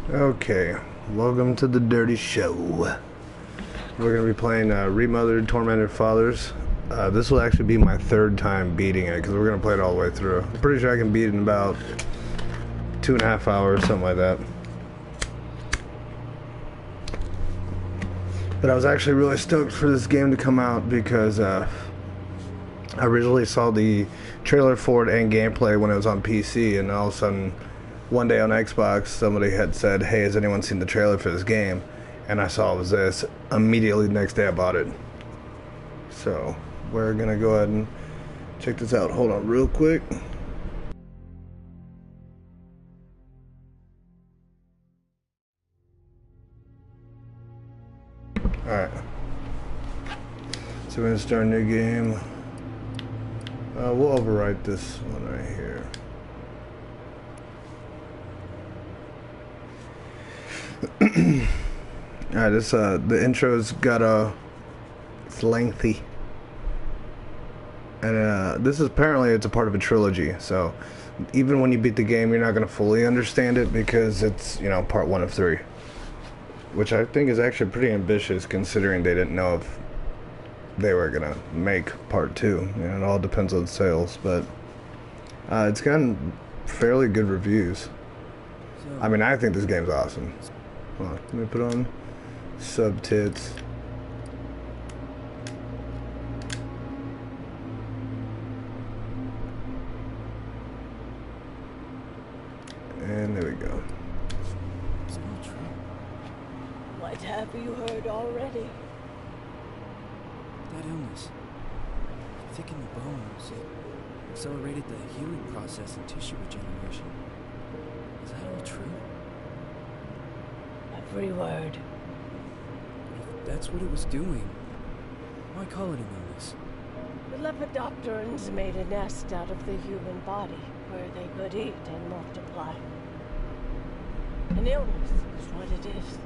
Okay, welcome to the Dirty Show. We're going to be playing Remothered, Tormented Fathers. This will actually be my third time beating it, because we're going to play it all the way through. I'm pretty sure I can beat it in about 2.5 hours, something like that. But I was actually really stoked for this game to come out, because I originally saw the trailer for it and gameplay when it was on PC, and all of a sudden, one day on Xbox, somebody had said, "Hey, has anyone seen the trailer for this game?" And I saw it was this. Immediately the next day I bought it. So, we're gonna go ahead and check this out. Hold on real quick. Alright. So we're gonna start a new game. We'll overwrite this one right here. Alright, this the intro's got it's lengthy, and this is apparently it's a part of a trilogy. So even when you beat the game, you're not gonna fully understand it because it's, you know, part 1 of 3, which I think is actually pretty ambitious considering they didn't know if they were gonna make part 2. You know, it all depends on sales, but it's gotten fairly good reviews. I mean, I think this game's awesome. Hold on, let me put on subtits. And there we go. It's not true. What have you heard already? That illness thickened the bones. It accelerated the healing process and tissue regeneration. Is that all true? Every word. If that's what it was doing, why call it an illness? The Lepidopterans made a nest out of the human body where they could eat and multiply. An illness is what it is.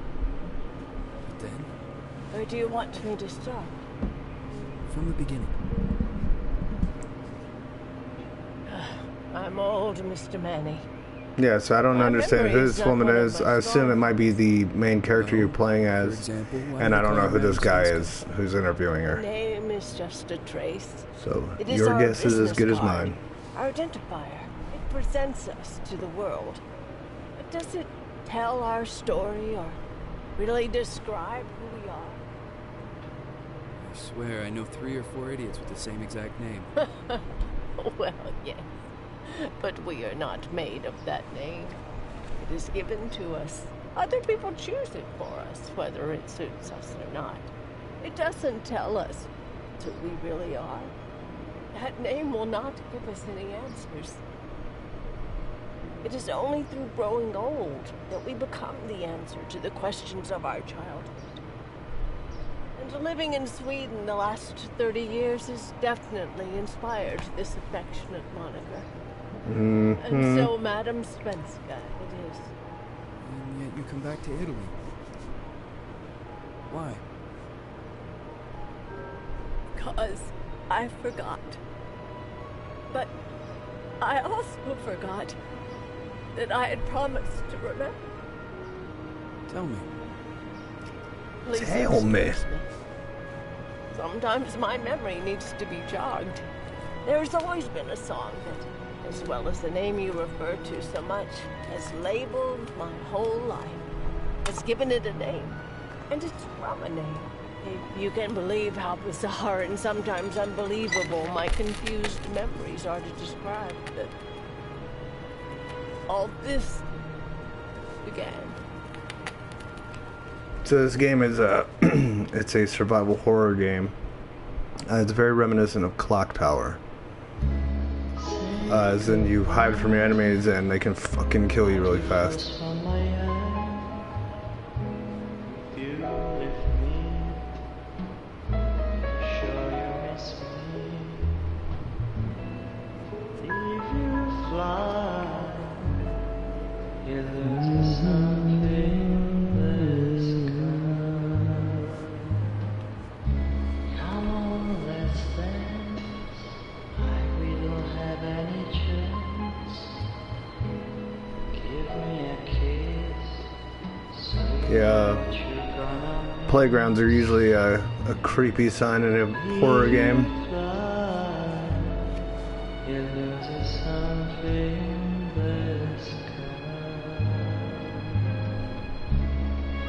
But then, Where do you want me to start? from the beginning. I'm old, Mr. Manny. Yeah, so I don't My understand who memory this is not woman one of is. my I assume it might be the main character you're playing For as, example, why and do I they don't call know who it this guy Ramsey? is who's interviewing The her. name is just a trace. So It is your our guess is as business good as card, mine. Our identifier. It presents us to the world. But does it tell our story or really describe who we are? I swear I know 3 or 4 idiots with the same exact name. Well, yes. But we are not made of that name. It is given to us. Other people choose it for us, whether it suits us or not. It doesn't tell us who we really are. That name will not give us any answers. It is only through growing old that we become the answer to the questions of our childhood. And living in Sweden the last 30 years has definitely inspired this affectionate moniker. And so, Madam Svenska, it is. And yet you come back to Italy. Why? Because I forgot. But I also forgot that I had promised to remember. Tell me. Please Tell me. excuse Sometimes my memory needs to be jogged. There's always been a song that, as well as the name you refer to so much, has labeled my whole life, has given it a name, and it's from a name. If you can believe how bizarre and sometimes unbelievable my confused memories are to describe that all this began. So this game is it's a survival horror game. It's very reminiscent of Clock Tower. As in you hide from your enemies and they can fucking kill you really fast. Give me a kiss. Yeah. Playgrounds are usually a creepy sign in a horror game.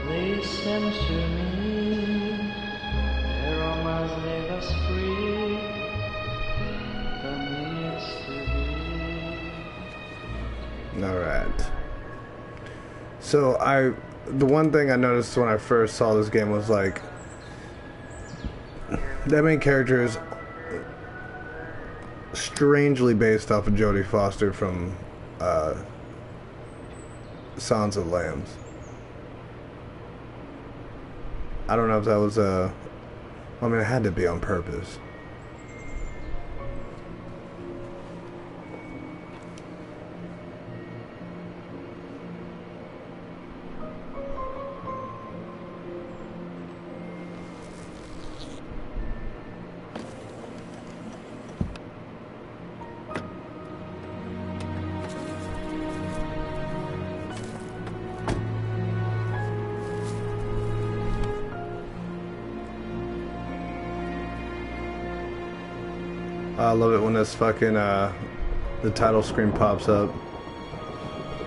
Listen to me, there are must leave us free, that needs to be. Alright. So the one thing I noticed when I first saw this game was like, that main character is strangely based off of Jodie Foster from Silence of the Lambs. I don't know if that was I mean, it had to be on purpose. I love it when this fucking, the title screen pops up.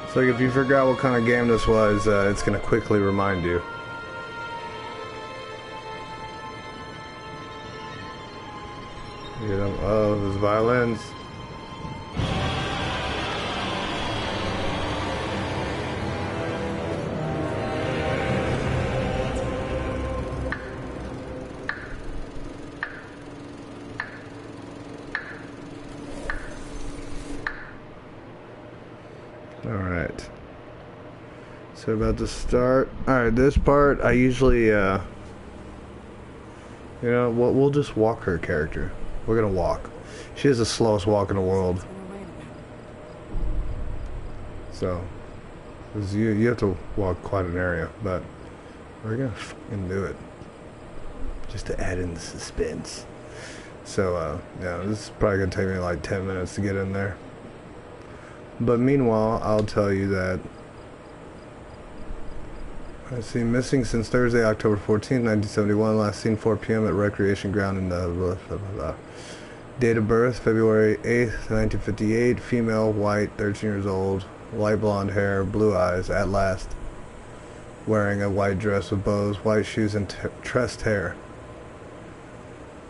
It's like if you forgot what kind of game this was, it's gonna quickly remind you. You know, oh, those violins. Alright. So about to start. Alright, this part I usually you know, we'll just walk her character. We're gonna walk. She has the slowest walk in the world. So you have to walk quite an area, but we're gonna fucking do it. Just to add in the suspense. So yeah, this is probably gonna take me like 10 minutes to get in there. But meanwhile, I'll tell you that I see missing since Thursday, October 14th, 1971. Last seen 4 p.m. at Recreation Ground in the blah, blah, blah, blah. Date of birth, February 8th, 1958. Female, white, 13 years old. Light blonde hair, blue eyes, at last. Wearing a white dress with bows, white shoes, and tressed hair.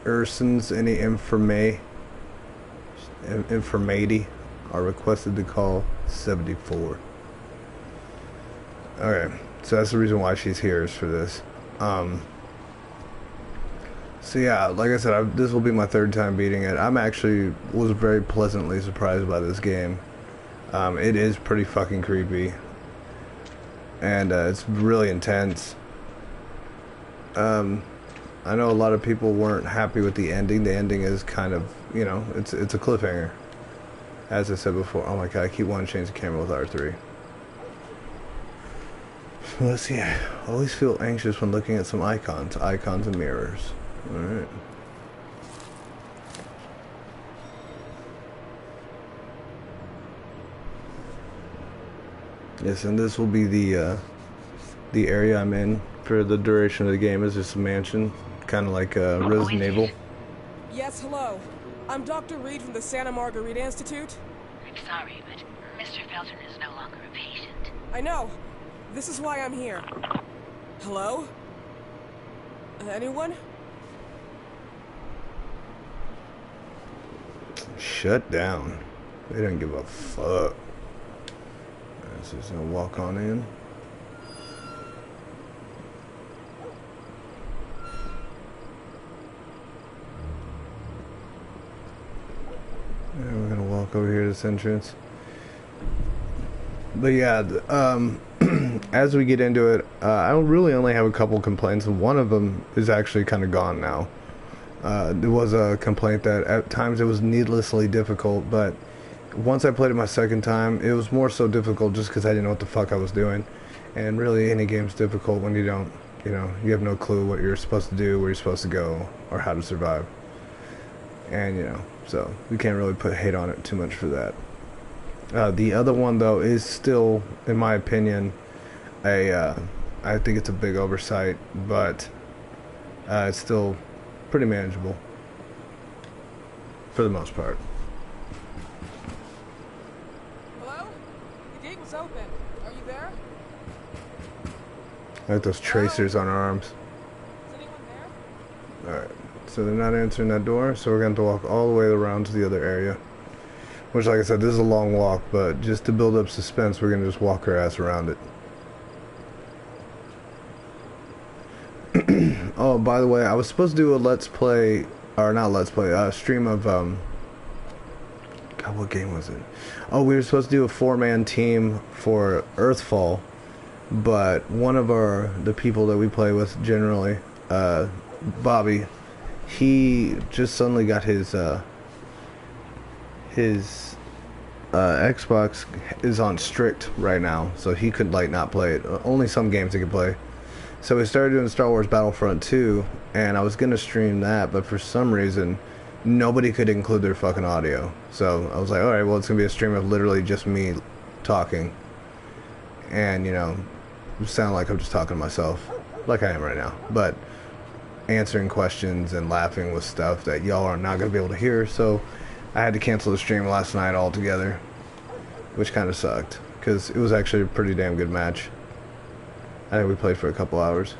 Ursons, any informati are requested to call 74. Okay, so that's the reason why she's here, is for this. So yeah, like I said, this will be my 3rd time beating it. Was very pleasantly surprised by this game. It is pretty fucking creepy, and it's really intense. I know a lot of people weren't happy with the ending. The ending is kind of, you know, it's a cliffhanger. As I said before, oh my god, I keep wanting to change the camera with R3. Let's see, I always feel anxious when looking at some icons and mirrors. Alright. Yes, and this will be the area I'm in for the duration of the game. Is just a mansion, kind of like Resident Evil. Yes, hello. I'm Dr. Reed from the Santa Margarita Institute. I'm sorry, but Mr. Felton is no longer a patient. I know. This is why I'm here. Hello? Anyone? Shut down. They don't give a fuck. Alright, so just gonna walk on in. And we're gonna walk over here to this entrance. But yeah, as we get into it, I really only have a couple complaints, and one of them is actually kind of gone now. There was a complaint that at times it was needlessly difficult, but once I played it my 2nd time, it was more so difficult just because I didn't know what the fuck I was doing. And really, any game's difficult when you don't, you know, you have no clue what you're supposed to do, where you're supposed to go, or how to survive. And, you know, so we can't really put hate on it too much for that. The other one, though, is still, in my opinion, a I think it's a big oversight, but it's still pretty manageable for the most part. Hello? The gate was open. Are you there? I like those tracers on our arms. Is anyone there? Alright, so they're not answering that door, so we're going to walk all the way around to the other area. Which, like I said, this is a long walk, but just to build up suspense, we're going to just walk our ass around it. Oh, by the way, I was supposed to do a let's play, or not let's play, a stream of, God, what game was it? Oh, we were supposed to do a 4-man team for Earthfall, but one of the people that we play with generally, Bobby, he just suddenly got his Xbox is on strict right now, so he could like not play it. Only some games he could play. So we started doing Star Wars Battlefront 2, and I was gonna stream that, but for some reason nobody could include their fucking audio. So I was like, alright, well, it's gonna be a stream of literally just me talking, and you know, sound like I'm just talking to myself, like I am right now, but answering questions and laughing with stuff that y'all are not gonna be able to hear. So I had to cancel the stream last night altogether, which kind of sucked, because it was actually a pretty damn good match. I think we played for a couple hours.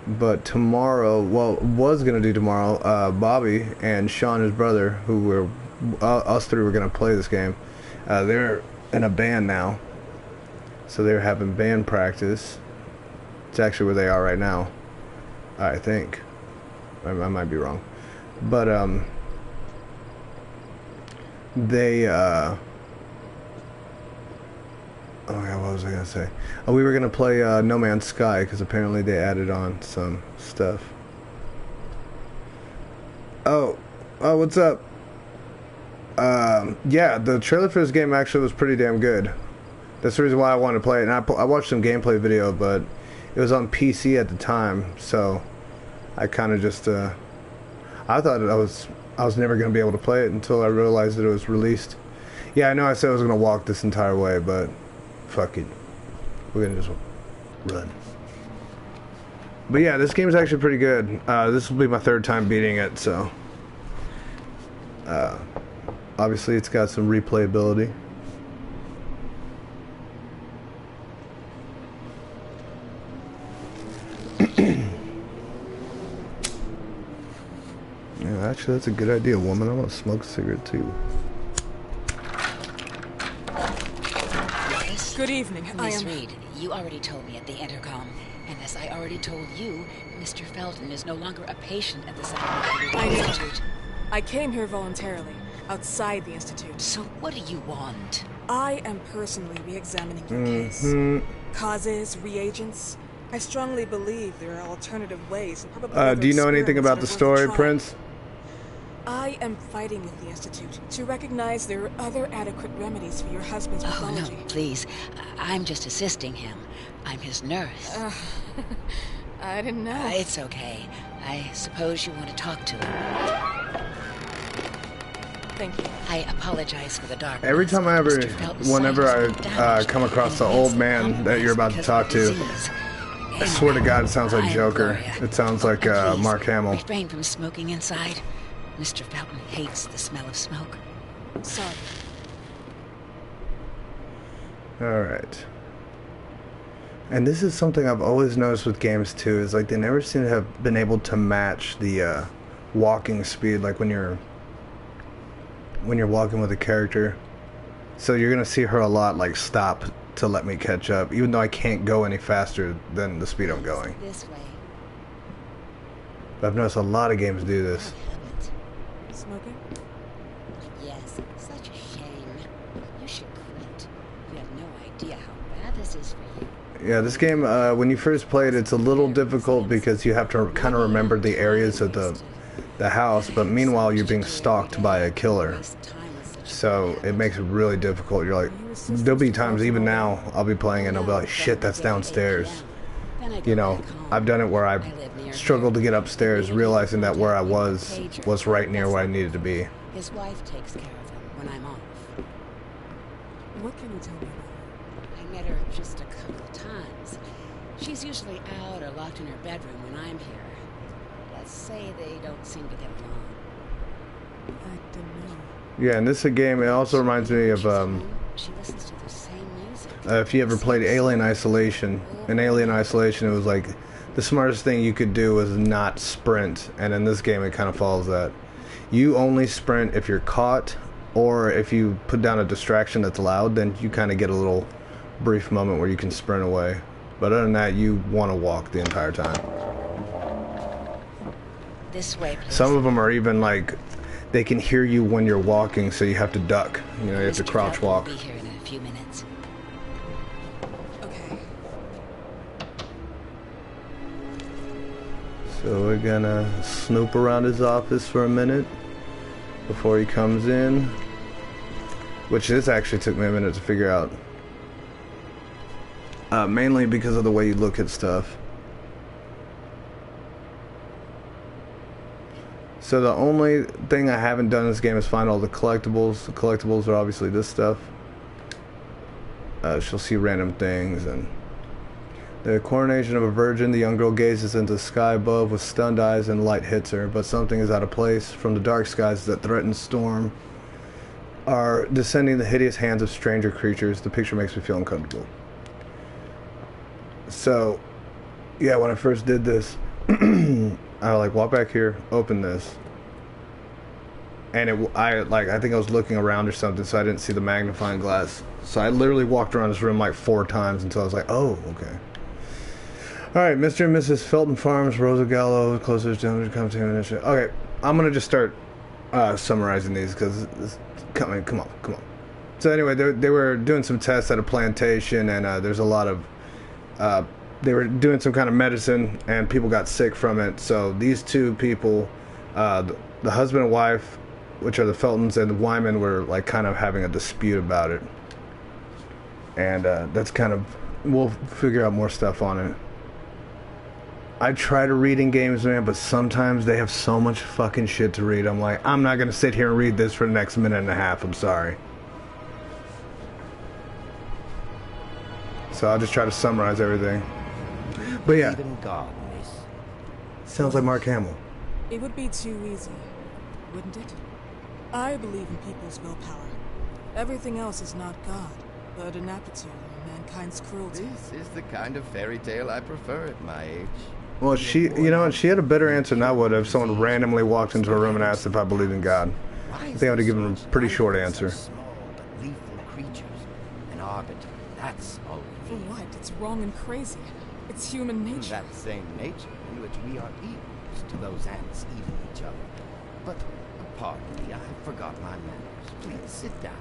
But tomorrow, well, was going to do tomorrow, Bobby and Sean, his brother, who were, us three were going to play this game. They're in a band now, so they're having band practice. It's actually where they are right now, I think. I might be wrong. But, they, oh my god, what was I gonna say? Oh, we were gonna play No Man's Sky, because apparently they added on some stuff. Oh, what's up? Yeah, the trailer for this game actually was pretty damn good. That's the reason why I wanted to play it. And I watched some gameplay video, but it was on PC at the time, so I kind of just, I thought I was never going to be able to play it until I realized that it was released. Yeah, I know I said I was going to walk this entire way, but fuck it. We're going to just run. But yeah, this game's actually pretty good. This will be my third time beating it, so... obviously it's got some replayability. Yeah, actually that's a good idea, woman. I want to smoke a cigarette too. Good evening. Miss Reed, you already told me at the intercom, and as I already told you, Mr. Felton is no longer a patient at the Psychiatric Institute. I came here voluntarily, outside the Institute. So what do you want? I am personally re-examining your case. Causes, reagents. I strongly believe there are alternative ways. And probably do you know anything about the story, Prince? I am fighting with the Institute to recognize there are other adequate remedies for your husband's pathology. Oh, no, please. I'm just assisting him. I'm his nurse. I didn't know. It's okay. I suppose you want to talk to him. Thank you. I apologize for the darkness. Every time whenever I come across the old man that you're about to talk to, I swear to God, it sounds like Joker. It sounds like Mark Hamill. Refrain from smoking inside. Mr. Felton hates the smell of smoke. Sorry. Alright. And this is something I've always noticed with games too, is like they never seem to have been able to match the walking speed, like when you're walking with a character. So you're gonna see her a lot like stop to let me catch up, even though I can't go any faster than the speed I'm going. This way. But I've noticed a lot of games do this. Smoking? Yes, such a shame. You should quit. You have no idea how bad this is for you. Yeah, this game, when you first play it, it's a little difficult because you have to kind of remember the areas of the house, but meanwhile you're being stalked by a killer. So it makes it really difficult. You're like, there'll be times even now I'll be playing and I'll be like, shit, that's downstairs. You know, I've done it where I've struggled to get upstairs, realizing that where I was right near where I needed to be. His wife takes care of him when I'm off. What can you tell me I met her just a couple of times. She's usually out or locked in her bedroom when I'm here. Let's say they don't seem to get along. I don't know. Yeah, and this game, it also reminds me of, She listens to the same music. if you ever played Alien Isolation. In Alien Isolation, it was like, the smartest thing you could do was not sprint, and in this game it kind of follows that. You only sprint if you're caught, or if you put down a distraction that's loud, then you kind of get a little brief moment where you can sprint away. But other than that, you want to walk the entire time. This way, please. Some of them are even like, they can hear you when you're walking, so you have to duck. You know, you have to Mr. crouch Felton will walk. be here in a few minutes. Okay. So we're gonna snoop around his office for a minute before he comes in. Which this actually took me a minute to figure out. Mainly because of the way you look at stuff. So the only thing I haven't done in this game is find all the collectibles. The collectibles are obviously this stuff. She'll see random things, and the coronation of a virgin. The young girl gazes into the sky above with stunned eyes, and light hits her. But something is out of place. From the dark skies that threaten storm are descending the hideous hands of stranger creatures. The picture makes me feel uncomfortable. So, yeah, when I first did this, I like walk back here, open this, and I think I was looking around or something, so I didn't see the magnifying glass. So I literally walked around this room like 4 times until I was like, oh, okay. All right, Mr. and Mrs. Felton Farms, Rosa Gallo, closest to contamination. Okay, I'm gonna just start summarizing these because come on. So anyway, they were doing some tests at a plantation, and there's a lot of they were doing some kind of medicine, and people got sick from it. So these two people, the husband and wife, which are the Feltons, and the Wyman, were like kind of having a dispute about it. And that's kind of, we'll figure out more stuff on it. I try to read in games, man, but sometimes they have so much fucking shit to read. I'm like, I'm not gonna sit here and read this for the next minute and a half. I'm sorry. So I'll just try to summarize everything. But yeah, Even God, miss. sounds like Mark Hamill. It would be too easy, wouldn't it? I believe in people's willpower. Everything else is not God, but an appetite of mankind's cruelty. This is the kind of fairy tale I prefer at my age. Well, she had a better answer than I would if someone randomly walked into a room and asked if I believed in God. I think I would have given them a pretty short answer. Small but lethal creatures. An arbiter. That's all For we need. what? It's wrong and crazy. It's human nature. That same nature in which we are equals to those ants eating each other. But pardon me, I forgot my manners. Please sit down.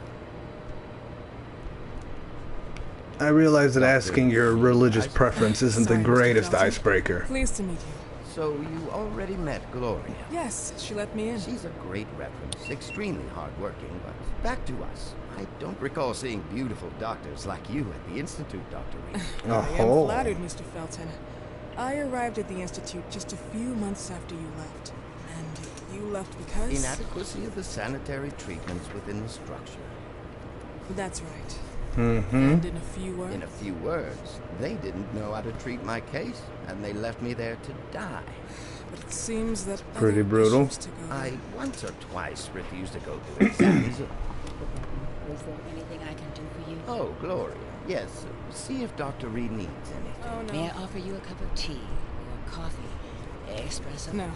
I realize that asking your religious preference isn't the Sorry, Mr. greatest Felton. icebreaker. Pleased to meet you. So you already met Gloria. Yes, she let me in. She's a great reference, extremely hardworking, but back to us. I don't recall seeing beautiful doctors like you at the Institute, Dr. Reed. I am flattered, Mr. Felton. I arrived at the Institute just a few months after you left. And you left because... Inadequacy of the sanitary treatments within the structure. That's right. Mm-hmm. And in a few words... In a few words, they didn't know how to treat my case, and they left me there to die. But it seems that Pretty other brutal. bishops took over. I once or twice refused to go to exams. Is there anything I can do for you? Oh, Gloria. Yes, see if Dr. Reed needs anything. Oh, no. May I offer you a cup of tea or coffee? Espresso? No.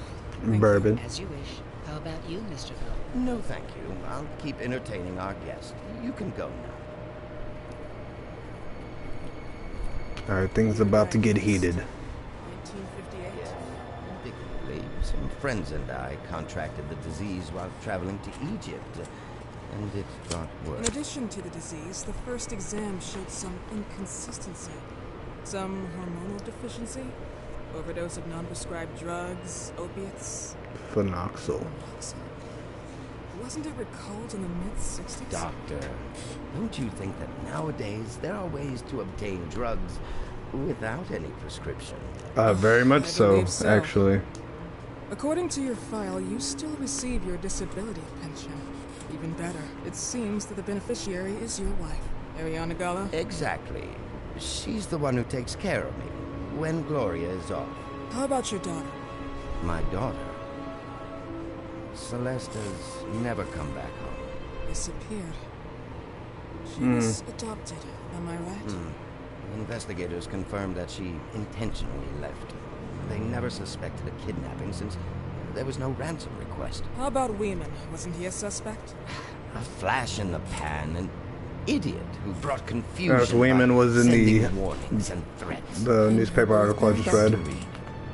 Thank Bourbon. As you wish. How about you, Mr. Felton? No, thank you. I'll keep entertaining our guest. You can go now. Alright, things about to get heated. 1958. Yes, indicatively, some friends and I contracted the disease while traveling to Egypt, and it got In worse. addition to the disease, the first exam showed some inconsistency. Some hormonal deficiency, overdose of non-prescribed drugs, opiates. Phenoxyl. Wasn't it recalled in the mid-60s? Doctor, don't you think that nowadays there are ways to obtain drugs without any prescription? Very much I so, believe so. actually. According to your file, you still receive your disability pension. Even better, it seems that the beneficiary is your wife. Ariana Gala? Exactly. She's the one who takes care of me when Gloria is off. How about your daughter? My daughter. Celeste has never come back home. Disappeared. She was adopted, am I right? Investigators confirmed that she intentionally left. They never suspected a kidnapping since there was no ransom request. How about Weeman? Wasn't he a suspect? A flash in the pan, an idiot who brought confusion. Yes, Weeman was in the warnings and threats. The newspaper article I just read.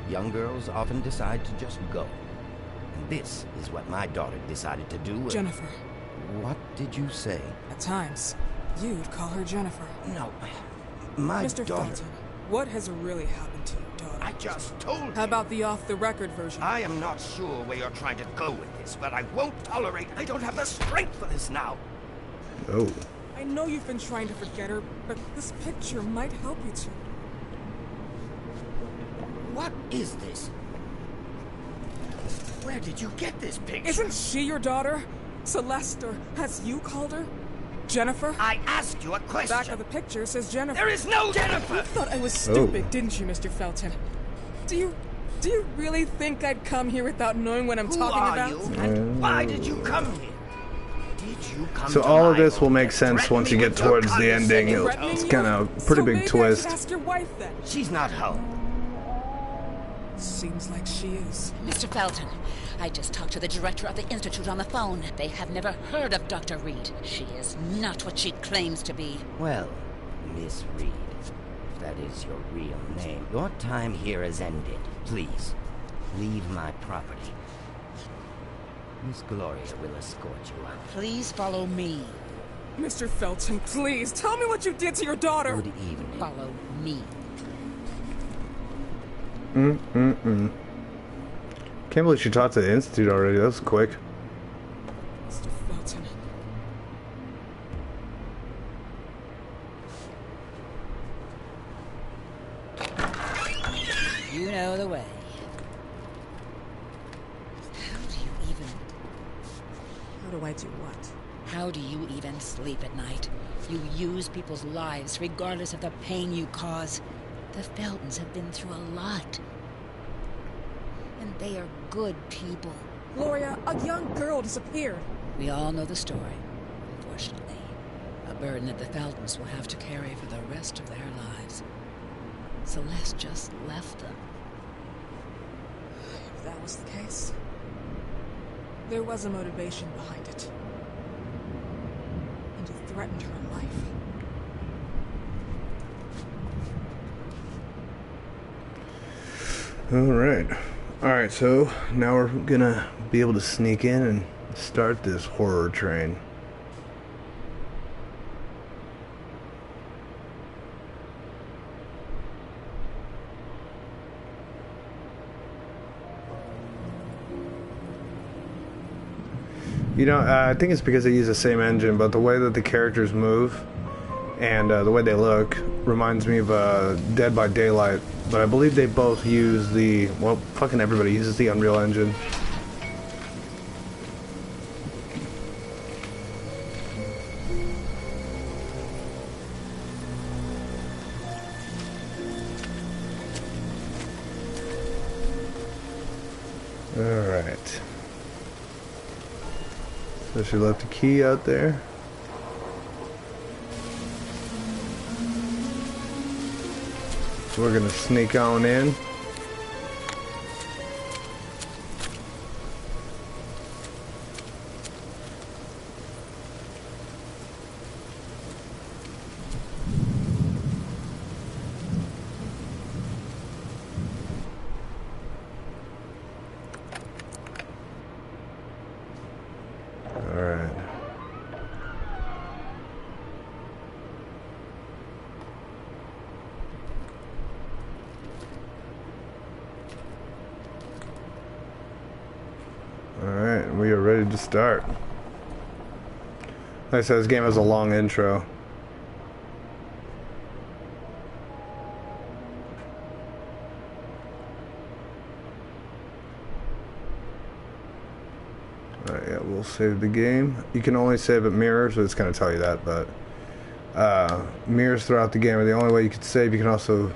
Young girls often decide to just go. And this is what my daughter decided to do. Jennifer. What did you say? At times, you'd call her Jennifer. No, my Mr. daughter. Felton, what has really happened to your daughter? I just told you. How about the off-the-record version? I am not sure where you're trying to go with this, but I won't tolerate. I don't have the strength for this now. Oh. I know you've been trying to forget her, but this picture might help you to. What is this? Where did you get this picture? Isn't she your daughter? Celeste, or has you called her? Jennifer? I asked you a question. Back of the picture says Jennifer. There is no Jennifer! You thought I was stupid, didn't you, Mr. Felton? Do you really think I'd come here without knowing what I'm talking about? Who are you, and why did you come here? Did you come So to all of my this will home make and sense threaten once me you get with your towards the ending. condescending It's tone? kind of pretty So big maybe twist. I should ask your wife then. She's not home. Seems like she is. Mr. Felton, I just talked to the director of the Institute on the phone. They have never heard of Dr. Reed. She is not what she claims to be. Well, Miss Reed, if that is your real name, your time here has ended. Please, leave my property. Miss Gloria will escort you out. Please follow me. Mr. Felton, please, tell me what you did to your daughter. Good evening. Follow me. Can't believe she talked to the Institute already. That was quick. Mr. Felton. You know the way. How do you even... How do I do what? How do you even sleep at night? You use people's lives regardless of the pain you cause. The Feltons have been through a lot. And they are good people. Gloria, a young girl disappeared. We all know the story, unfortunately. A burden that the Feltons will have to carry for the rest of their lives. Celeste just left them. If that was the case, there was a motivation behind it. And it threatened her life. Alright, so now we're gonna be able to sneak in and start this horror train. You know, I think it's because they use the same engine, but the way that the characters move and the way they look reminds me of Dead by Daylight. But I believe they both use the, well, fucking everybody uses the Unreal Engine. Alright. So she left a key out there. So we're gonna sneak on in. Alright. Alright, we are ready to start. Like I said, this game has a long intro. Alright, yeah, we'll save the game. You can only save at mirror, so it's going to tell you that, but mirrors throughout the game are the only way you can save. You can also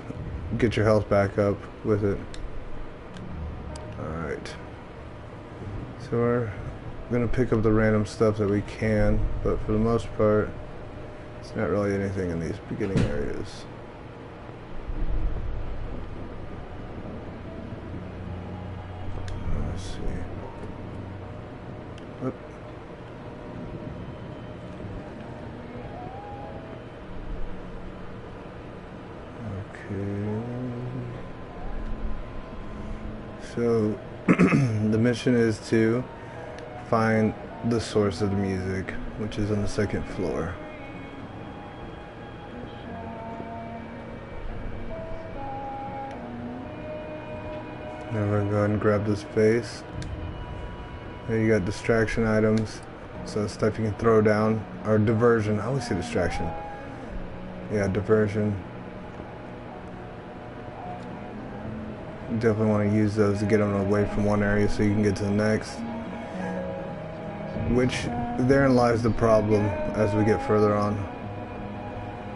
get your health back up with it. Alright. So we're gonna pick up the random stuff that we can, but for the most part, it's not really anything in these beginning areas. Let's see. Whoop. Okay. So the mission is to find the source of the music, which is on the second floor. Now we're gonna go ahead and grab this vase. There you got distraction items, so stuff you can throw down, or diversion. I always say distraction. Yeah, diversion. You definitely want to use those to get them away from one area so you can get to the next. Which, therein lies the problem as we get further on,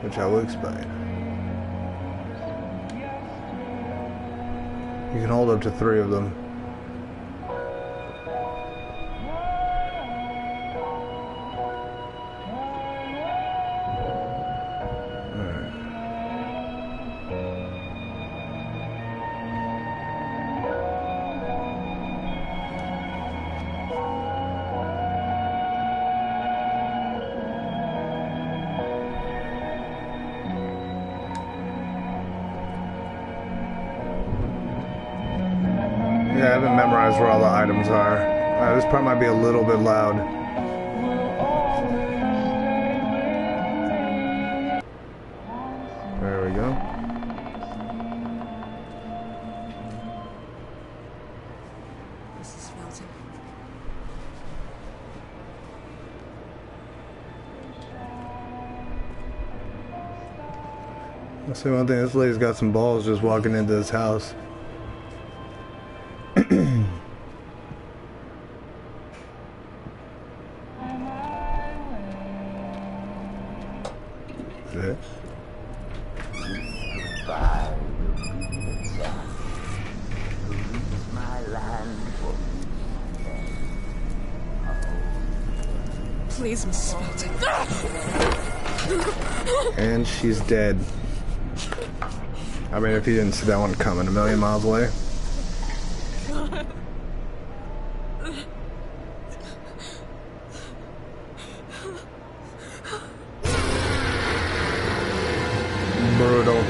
which I will explain. You can hold up to 3 of them. Yeah, I haven't memorized where all the items are. This part might be a little bit loud. There we go. Mrs. Felton. I'll say one thing, this lady's got some balls just walking into this house. This? Please, Mrs. Felton. And she's dead. I mean, if you didn't see that one coming a million miles away. Brutal.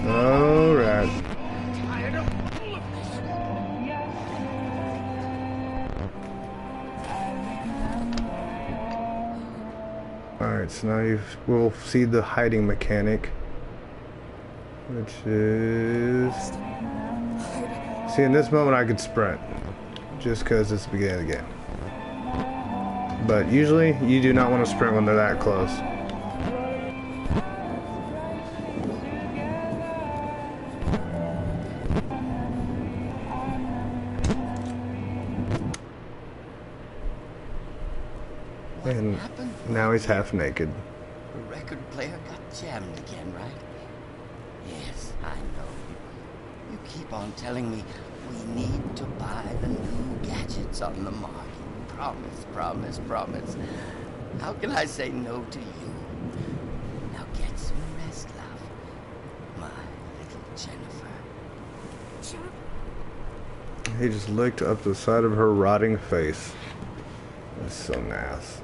All right. Alright, so now we'll see the hiding mechanic, which is... See, in this moment I could sprint, just because it's the beginning of the game. But usually, you do not want to sprint when they're that close. And now he's half naked. The record player got jammed again, right? Yes, I know. You keep on telling me we need to buy the new gadgets on the market. Promise, promise, promise. How can I say no to you? Now get some rest, love. My little Jennifer. He just licked up the side of her rotting face. That's so nice.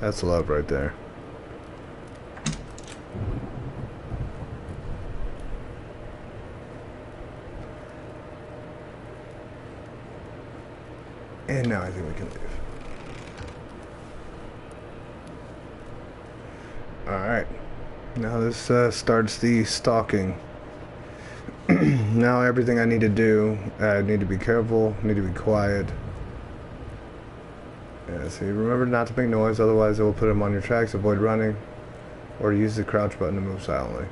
That's love right there. And now I think we can leave. Alright. Now this starts the stalking. Now everything I need to do, I need to be careful, need to be quiet. Yeah, see, remember not to make noise, otherwise it will put him on your tracks. Avoid running. or use the crouch button to move silently.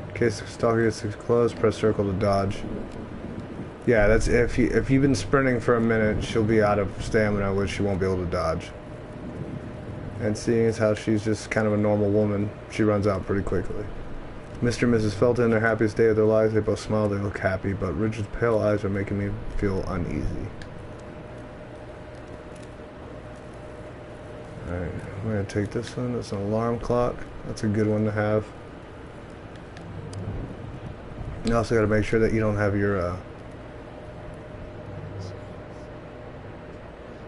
In case the stalker gets too close, press circle to dodge. Yeah, that's if you've been sprinting for a minute, she'll be out of stamina, which she won't be able to dodge. And seeing as how she's just kind of a normal woman, she runs out pretty quickly. Mr. and Mrs. Felton, in their happiest day of their lives, they both smile, they look happy, but Richard's pale eyes are making me feel uneasy. Alright, I'm going to take this one. That's an alarm clock. That's a good one to have. You also got to make sure that you don't have your,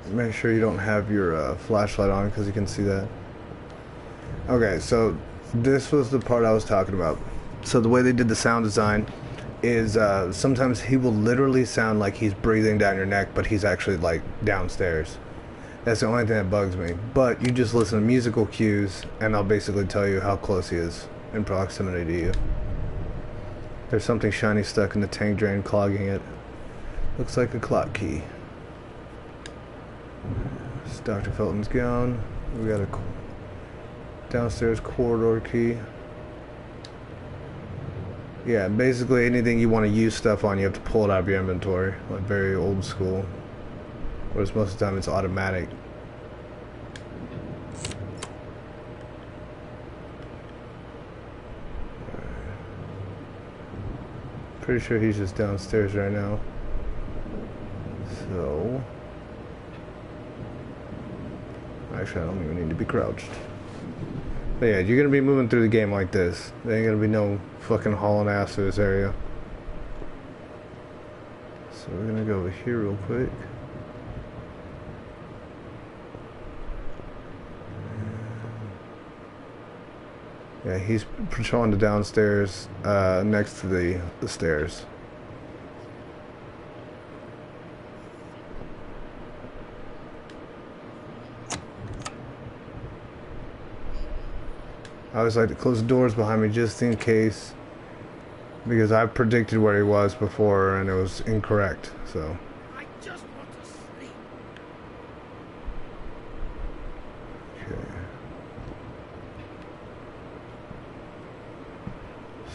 make sure you don't have your flashlight on, because you can see that. Okay, so this was the part I was talking about. So the way they did the sound design is sometimes he will literally sound like he's breathing down your neck, but he's actually like downstairs. That's the only thing that bugs me. But you just listen to musical cues, and I'll basically tell you how close he is in proximity to you. There's something shiny stuck in the tank drain, clogging it. Looks like a clock key. It's Dr. Felton's gown. We got a downstairs corridor key. Yeah, basically anything you want to use stuff on, you have to pull it out of your inventory. Like very old school. Whereas most of the time it's automatic. Pretty sure he's just downstairs right now. So... actually, I don't even need to be crouched. But yeah, you're gonna be moving through the game like this. There ain't gonna be no fucking hauling ass through this area. So we're gonna go over here real quick. Yeah, he's patrolling the downstairs next to the stairs. I always like to close the doors behind me just in case, because I predicted where he was before and it was incorrect, so. I just want to sleep. Okay.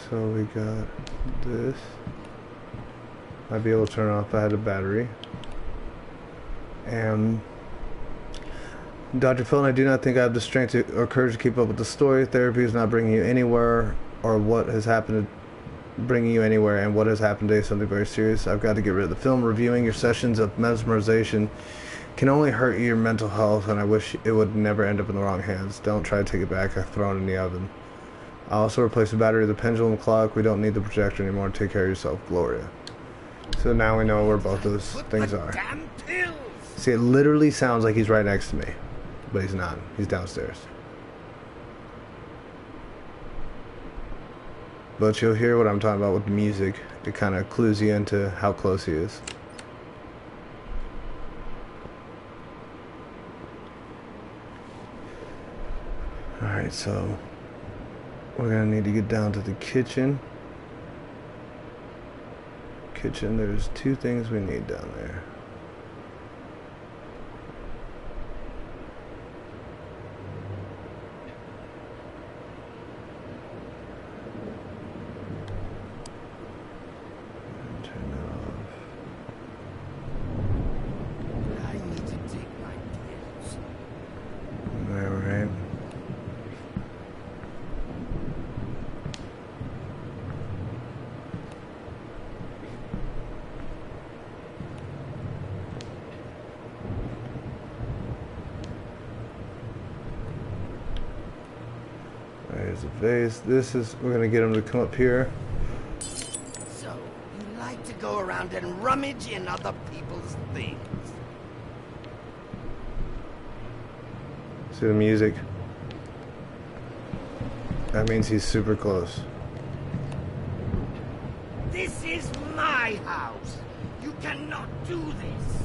So we got this. I'd be able to turn it off if I had a battery. And Dr. Felton, I do not think I have the strength or courage to keep up with the story. Therapy is not bringing you anywhere, or what has happened to bringing you anywhere, and what has happened today is something very serious. I've got to get rid of the film. Reviewing your sessions of mesmerization can only hurt your mental health, and I wish it would never end up in the wrong hands. Don't try to take it back. I've thrown it in the oven. I also replaced the battery of the pendulum clock. We don't need the projector anymore. Take care of yourself, Gloria. So now we know where both those things are. Damn pills. See, it literally sounds like he's right next to me. But he's not. He's downstairs. But you'll hear what I'm talking about with the music. It kind of clues you into how close he is. Alright, so we're going to need to get down to the kitchen. Kitchen, there's two things we need down there. There's a vase. This is, we're gonna get him to come up here. So, you like to go around and rummage in other people's things? See the music? That means he's super close. This is my house. You cannot do this.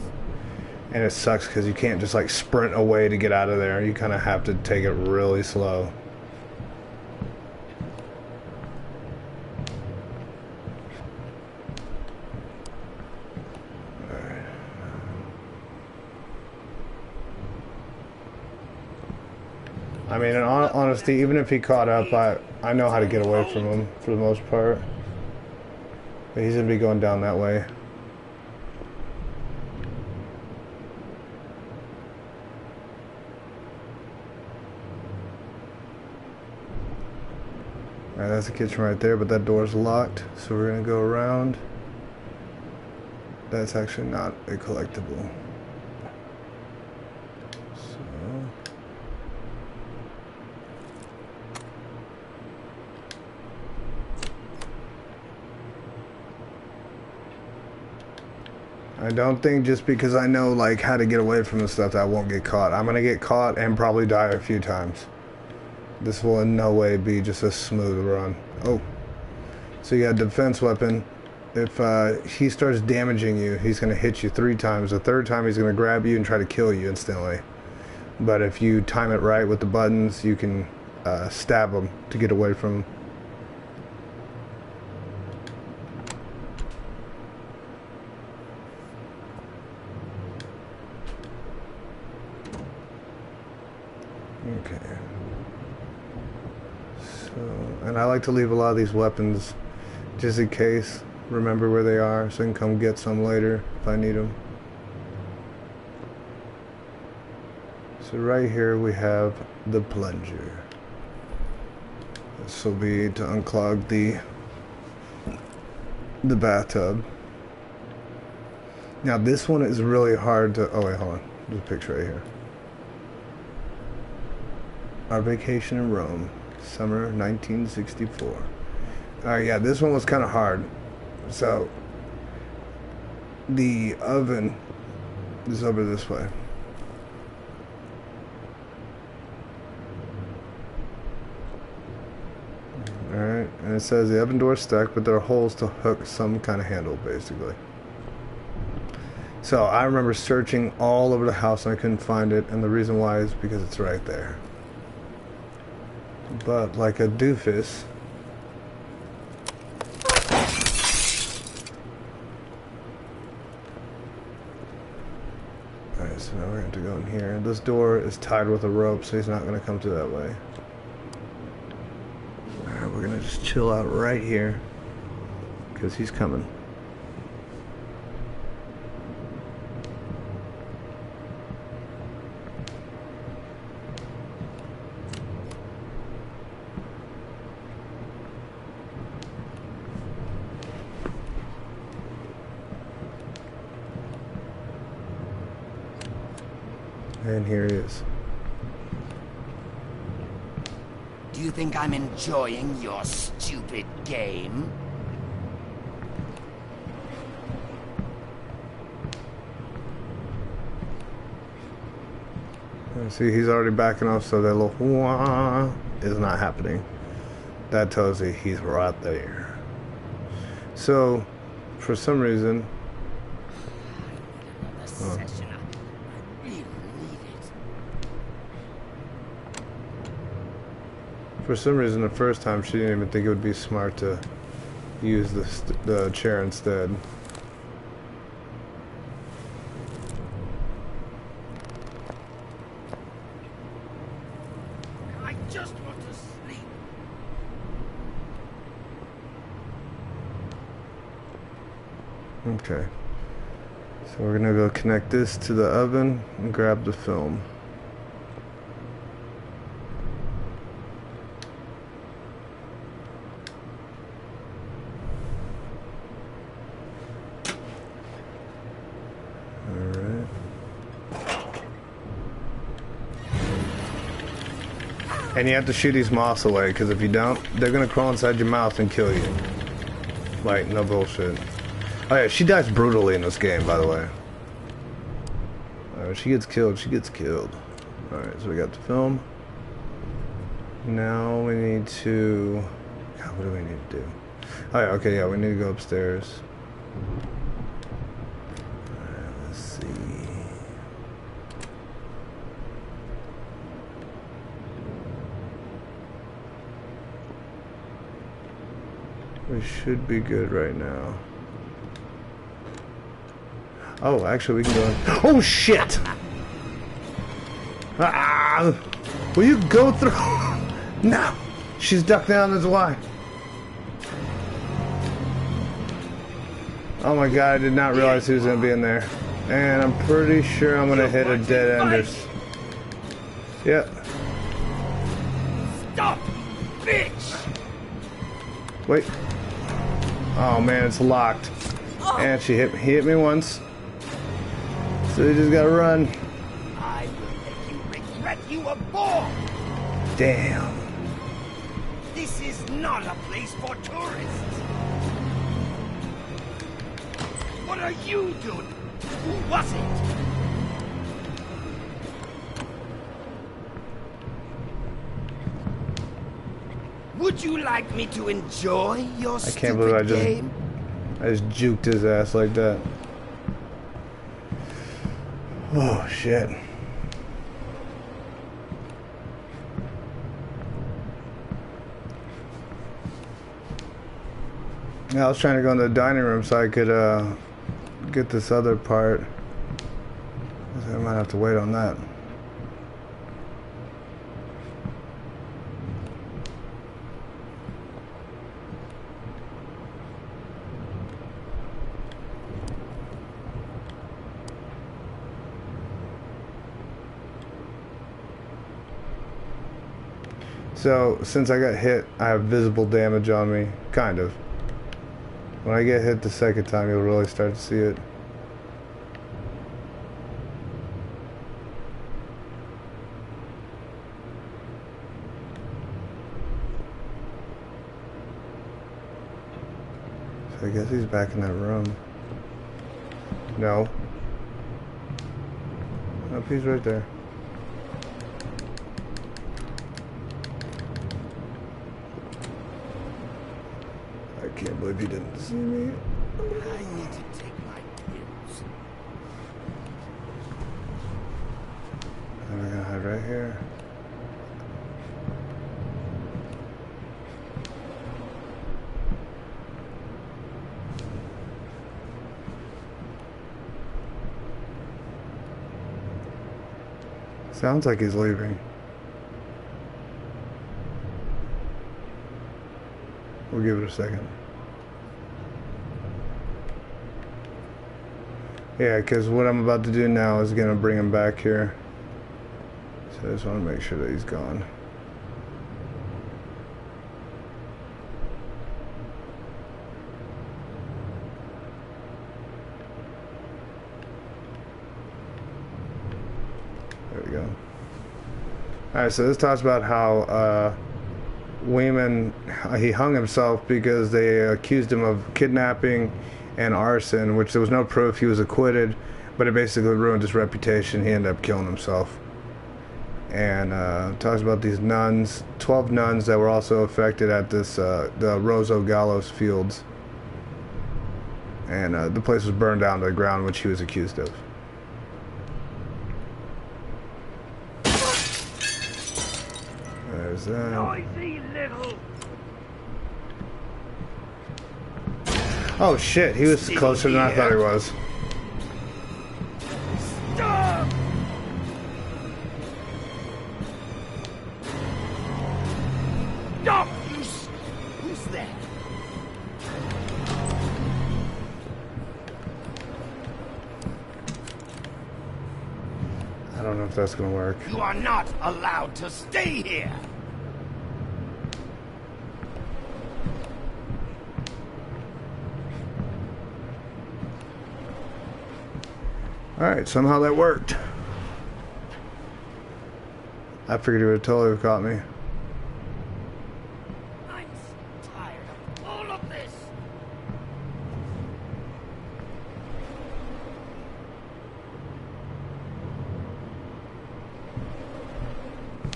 And it sucks because you can't just like sprint away to get out of there. You kind of have to take it really slow. I mean, in honesty, even if he caught up, I know how to get away from him for the most part. But he's gonna be going down that way. Alright, that's the kitchen right there, but that door's locked, so we're gonna go around. That's actually not a collectible. So I don't think just because I know like how to get away from the stuff that I won't get caught. I'm gonna get caught and probably die a few times. This will in no way be just a smooth run. Oh, so you got a defense weapon. If he starts damaging you, he's going to hit you 3 times. The 3rd time, he's going to grab you and try to kill you instantly. But if you time it right with the buttons, you can stab him to get away from him. Okay. And I like to leave a lot of these weapons just in case, remember where they are, so I can come get some later if I need them. So right here we have the plunger. This will be to unclog the bathtub. Now this one is really hard to, oh wait, hold on, there's a picture right here. Our vacation in Rome. Summer 1964. Alright, yeah, this one was kind of hard. So, the oven is over this way. Alright, and it says the oven door is stuck, but there are holes to hook some kind of handle, basically. So, I remember searching all over the house and I couldn't find it, and the reason why is because it's right there. But like a doofus, alright, so now we're going to go in here. This door is tied with a rope, so he's not going to come through that way. Alright, we're going to just chill out right here because he's coming. And here he is. Do you think I'm enjoying your stupid game? See, he's already backing off, so that little wah is not happening. That tells you he's right there. So, for some reason, the first time she didn't even think it would be smart to use the chair instead. I just want to sleep. Okay. So we're gonna go connect this to the oven and grab the film. And you have to shoot these moths away, because if you don't, they're gonna crawl inside your mouth and kill you. Like, no bullshit. Oh yeah, she dies brutally in this game, by the way. Alright, she gets killed, Alright, so we got the film. Now we need to... God, what do we need to do? Oh yeah, okay, yeah, we need to go upstairs. Alright, let's see... We should be good right now. Oh, actually, we can go in. Oh, shit! Ah! Will you go through? No! She's ducked down, that's why. Oh my god, I did not realize he was gonna be in there. And I'm pretty sure I'm gonna hit a dead ender. Yep. Stop, bitch! Wait. Oh man, it's locked. And he hit me once. So you just gotta run. I will make you regret you were born! Damn. This is not a place for tourists! What are you doing? Who was it? Would you like me to enjoy your I can't believe I game? just juked his ass like that. Oh shit. Yeah, I was trying to go in the dining room so I could get this other part. I might have to wait on that. So, since I got hit, I have visible damage on me. Kind of. When I get hit the second time, you'll really start to see it. So I guess he's back in that room. No. Nope, he's right there. I can't believe he didn't see me. I need to take my pills. I'm gonna hide right here. Sounds like he's leaving. We'll give it a second. Yeah, because what I'm about to do now is going to bring him back here. So I just want to make sure that he's gone. There we go. Alright, so this talks about how Wayman, he hung himself because they accused him of kidnapping and arson, which there was no proof. He was acquitted, but it basically ruined his reputation. He ended up killing himself. And talks about these nuns, 12 nuns that were also affected at this the Rosso Gallows fields, and the place was burned down to the ground, which he was accused of. There's that. Noisy little. Oh shit, he was closer than I thought he was. Stop! Stop! Who's there? I don't know if that's gonna work. You are not allowed to stay here. Alright, somehow that worked. I figured he would totally have caught me. I'm so tired of all of this.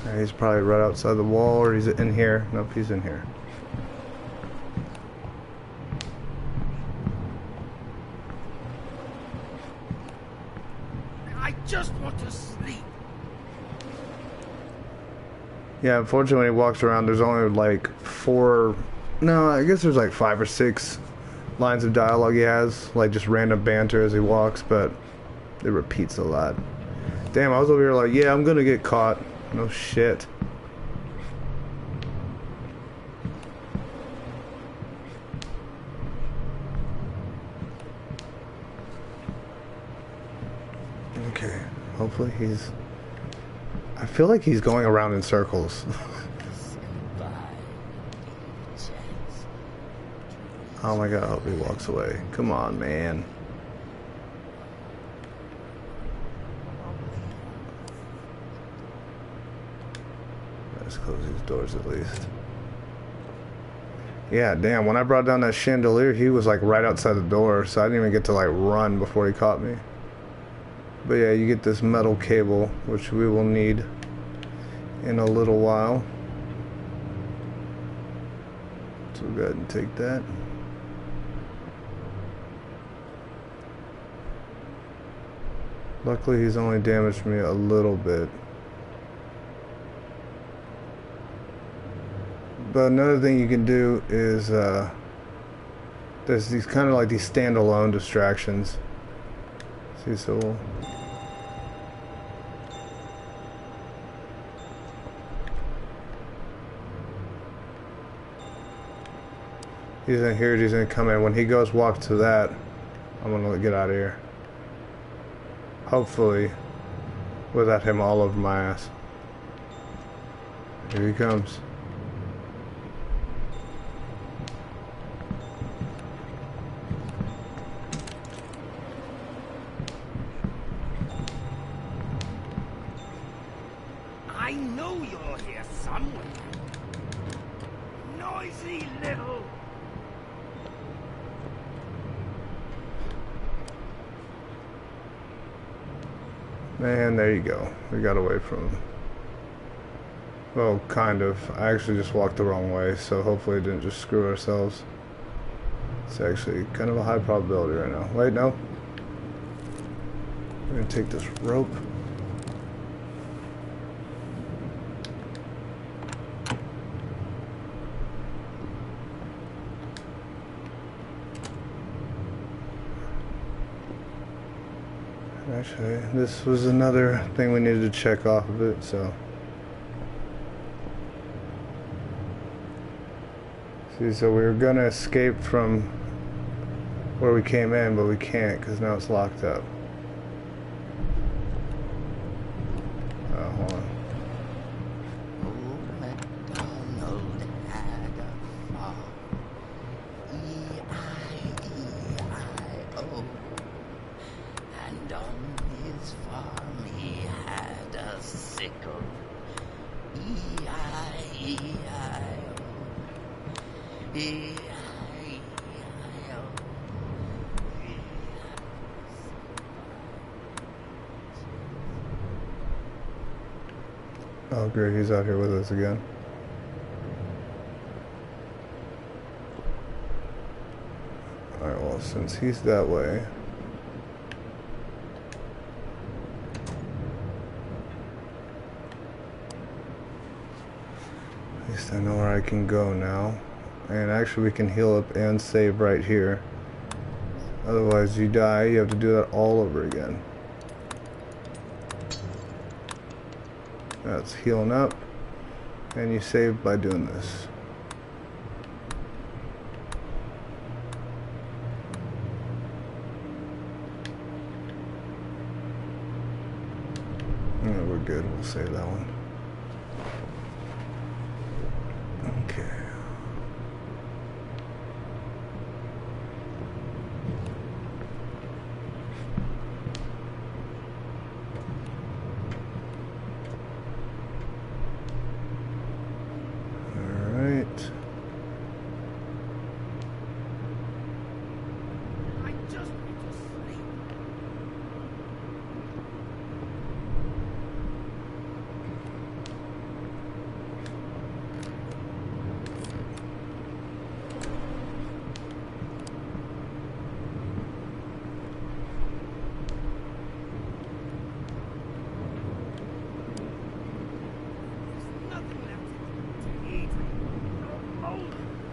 Alright, he's probably right outside the wall, or he's in here. Nope, he's in here. I just want to sleep. Yeah, unfortunately when he walks around, there's only like 4... No, I guess there's like 5 or 6 lines of dialogue he has. Like just random banter as he walks, but it repeats a lot. Damn, I was over here like, yeah, I'm gonna get caught. No shit. Okay, hopefully he's... I feel like he's going around in circles. Oh my god, I hope he walks away. Come on, man. Let's close these doors at least. Yeah, damn, when I brought down that chandelier, he was like right outside the door, so I didn't even get to like run before he caught me. But yeah, you get this metal cable, which we will need in a little while. So we'll go ahead and take that. Luckily, he's only damaged me a little bit. But another thing you can do is there's these kind of like these standalone distractions. See, so we'll... He's in here, he's gonna come in. When he goes walk to that, I'm gonna get out of here. Hopefully, without him all over my ass. Here he comes. I know you're here somewhere. Noisy little... Man, there you go. We got away from him. Well, kind of. I actually just walked the wrong way, so hopefully it didn't just screw ourselves. It's actually kind of a high probability right now. Wait, no. We're gonna take this rope. Actually, this was another thing we needed to check off of it, so. See, so we were gonna escape from where we came in, but we can't because now it's locked up. Oh, hold on. Oh great, he's out here with us again. Alright, well, since he's that way, at least I know where I can go now. And actually we can heal up and save right here. Otherwise you die, you have to do that all over again. That's healing up, and you save by doing this. Yeah, we're good, we'll save that one. Okay.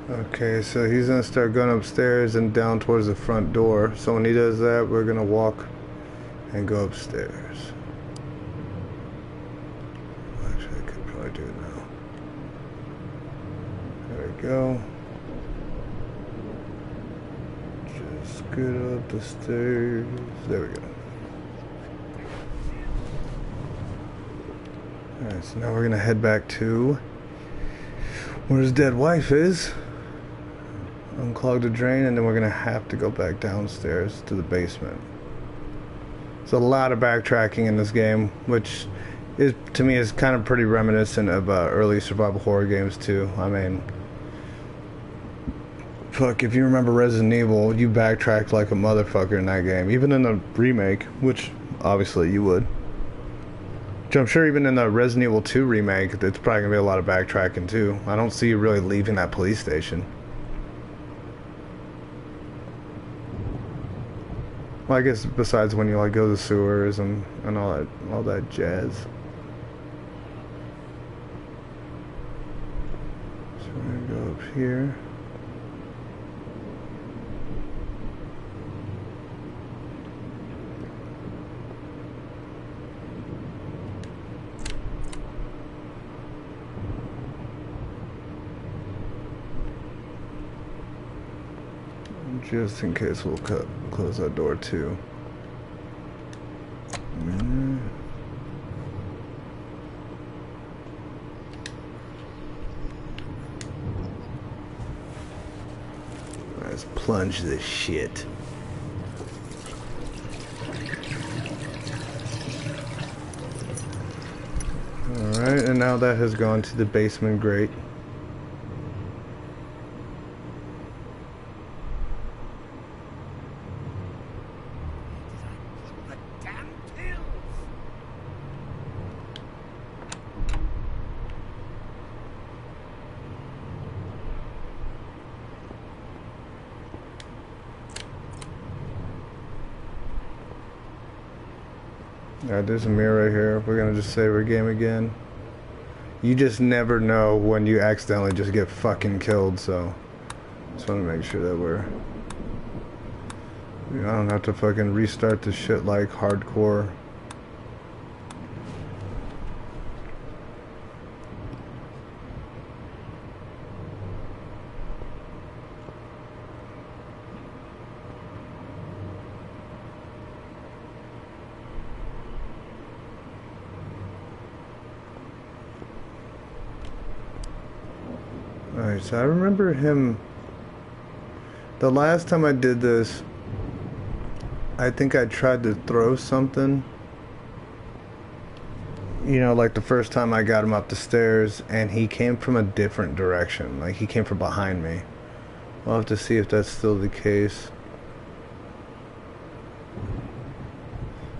Okay, so he's gonna start going upstairs and down towards the front door. So when he does that, we're gonna walk and go upstairs. Actually, go. Just get up the stairs. There we go. Alright, so now we're gonna head back to where his dead wife is. Unclog the drain, and then we're gonna have to go back downstairs to the basement. There's a lot of backtracking in this game, which is, to me, is kind of pretty reminiscent of early survival horror games too. I mean, fuck, if you remember Resident Evil, you backtracked like a motherfucker in that game. Even in the remake, which obviously you would. Which I'm sure even in the Resident Evil 2 remake, it's probably gonna be a lot of backtracking too. I don't see you really leaving that police station. Well, I guess besides when you like go to the sewers and all that jazz. So we're gonna go up here. Just in case we'll close that door too. Let's plunge this shit. Alright, and now that has gone to the basement grate. Alright, there's a mirror right here. We're gonna just save our game again. You just never know when you accidentally just get fucking killed, so just wanna make sure that I don't have to fucking restart this shit like hardcore. Alright, so I remember him, the last time I did this, I think I tried to throw something, you know, like the first time I got him up the stairs, and he came from a different direction, like he came from behind me. We'll have to see if that's still the case.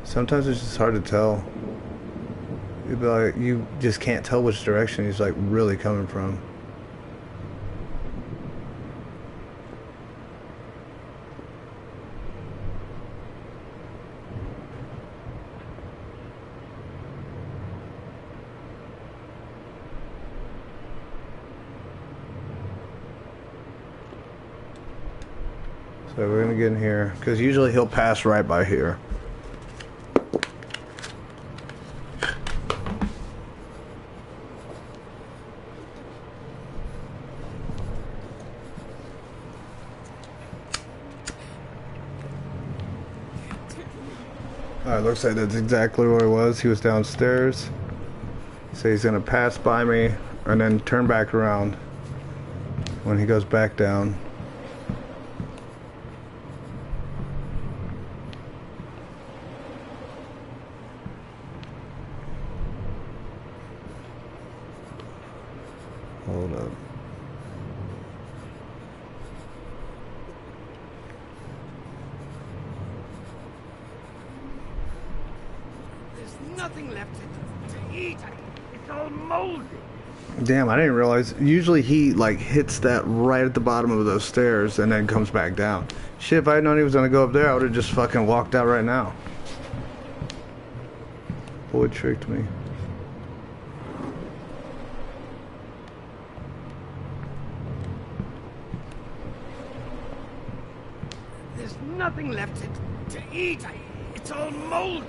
Sometimes it's just hard to tell. You'd be like, you just can't tell which direction he's like really coming from. So we're gonna get in here, because usually he'll pass right by here. Alright, looks like that's exactly where he was. He was downstairs. So he's gonna pass by me and then turn back around when he goes back down. Hold up. There's nothing left to eat. It's all moldy. Damn, I didn't realize. Usually he like hits that right at the bottom of those stairs and then comes back down. Shit, if I had known he was gonna go up there, I would have just fucking walked out right now. Boy tricked me. There's nothing left to eat. It's all moldy.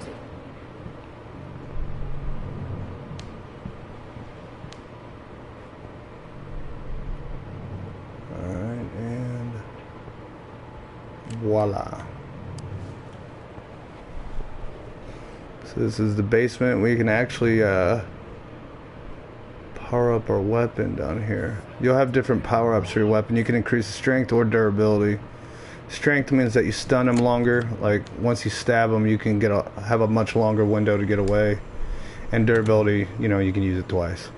Voila. So this is the basement. We can actually power up our weapon down here. You'll have different power-ups for your weapon. You can increase strength or durability. Strength means that you stun them longer. Like once you stab them, you can have a much longer window to get away. And durability, you know, you can use it twice.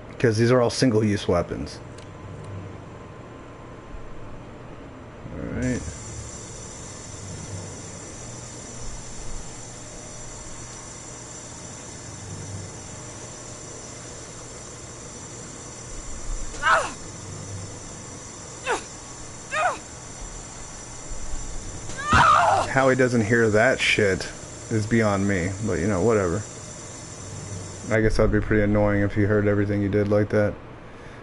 Because these are all single-use weapons. Alright. How he doesn't hear that shit is beyond me, but you know, whatever. I guess that'd be pretty annoying if he heard everything you did like that.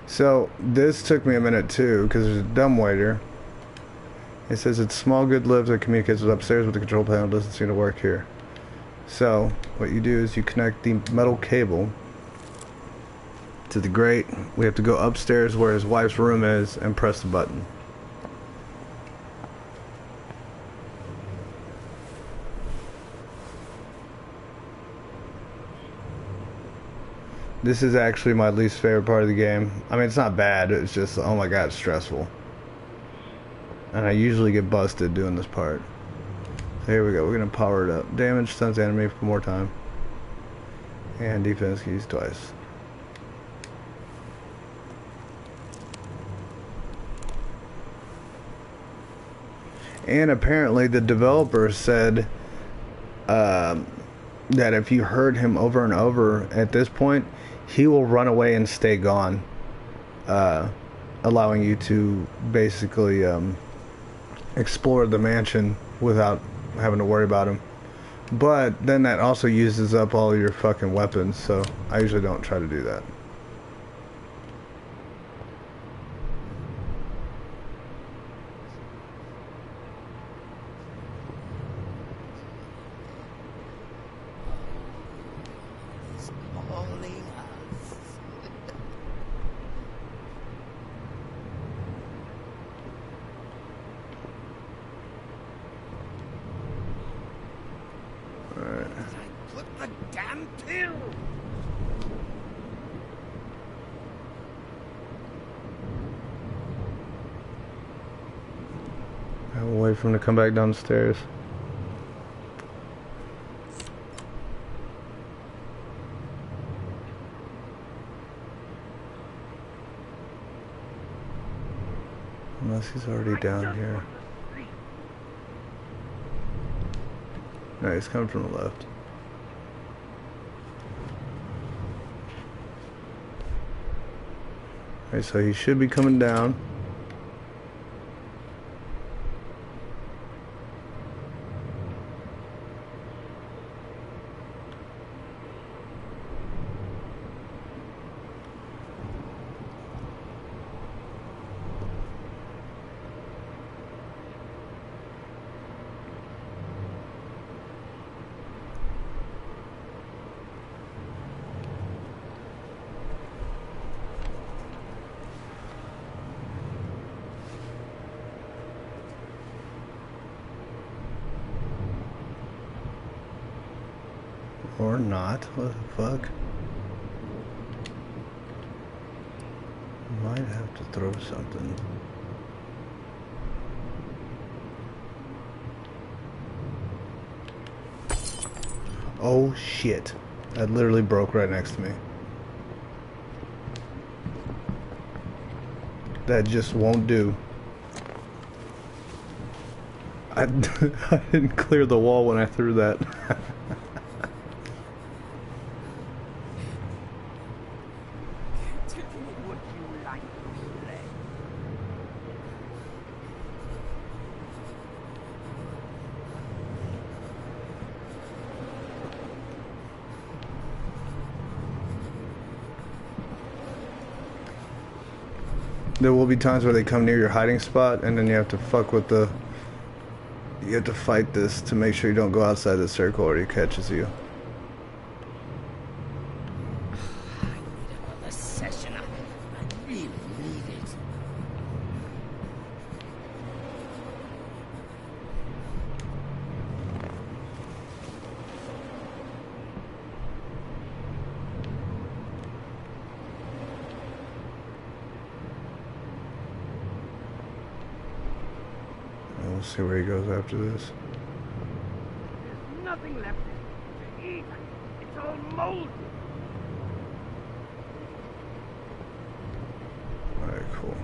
So, this took me a minute too, because there's a dumbwaiter. It says it's small, good-lived that communicates with upstairs with the control panel. Doesn't seem to work here. So, what you do is you connect the metal cable to the grate. We have to go upstairs where his wife's room is and press the button. This is actually my least favorite part of the game. I mean, it's not bad, it's just, oh my god, it's stressful. And I usually get busted doing this part. So here we go, we're gonna power it up. Damage, stuns enemy for more time. And defense keys twice. And apparently the developer said that if you hurt him over and over at this point, he will run away and stay gone, allowing you to basically explore the mansion without having to worry about him. But then that also uses up all your fucking weapons, so I usually don't try to do that. I'll wait for him to come back downstairs. Unless he's already down here. No, he's coming from the left. Alright, so he should be coming down. Or not. What the fuck? Might have to throw something. Oh shit. That literally broke right next to me. That just won't do. I didn't clear the wall when I threw that. There will be times where they come near your hiding spot, and then you have to fuck with the... You have to fight this to make sure you don't go outside the circle or he catches you. I need another session. I really need it. We'll see where he goes after this. There's nothing left to eat. It's all moldy. Alright, cool.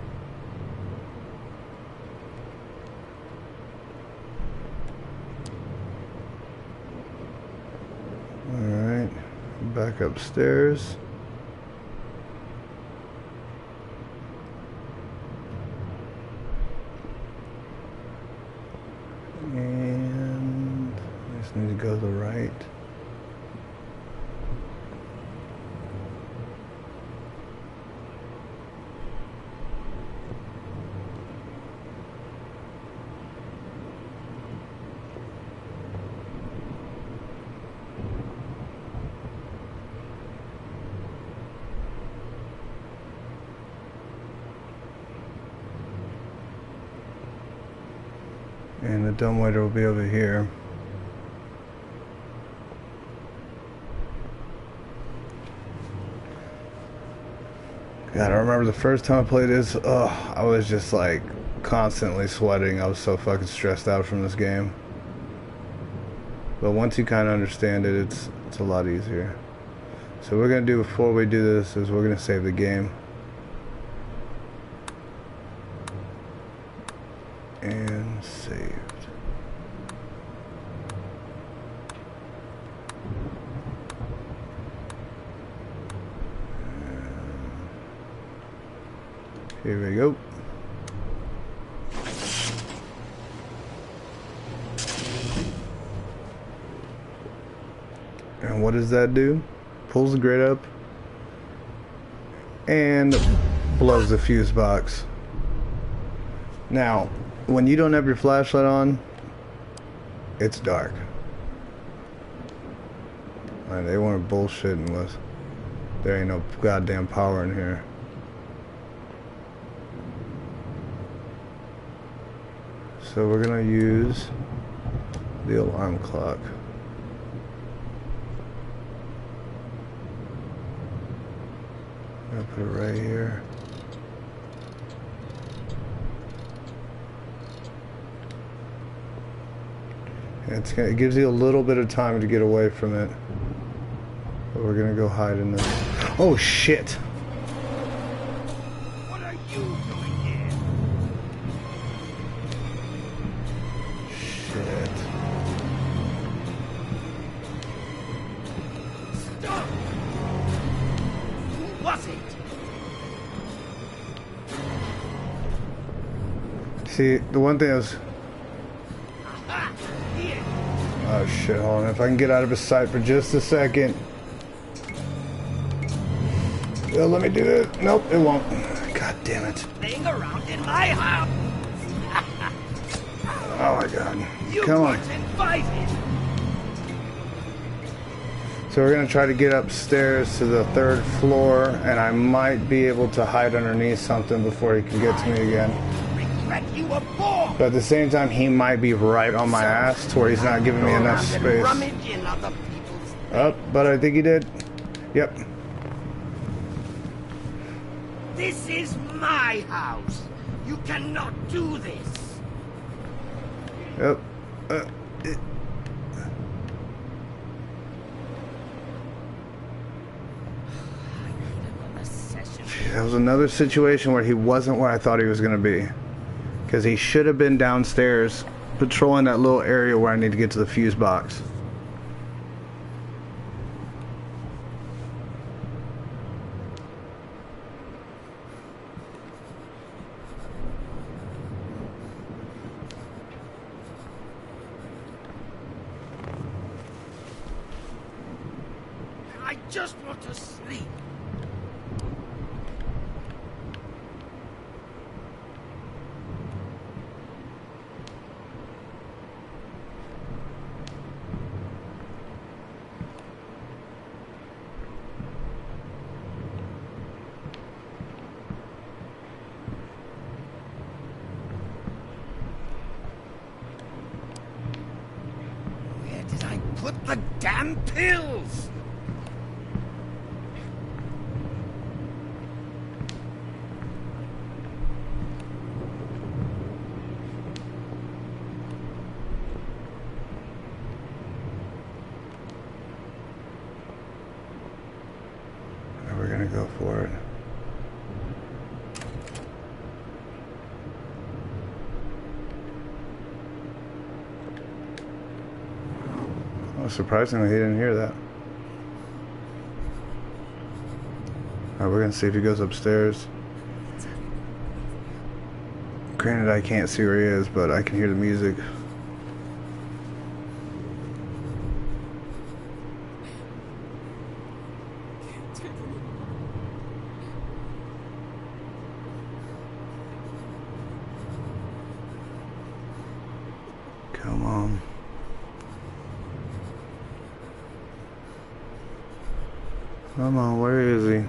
Alright, back upstairs. And I just need to go to the right. And the dumbwaiter will be over here. God, I remember the first time I played this, I was just like constantly sweating. I was so fucking stressed out from this game. But once you kind of understand it, it's a lot easier. So what we're going to do before we do this is we're going to save the game. And saved. Here we go. And what does that do? Pulls the grid up and blows the fuse box. Now, when you don't have your flashlight on, it's dark. And they weren't bullshitting with. There ain't no goddamn power in here. So we're gonna use the alarm clock. I'm gonna put it right here. It gives you a little bit of time to get away from it. But we're gonna go hide in this. Oh shit! What are you doing here? Shit. Stop! Who was it? See, the one thing is. Aha! Here! Oh shit, hold on. If I can get out of his sight for just a second. It'll let me do it. Nope, it won't. God damn it. Playing around in my house! Oh my god. You Come on. weren't invited! So we're gonna try to get upstairs to the 3rd floor, and I might be able to hide underneath something before he can get to me again. Regret you were born! But at the same time, he might be right on my ass to where he's not giving me Go enough around and space. rummage in other people's Oh, but I think he did. Yep. This is my house. You cannot do this. Yep. That was another situation where he wasn't where I thought he was going to be. Because he should have been downstairs patrolling that little area where I need to get to the fuse box. I just want to sleep. Where did I put the damn pills? Well, surprisingly, he didn't hear that. Alright, we're gonna see if he goes upstairs. Granted, I can't see where he is, but I can hear the music. Come on. Come on, where is he?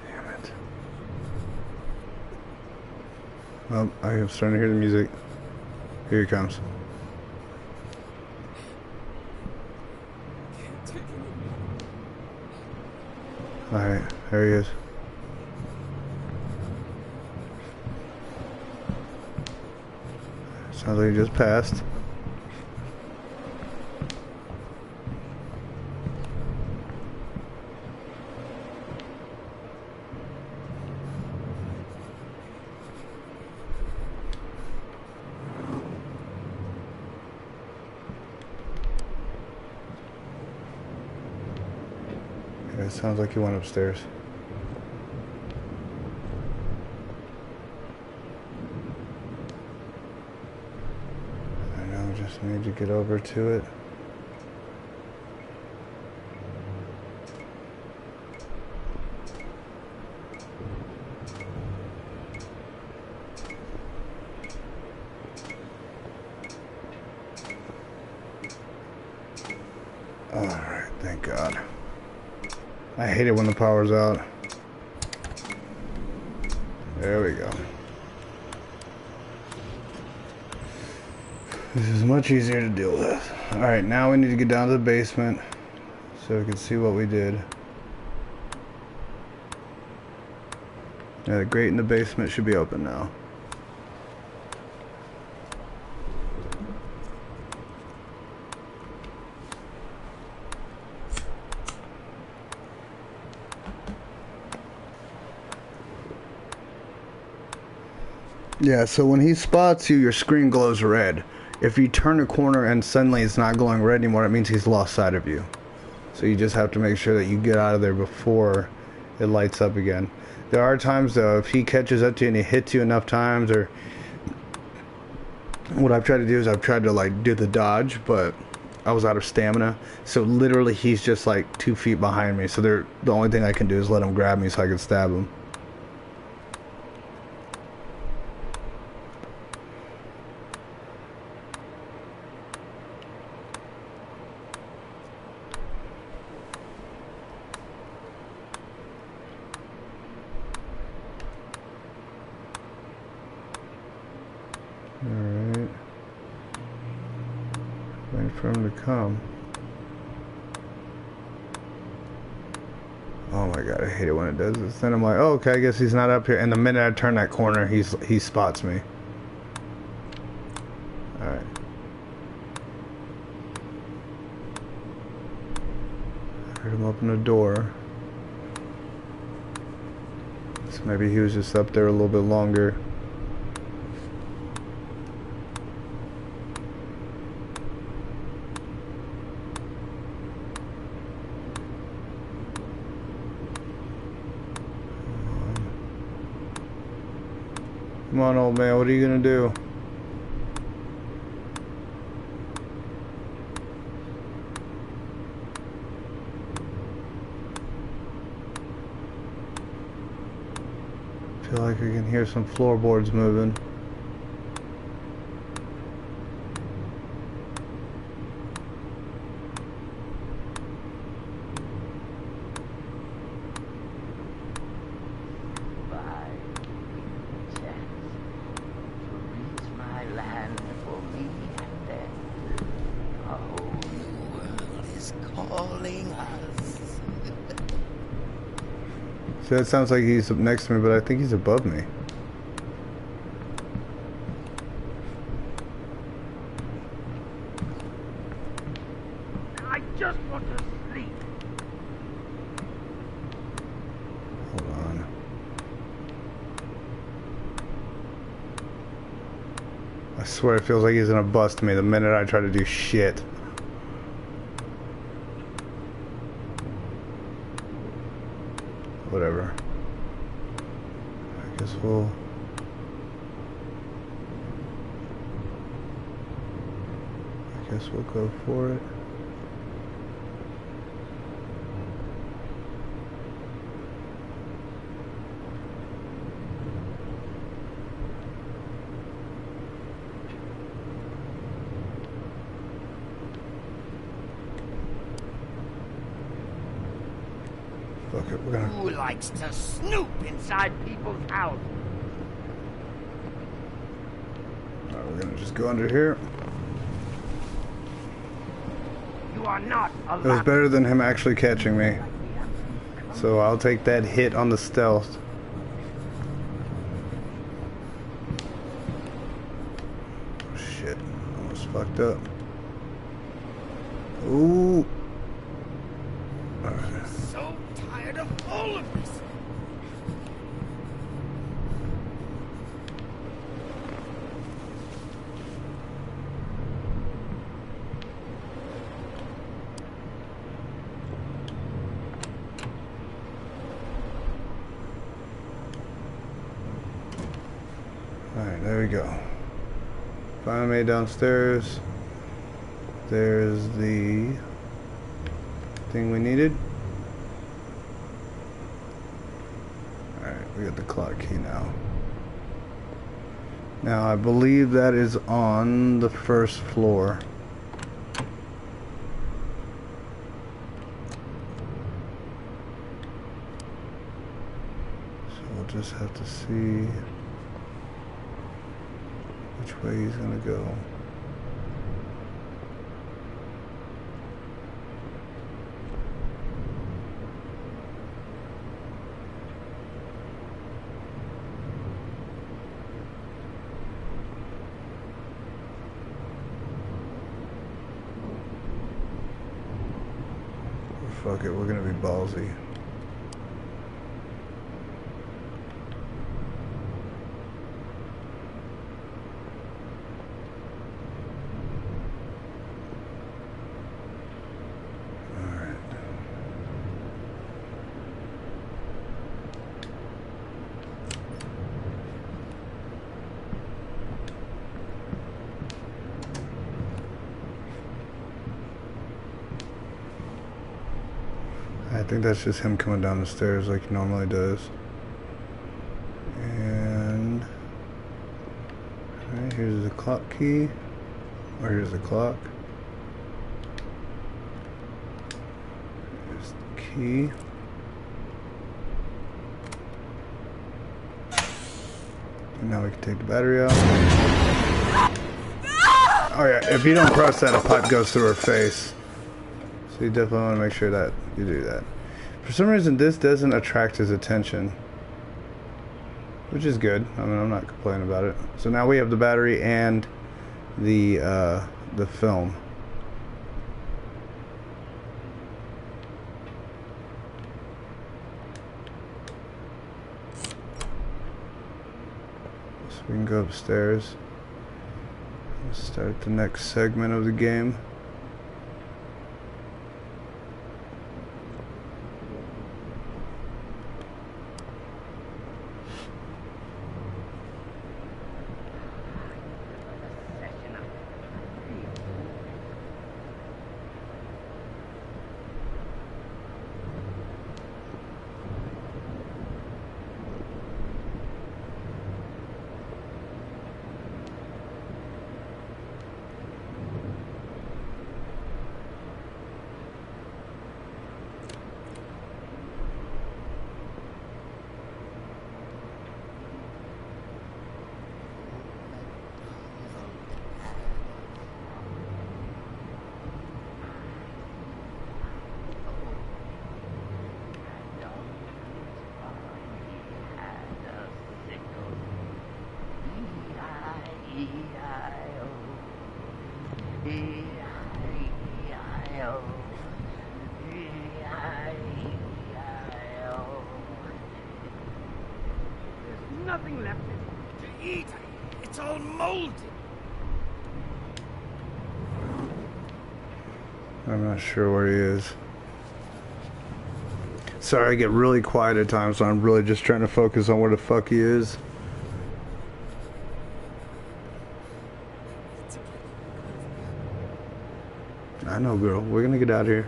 Damn it. Well, I am starting to hear the music. Here he comes. Alright, there he is. Sounds like he just passed. Yeah, it sounds like he went upstairs. Just need to get over to it. Alright, thank God. I hate it when the power's out. There we go. This is much easier to deal with. Alright, now we need to get down to the basement so we can see what we did. Yeah, the grate in the basement should be open now. Yeah, so when he spots you, your screen glows red. If you turn a corner and suddenly it's not glowing red anymore, it means he's lost sight of you. So you just have to make sure that you get out of there before it lights up again. There are times though, if he catches up to you and he hits you enough times, or what I've tried to do is I've tried to like do the dodge, but I was out of stamina. So literally he's just like 2 feet behind me. So the only thing I can do is let him grab me so I can stab him. Alright. Wait for him to come. Oh my God, I hate it when it does this. Then I'm like, oh, okay, I guess he's not up here. And the minute I turn that corner, he spots me. Alright. I heard him open the door. So maybe he was just up there a little bit longer. Come on, old man, what are you gonna do? I feel like I can hear some floorboards moving. So that sounds like he's up next to me, but I think he's above me. I just want to sleep. Hold on. swear it feels like he's gonna bust me the minute I try to do shit. Whatever. I guess we'll... Guess we'll go for it. Fuck it, we're gonna... Who likes to snoop inside people's houses? Alright, we're gonna just go under here. You are not allowed. It was better than him actually catching me. So I'll take that hit on the stealth. Oh, shit. Almost fucked up. Ooh. Alright. So tired of all of this. Alright, there we go. Finally made downstairs. There's the thing we needed. Alright, we got the clock key now. Now I believe that is on the first floor. So we'll just have to see which way he's gonna go. Fuck it, we're gonna be ballsy. I think that's just him coming down the stairs like he normally does. And alright, here's the clock key. Or here's the clock. Here's the key. And now we can take the battery out. Oh yeah, if you don't press that, a pipe goes through her face. So you definitely want to make sure that you do that. For some reason, this doesn't attract his attention, which is good. I mean, I'm not complaining about it. So now we have the battery and the film. So we can go upstairs. Let's start the next segment of the game. Nothing left to eat. It's all molded. I'm not sure where he is. Sorry, I get really quiet at times, so I'm really just trying to focus on where the fuck he is. I know, girl. We're gonna get out of here.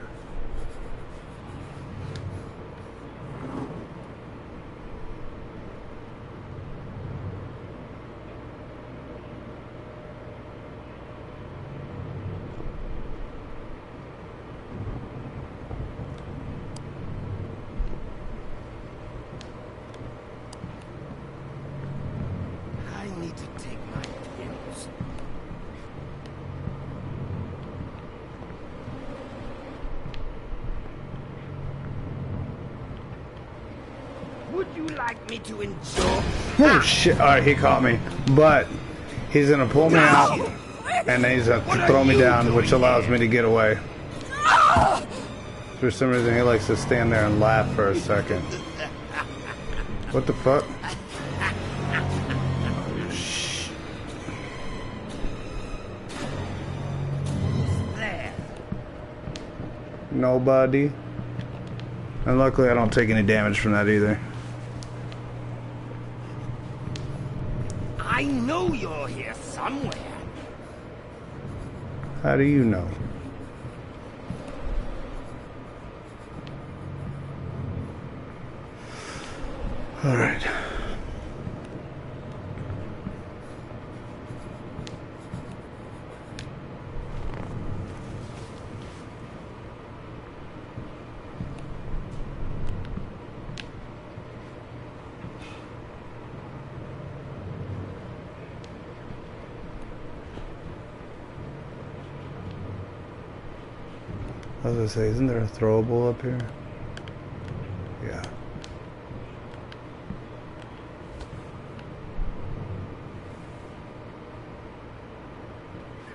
I need to take my pills. Would you like me to enjoy? Oh shit! Alright, he caught me, but he's gonna pull me out, and then he's gonna throw me down, which allows me to get away. For some reason, he likes to stand there and laugh for a second. What the fuck? There. Nobody. And luckily, I don't take any damage from that either. I know you're here somewhere. How do you know? All right. I was gonna say, isn't there a throwable up here? Yeah.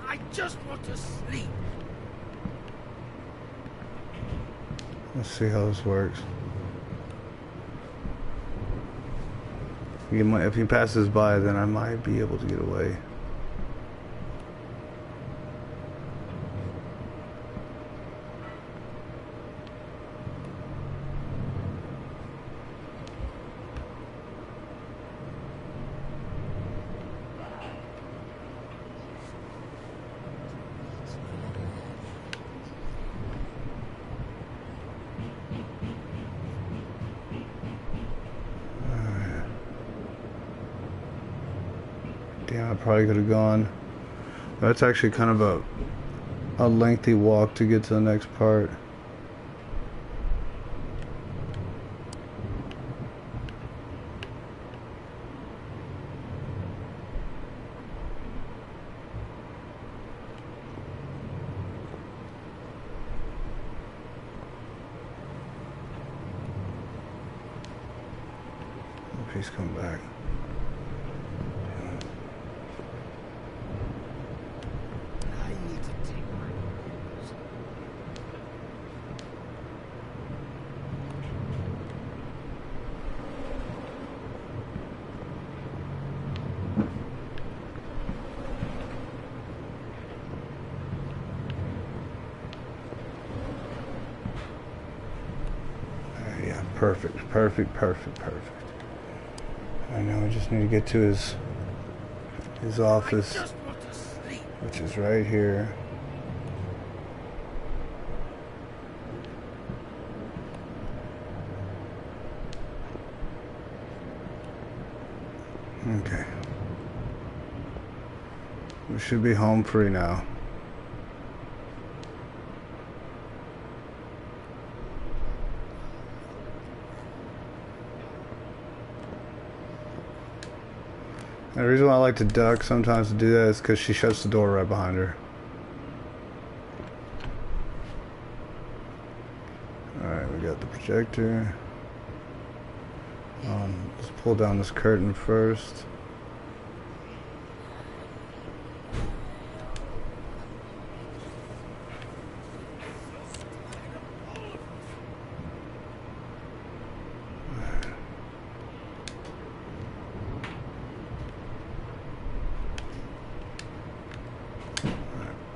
I just want to sleep. Let's see how this works. If he passes by, then I might be able to get away. Damn, I probably could have gone. That's actually kind of a lengthy walk to get to the next part. Hope he's come back. I need to take my pills. Yeah, perfect, perfect, perfect, perfect. I know, I just need to get to his office, Just want to sleep. which is right here. Okay. We should be home free now. And the reason why I like to duck sometimes to do that is because she shuts the door right behind her. Alright, we got the projector. Let's pull down this curtain first.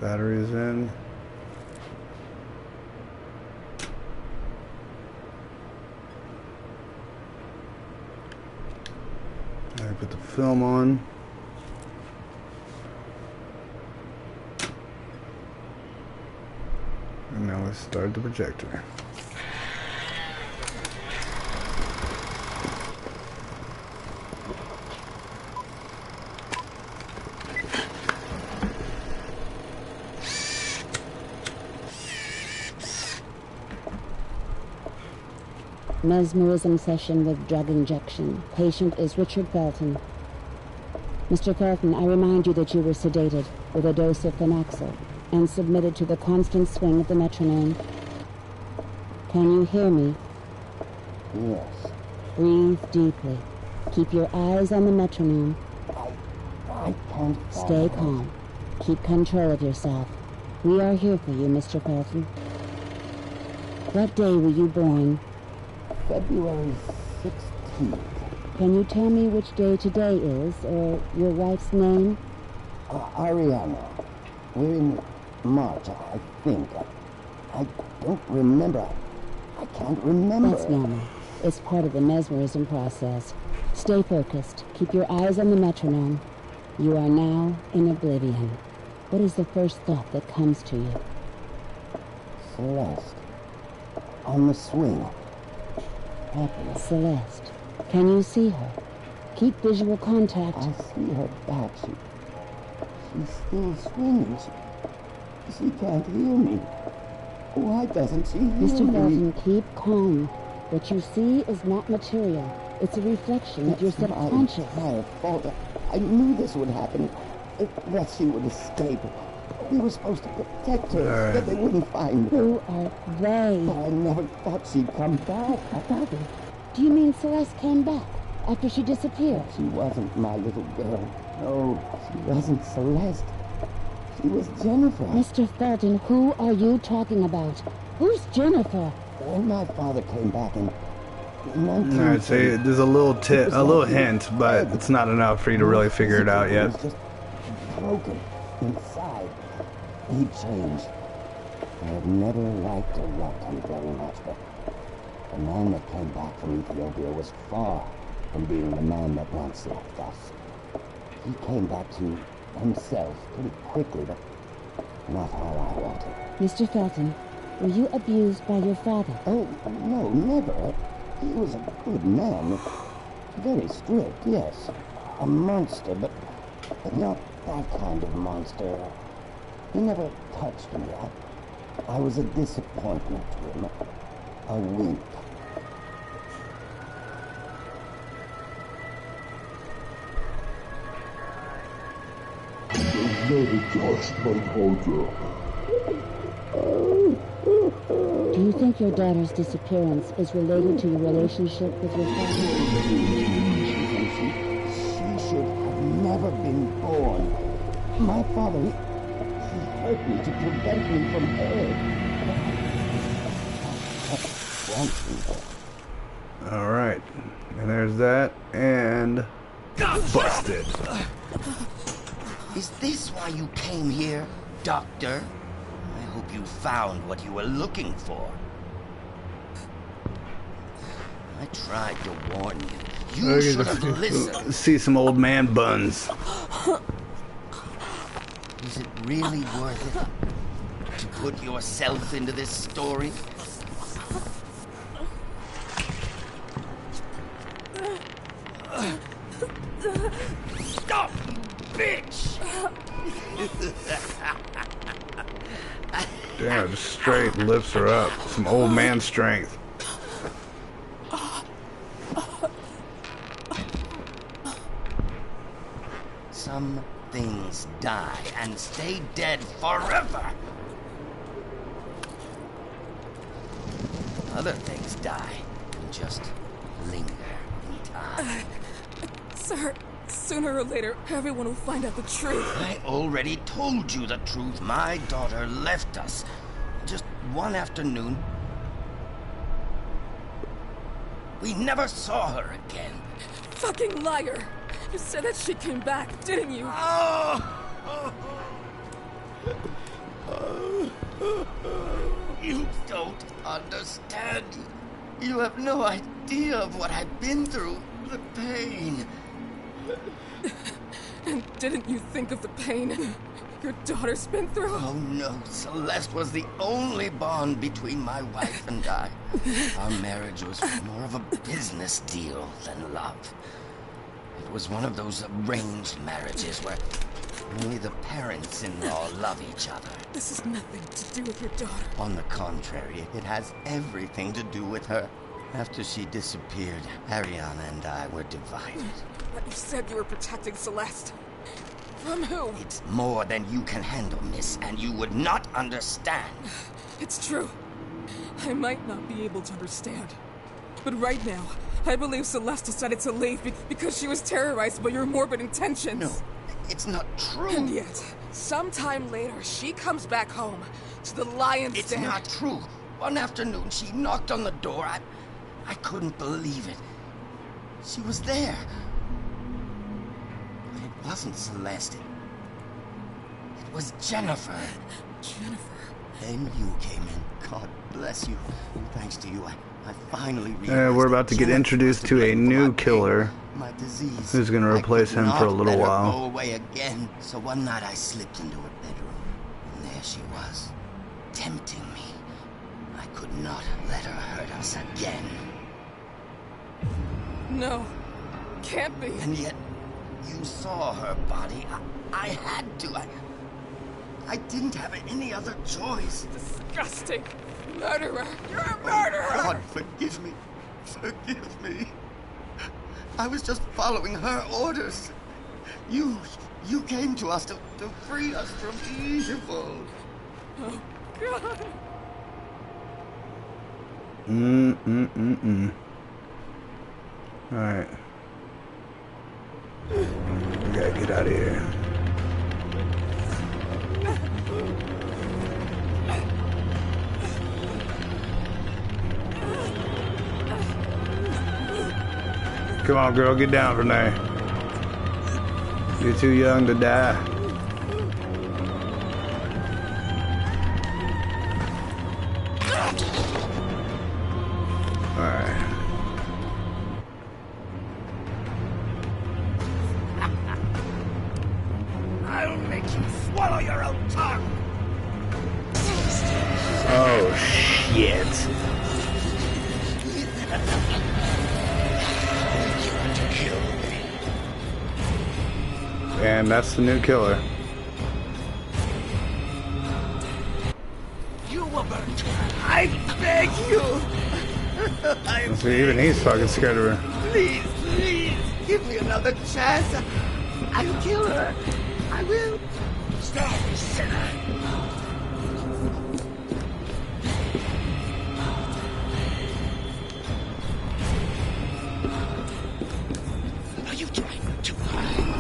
Batteries in. Put the film on. And now let's start the projector. Mesmerism session with drug injection. Patient is Richard Felton. Mr. Felton, I remind you that you were sedated with a dose of phenoxyl and submitted to the constant swing of the metronome. Can you hear me? Yes. Breathe deeply. Keep your eyes on the metronome. I can't... Stay calm. Keep control of yourself. We are here for you, Mr. Felton. What day were you born? February 16th. Can you tell me which day today is, or your wife's name? Ariana. We're in March, I think. I don't remember. I can't remember. That's normal. It's part of the mesmerism process. Stay focused. Keep your eyes on the metronome. You are now in oblivion. What is the first thought that comes to you? Celeste. On the swing. Happy. Celeste. Can you see her? Keep visual contact. I see her back. She's still swinging. She can't hear me. Why doesn't she hear Mr. me? Felton, keep calm. What you see is not material. It's a reflection of your subconscious. My fault. I knew this would happen. That she would escape. We were supposed to protect her, that they wouldn't find her. Who are they? Oh, I never thought she'd come back. Do you mean Celeste came back after she disappeared? She wasn't my little girl. No, she wasn't Celeste. She was Jennifer. Mr. Felton, who are you talking about? Who's Jennifer? When my father came back in I'd say there's a little hint, but it's not enough for you to really figure it out yet. It was just broken inside. He changed. I have never liked or loved him very much, but the man that came back from Ethiopia was far from being the man that once left us. He came back to himself pretty quickly, but not how I wanted. Mr. Felton, were you abused by your father? Oh, no, never. He was a good man. Very strict, yes. A monster, but not that kind of monster. He never touched me. I was a disappointment to him. A wimp. Do you think your daughter's disappearance is related to your relationship with your father? She should have never been born. My father, he hurt me to prevent me from her. Alright. And there's that. And... busted. Is this why you came here, Doctor? I hope you found what you were looking for. I tried to warn you. You should have listened. See some old man buns. Is it really worth it to put yourself into this story? Stop, bitch! Damn, just straight lifts her up. Some old man strength. Some things die and stay dead forever. Other things die and just linger in time. Sir, sooner or later, everyone will find out the truth. I already told you the truth. My daughter left us just one afternoon. We never saw her again. Fucking liar! You said that she came back, didn't you? You don't understand. You have no idea of what I've been through. The pain. And didn't you think of the pain your daughter's been through? Oh no, Celeste was the only bond between my wife and I. Our marriage was more of a business deal than love. It was one of those arranged marriages where only the parents-in-law love each other. This has nothing to do with your daughter. On the contrary, it has everything to do with her. After she disappeared, Ariana and I were divided. But you said you were protecting Celeste. From who? It's more than you can handle, miss, and you would not understand. It's true. I might not be able to understand. But right now, I believe Celeste decided to leave because she was terrorized by your morbid intentions. No, it's not true. And yet, sometime later, she comes back home to the lion's den. It's not true. One afternoon, she knocked on the door. I couldn't believe it. She was there. But it wasn't Celeste. It was Jennifer. Jennifer? Then you came in. God bless you. Thanks to you, I finally realized we're about to get introduced to a new killer my disease. who's going to replace him for a little while. Go away again. So one night I slipped into her bedroom, and there she was, tempting me. I could not let her hurt us again. No, can't be. And yet, you saw her body. I had to. I didn't have any other choice. Disgusting. Murderer. You're a murderer. Oh, God, forgive me. Forgive me. I was just following her orders. You came to us to free us from evil. Oh, God. Alright. We gotta get out of here. Come on, girl, get down from there. You're too young to die. Alright. I'll make you swallow your own tongue! Oh, shit. And that's the new killer. You will burn. I beg you! See, even he's fucking scared of her. Please, please, give me another chance. I'll kill her. I will. Stop, sinner. Are you trying to hide?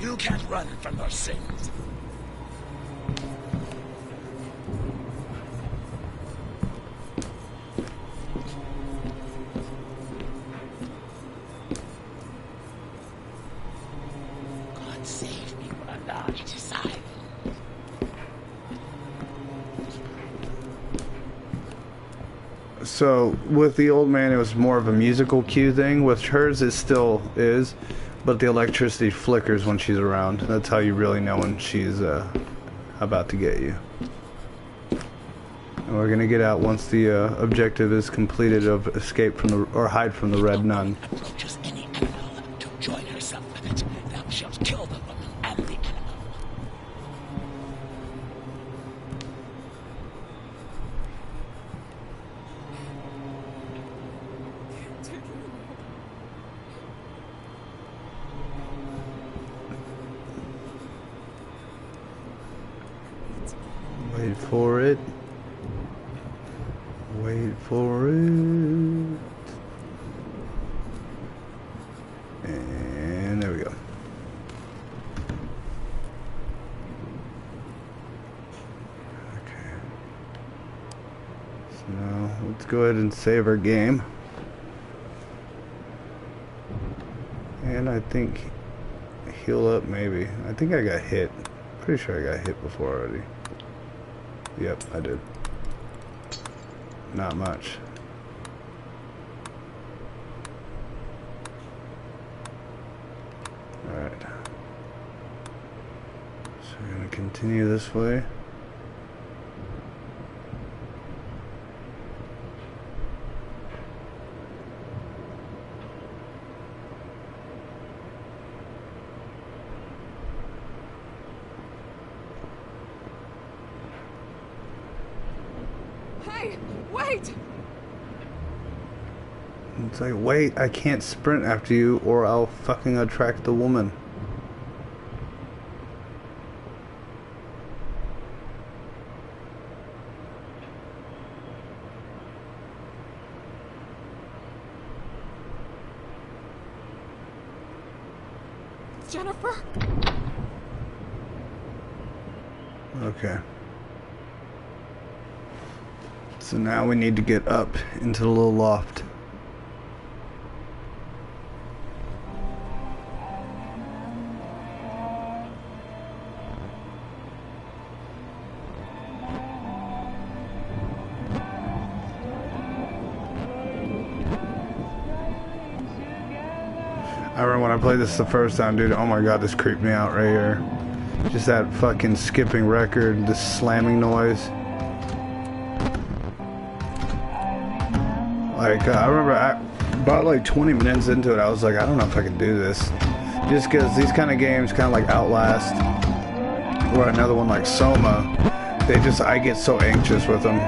You can't run from your sins. God save me from a large disciple. So with the old man, it was more of a musical cue thing. With hers, it still is, but the electricity flickers when she's around. That's how you really know when she's about to get you. And we're gonna get out once the objective is completed of escape from the or hide from the Red Nun. Approaches any animal to join herself with it. Thou shalt kill the woman and the animal. Wait for it. Wait for it. And there we go. Okay. So now let's go ahead and save our game. And I think heal up maybe. I think I got hit. Pretty sure I got hit before already. Yep, I did. Not much. Alright. So we're gonna continue this way. Hey, wait! It's like, wait, I can't sprint after you or I'll fucking attract the woman. Jennifer? Okay. So now we need to get up into the little loft. I remember when I played this the first time, dude, oh my god, this creeped me out right here. Just that fucking skipping record, this slamming noise. Like, I remember about like 20 minutes into it, I was like, I don't know if I can do this. Just because these kind of games, kind of like Outlast, or another one like Soma, I get so anxious with them.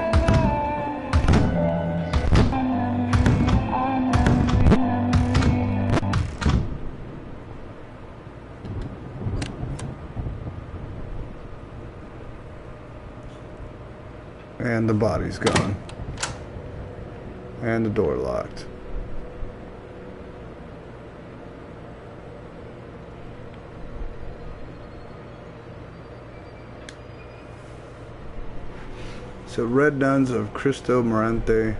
And the body's gone. And the door locked. So Red Nuns of Cristo Morante,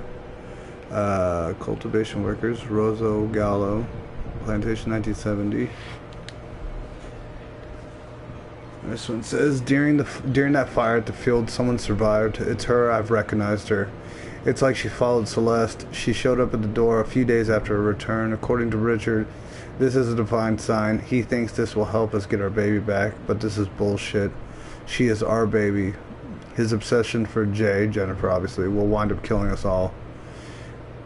cultivation workers, Rosso Gallo, plantation 1970. This one says, during that fire at the field, someone survived. It's her. I've recognized her. It's like she followed Celeste. She showed up at the door a few days after her return. According to Richard, this is a divine sign. He thinks this will help us get our baby back, but this is bullshit. She is our baby. His obsession for Jennifer obviously, will wind up killing us all.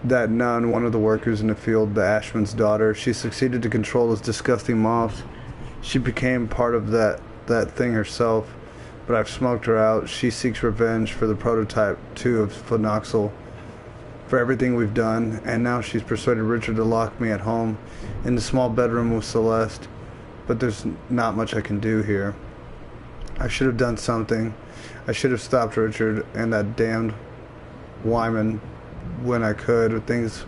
That nun, one of the workers in the field, the Ashman's daughter, she succeeded to control those disgusting moths. She became part of that thing herself, but I've smoked her out. She seeks revenge for the prototype 2 of Phenoxyl, for everything we've done, and now she's persuaded Richard to lock me at home in the small bedroom with Celeste, but there's not much I can do here. I should have done something. I should have stopped Richard and that damned Wyman when I could. Things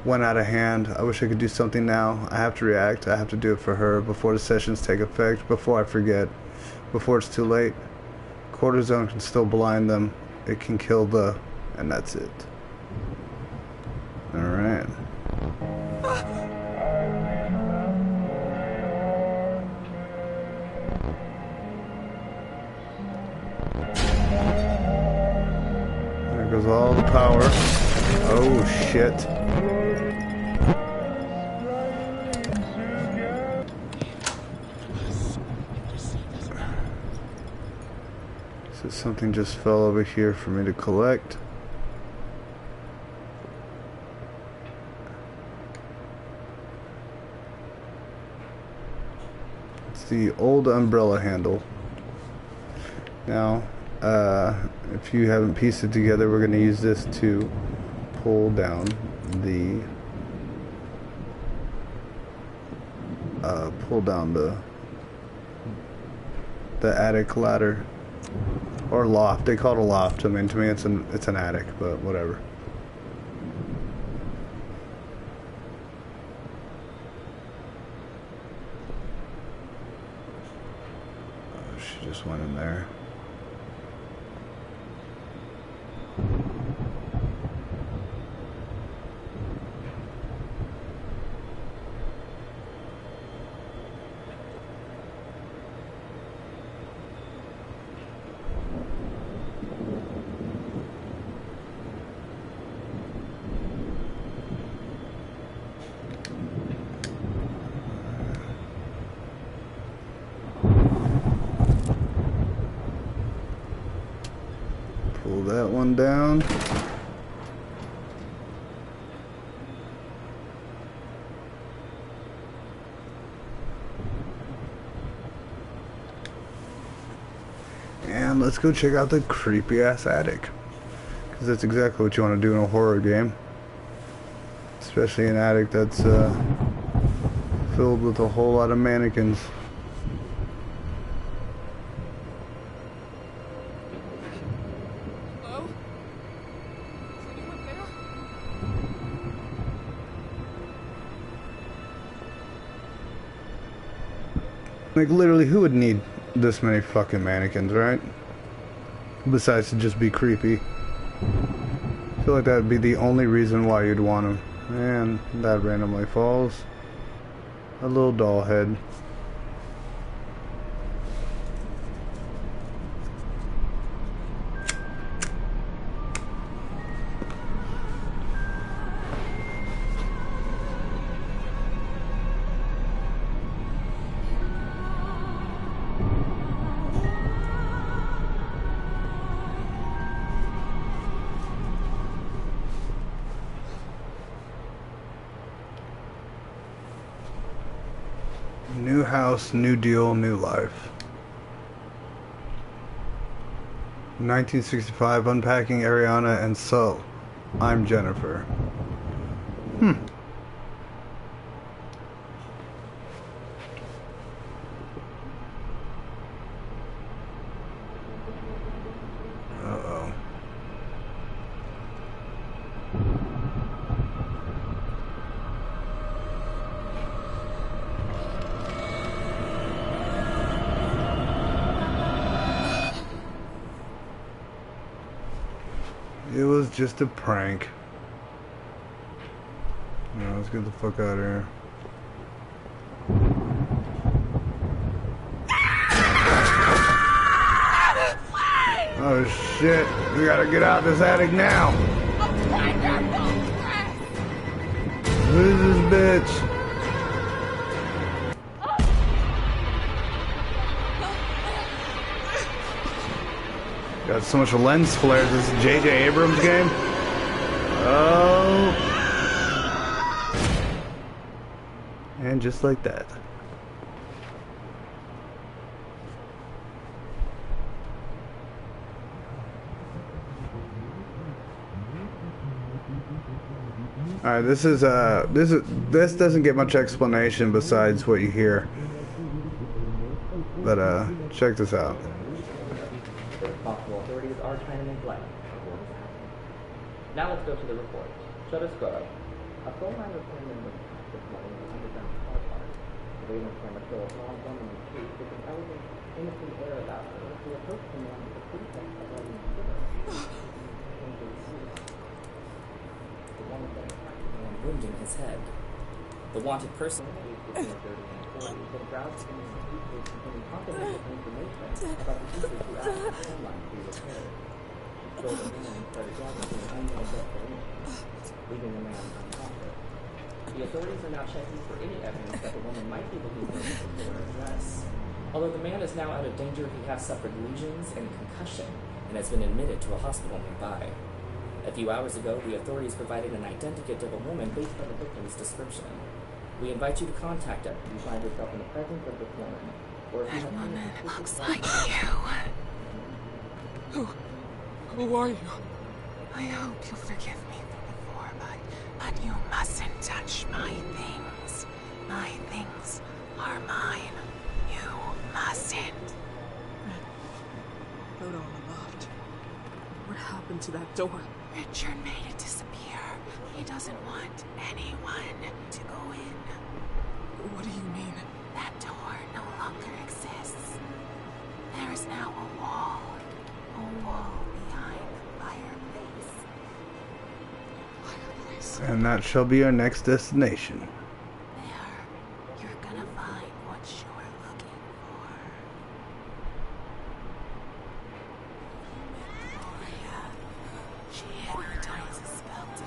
went out of hand. I wish I could do something now. I have to react. I have to do it for her before the sessions take effect, before I forget, before it's too late. Cortisone can still blind them. It can kill and that's it. Alright. There goes all the power. Oh shit. So something just fell over here for me to collect. It's the old umbrella handle. Now, if you haven't pieced it together, we're going to use this to pull down the attic ladder, or loft. They call it a loft. I mean, to me it's an attic, but whatever. Oh, she just went in there. one down. And let's go check out the creepy ass attic. Because that's exactly what you want to do in a horror game. Especially an attic that's filled with a whole lot of mannequins. Hello? Is anyone there? Like, literally, who would need this many fucking mannequins, right? Besides to just be creepy. I feel like that would be the only reason why you'd want them. And that randomly falls. A little doll head. New house, new deal, new life. 1965, unpacking Ariana and so, I'm Jennifer. Uh-oh. It was just a prank. No, let's get the fuck out of here. Oh shit, we gotta get out of this attic now. Who's this bitch? Got so much lens flare. This is J.J. Abrams game. Oh. And just like that. Alright, this doesn't get much explanation besides what you hear. But check this out. Possible authorities are trying to neglect what is happening. Now let's go to the report. Let us go. A phone line was turned in this morning in the underground car park. Surveillance camera shows a small woman in the street with an elegant, innocent air about her who approached the man with a pretext of letting him give her. The woman then attacked the man, wounding his head. The wanted person, aged between 30 and 40, had browsed in his briefcase containing confidential information about the people who asked the phone line to be repaired. She stole the man and started driving to an unknown destination, leaving the man unconscious. The authorities are now checking for any evidence that the woman might be looking for a particular address. Although the man is now out of danger, he has suffered lesions and concussion and has been admitted to a hospital nearby. A few hours ago, the authorities provided an identikit of a woman based on the victim's description. We invite you to contact her if you find yourself in the presence of this woman, or if you have That woman any looks like you. Who are you? I hope you'll forgive me for before, but you mustn't touch my things. My things are mine. You mustn't. Photo on the loft. What happened to that door? Richard made it disappear. He doesn't want anyone to go in. What do you mean? That door no longer exists. There is now a wall. A wall behind the fireplace. Fireplace. And that shall be our next destination. There, you're gonna find what you're looking for. Gloria, she hypnotizes spell to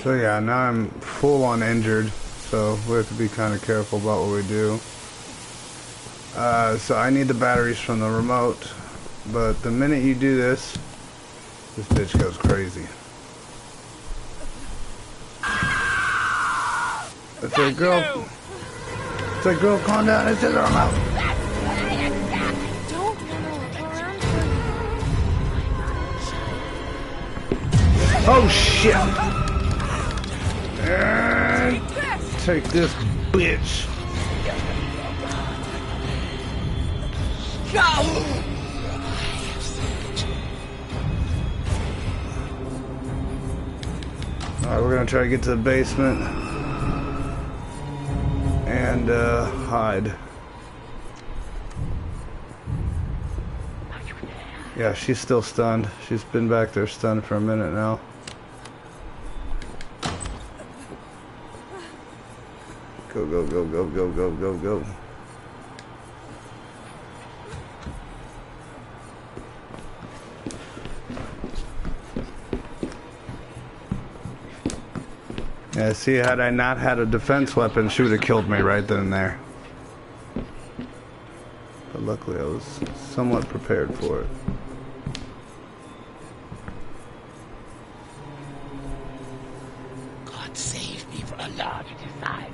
So yeah, now I'm full on injured. so we have to be kind of careful about what we do. So I need the batteries from the remote, but the minute you do this bitch goes crazy. It's like, girl. It's like, girl, calm down. It's just remote. Oh shit! And take this, bitch. Alright, we're gonna try to get to the basement and hide. Yeah, she's still stunned. She's been back there stunned for a minute now. Go, go, go, go, go, go, go, go. Yeah, see, had I not had a defense weapon, she would have killed me right then and there. But luckily I was somewhat prepared for it. God save me for a large design.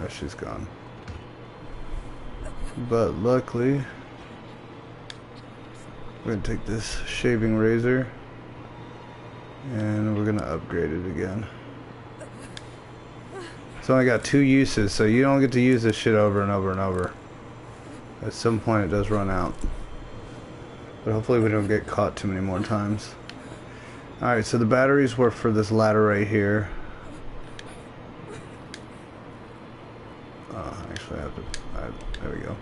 Oh, she's gone. But luckily, we're gonna take this shaving razor and we're gonna upgrade it again. It's only got 2 uses, so you don't get to use this shit over and over and over. At some point it does run out. But hopefully we don't get caught too many more times. Alright, so the batteries were for this ladder right here. Actually I have to, there we go.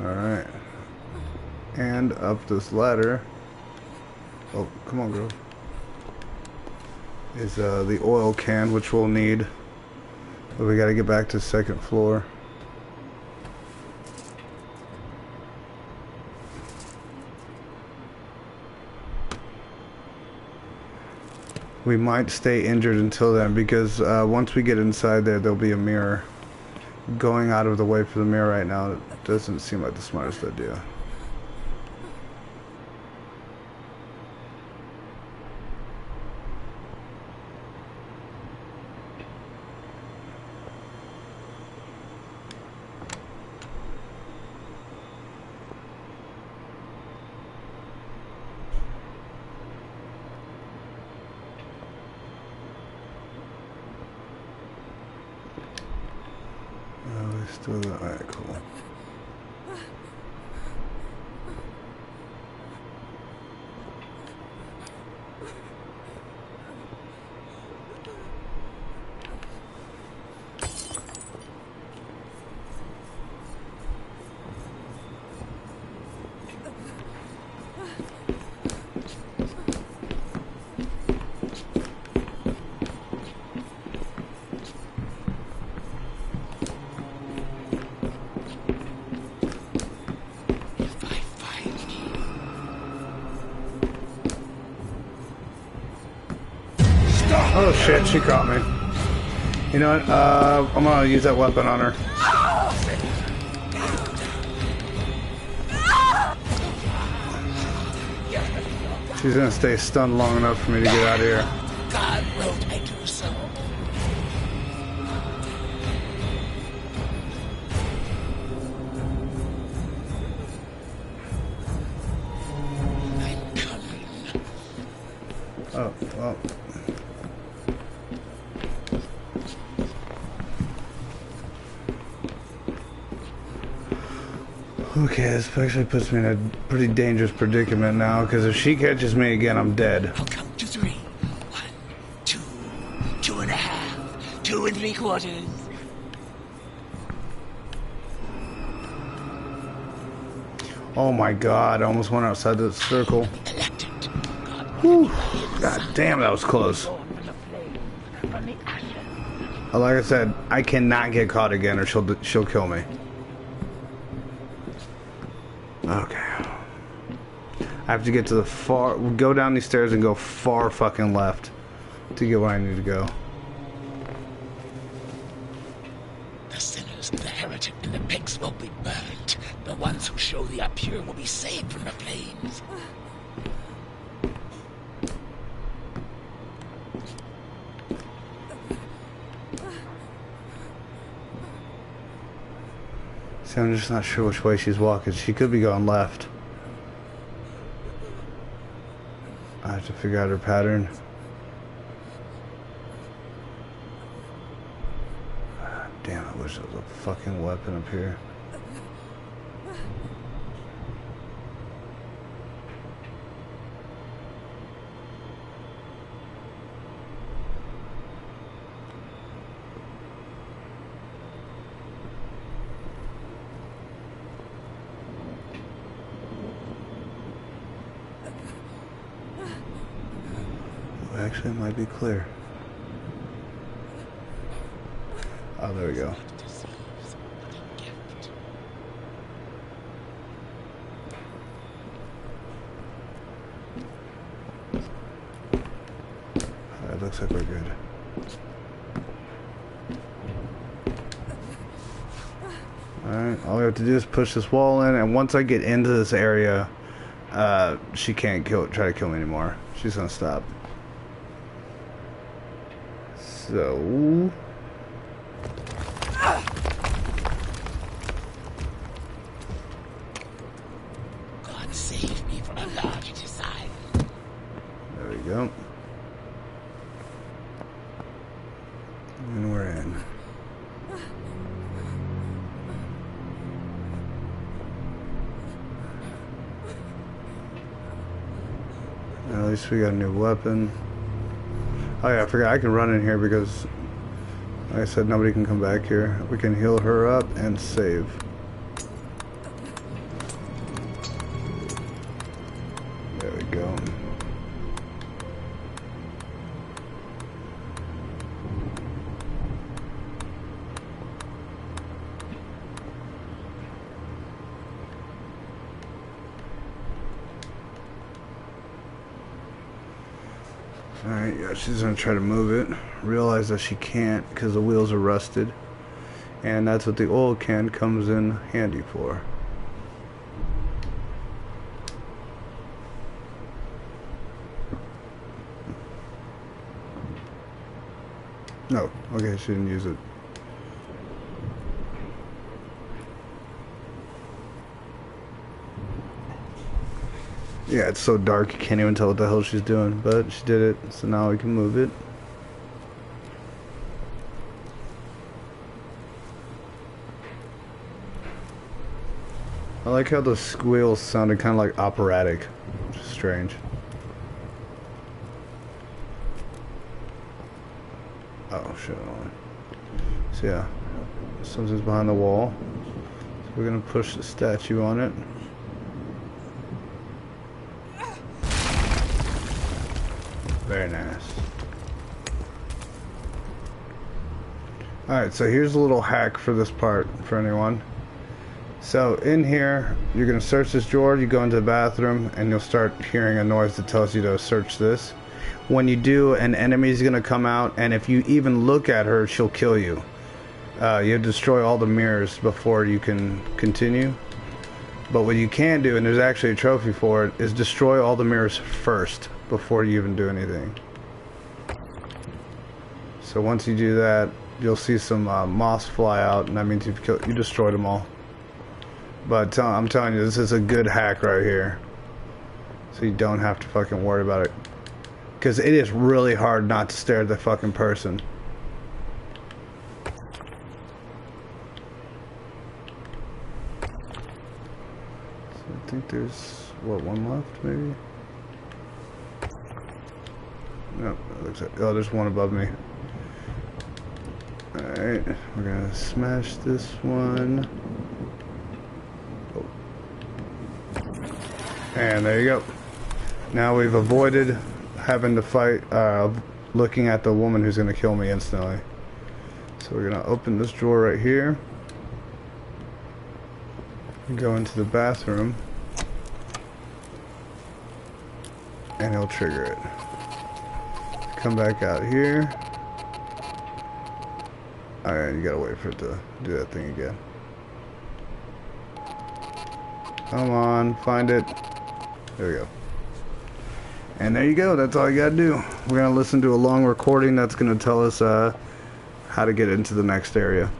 Alright. And up this ladder. Oh, come on, girl. Is the oil can, which we'll need. But we gotta get back to the 2nd floor. We might stay injured until then because once we get inside there, there'll be a mirror. Going out of the way for the mirror right now doesn't seem like the smartest idea. Still, alright, cool. Oh shit, she caught me. You know what, I'm gonna use that weapon on her. She's gonna stay stunned long enough for me to get out of here. God wrote I do so. I'm coming. Oh, well. Okay, this actually puts me in a pretty dangerous predicament now, because if she catches me again, I'm dead. I'll count to 3. 1, 2, 2.5, 2 3/4. Oh my god, I almost went outside the circle. Whew. God damn, that was close. Like I said, I cannot get caught again or she'll kill me. Okay. I have to get to the go down these stairs and go far fucking left to get where I need to go. The sinners, the heretic, and the pigs will be burned. The ones who show the pure will be saved from the flames. See, I'm just not sure which way she's walking. She could be going left. I have to figure out her pattern. Damn, I wish there was a fucking weapon up here. Actually, it might be clear. Oh, there we go. Alright, looks like we're good. Alright, all we have to do is push this wall in, and once I get into this area, she can't try to kill me anymore. She's gonna stop. So... God save me from a large desire. There we go. And we're in. At least we got a new weapon. Oh yeah, I forgot I can run in here because, like I said, nobody can come back here. We can heal her up and save. There we go. Alright, yeah, she's gonna try to move it. Realize that she can't because the wheels are rusted. And that's what the oil can comes in handy for. No, okay, she didn't use it. Yeah, it's so dark you can't even tell what the hell she's doing, but she did it, so now we can move it. I like how the squeals sounded kind of like operatic, which is strange. Oh shit, hold on. So yeah, something's behind the wall, so we're gonna push the statue on it. Very nice. Alright, so here's a little hack for this part for anyone. So in here, you're going to search this drawer, you go into the bathroom, and you'll start hearing a noise that tells you to search this. When you do, an enemy is going to come out, and if you even look at her, she'll kill you. You have to destroy all the mirrors before you can continue. But what you can do, and there's actually a trophy for it, is destroy all the mirrors first before you even do anything. So once you do that, you'll see some moths fly out, and that means you destroyed them all. But I'm telling you, this is a good hack right here, so you don't have to fucking worry about it, because it is really hard not to stare at the fucking person. So I think there's what, one left maybe. Nope, it looks like, oh, there's one above me. Alright, we're gonna smash this one. Oh. And there you go. Now we've avoided having to fight, looking at the woman who's going to kill me instantly. So we're going to open this drawer right here. Go into the bathroom. And he'll trigger it. Come back out here. Alright, you gotta wait for it to do that thing again. Come on, find it. There we go. And there you go, that's all you gotta do. We're gonna listen to a long recording that's gonna tell us how to get into the next area.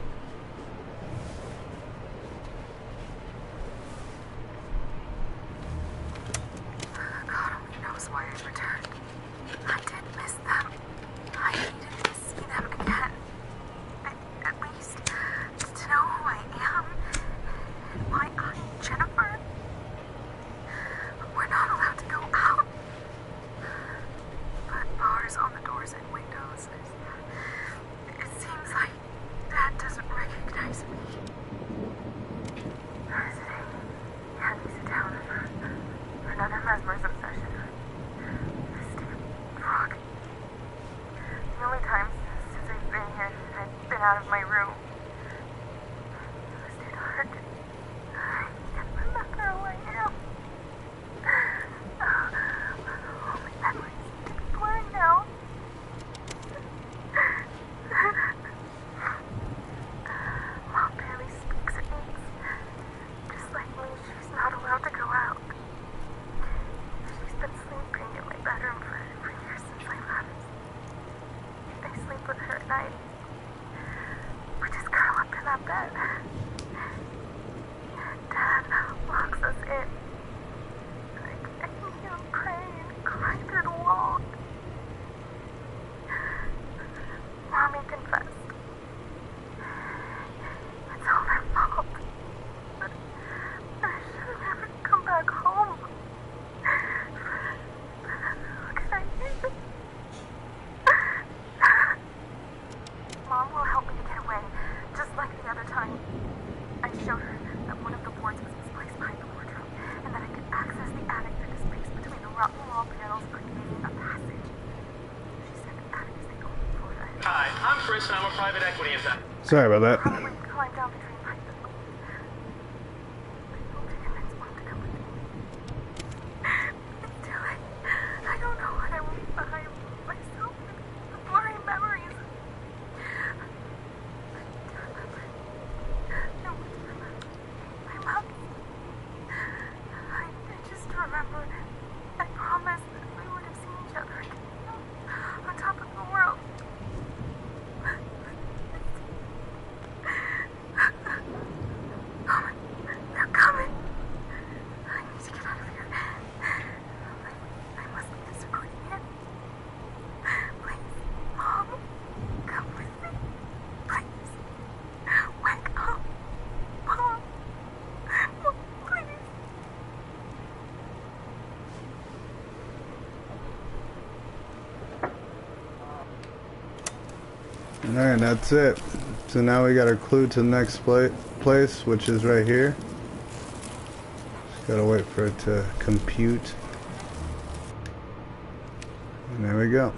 Sorry about that. Alright, that's it. So now we got our clue to the next place, which is right here. Just gotta wait for it to compute. And there we go.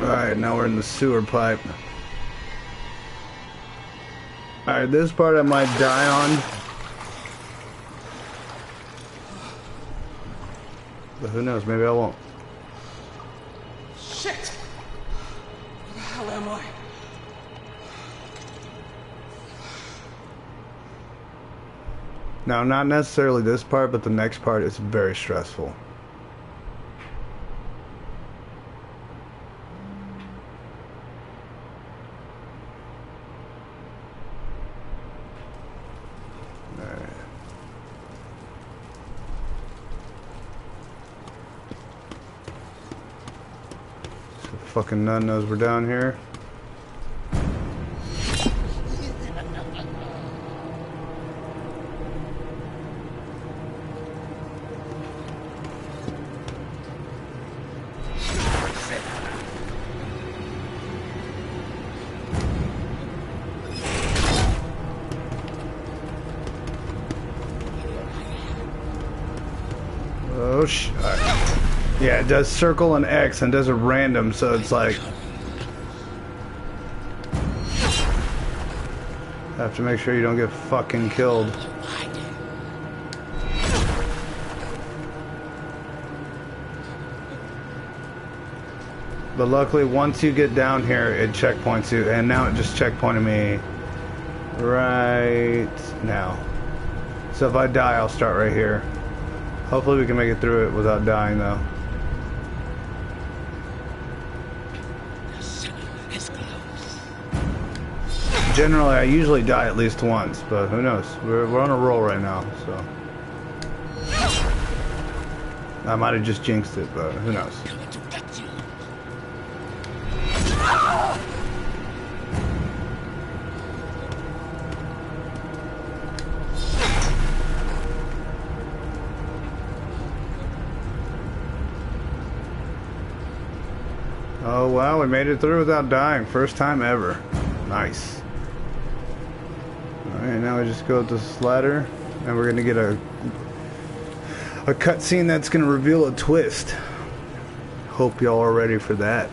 Alright, now we're in the sewer pipe. Alright, this part I might die on. But who knows, maybe I won't. Shit! Where the hell am I? Now, not necessarily this part, but the next part is very stressful. fucking nun knows we're down here. Oh, yeah, it does circle and X and does a random, so it's like... Have to make sure you don't get fucking killed. But luckily, once you get down here, it checkpoints you, and now it just checkpointed me right now. So if I die, I'll start right here. Hopefully we can make it through it without dying, though. Generally, I usually die at least once, but who knows? We're on a roll right now, so... I might have just jinxed it, but who knows? Oh wow, we made it through without dying. First time ever. Nice. Alright, now we just go with this ladder, and we're gonna get a cutscene that's gonna reveal a twist. Hope y'all are ready for that.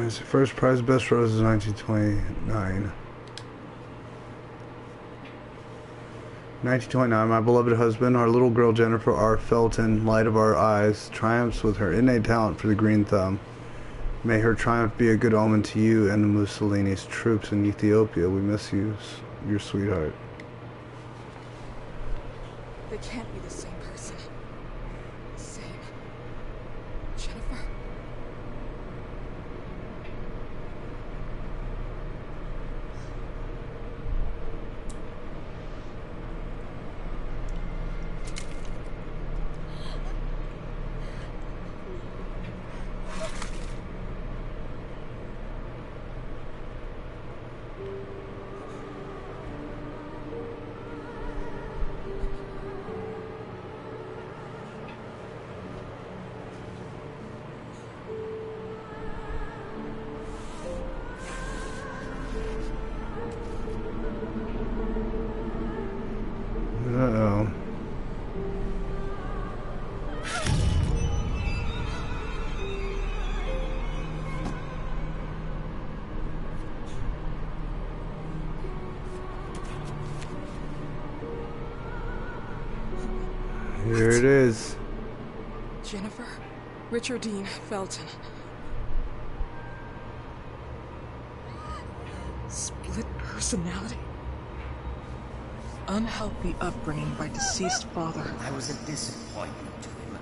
It's the first prize, best rose is 1929. 1929, my beloved husband, our little girl Jennifer R. Felton, light of our eyes, triumphs with her innate talent for the green thumb. May her triumph be a good omen to you and Mussolini's troops in Ethiopia. We miss you, your sweetheart. They can't be the same person. Same. Jennifer? Uh-oh. Here it is. Jennifer Richardine Felton. Split personality. Unhealthy upbringing by deceased father. I was a disappointment to him.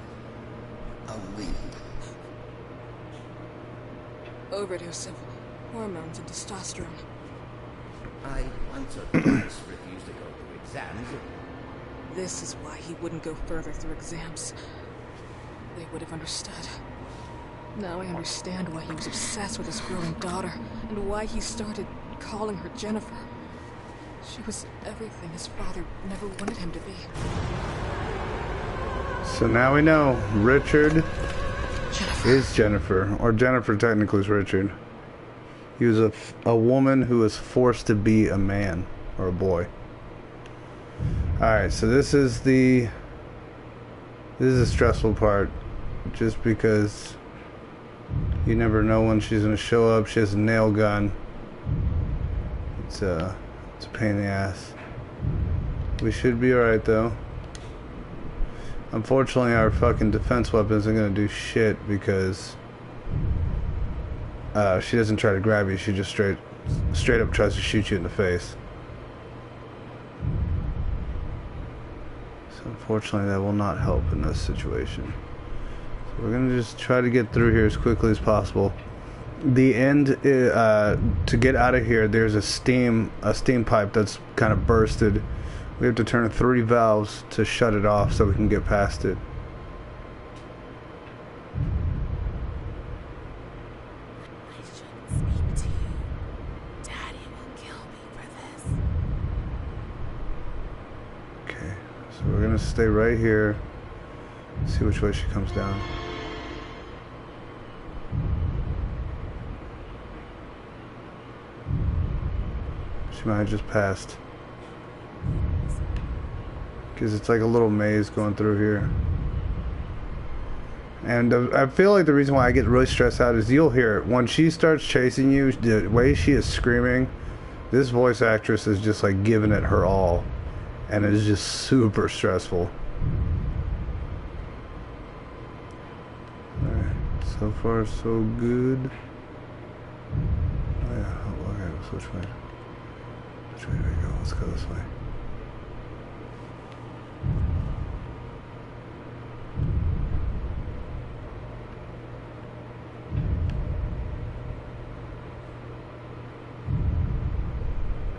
A weed. Overdose of hormones and testosterone. I once or twice refused to go through exams. This is why he wouldn't go further through exams. They would have understood. Now I understand why he was obsessed with his growing daughter, and why he started calling her Jennifer. She was everything his father never wanted him to be. So now we know Richard is Jennifer, or Jennifer technically is Richard. He was a woman who was forced to be a man or a boy. Alright, so this is the stressful part. just because you never know when she's gonna show up. She has a nail gun. It's a pain in the ass. We should be alright though. Unfortunately, our fucking defense weapon isn't gonna do shit because she doesn't try to grab you. She just straight up tries to shoot you in the face. So unfortunately, that will not help in this situation. So we're gonna just try to get through here as quickly as possible. The end, to get out of here, there's a steam pipe that's kind of bursted. We have to turn 3 valves to shut it off so we can get past it. I shouldn't speak to you. Daddy will kill me for this. Okay, so we're gonna stay right here. See which way she comes down. She might have just passed. Because it's like a little maze going through here. And I feel like the reason why I get really stressed out is you'll hear it. When she starts chasing you, the way she is screaming, this voice actress is just like giving it her all. And it is just super stressful. Alright, so far so good. Oh yeah, okay, let's switch way. Which way do we go? Let's go this way.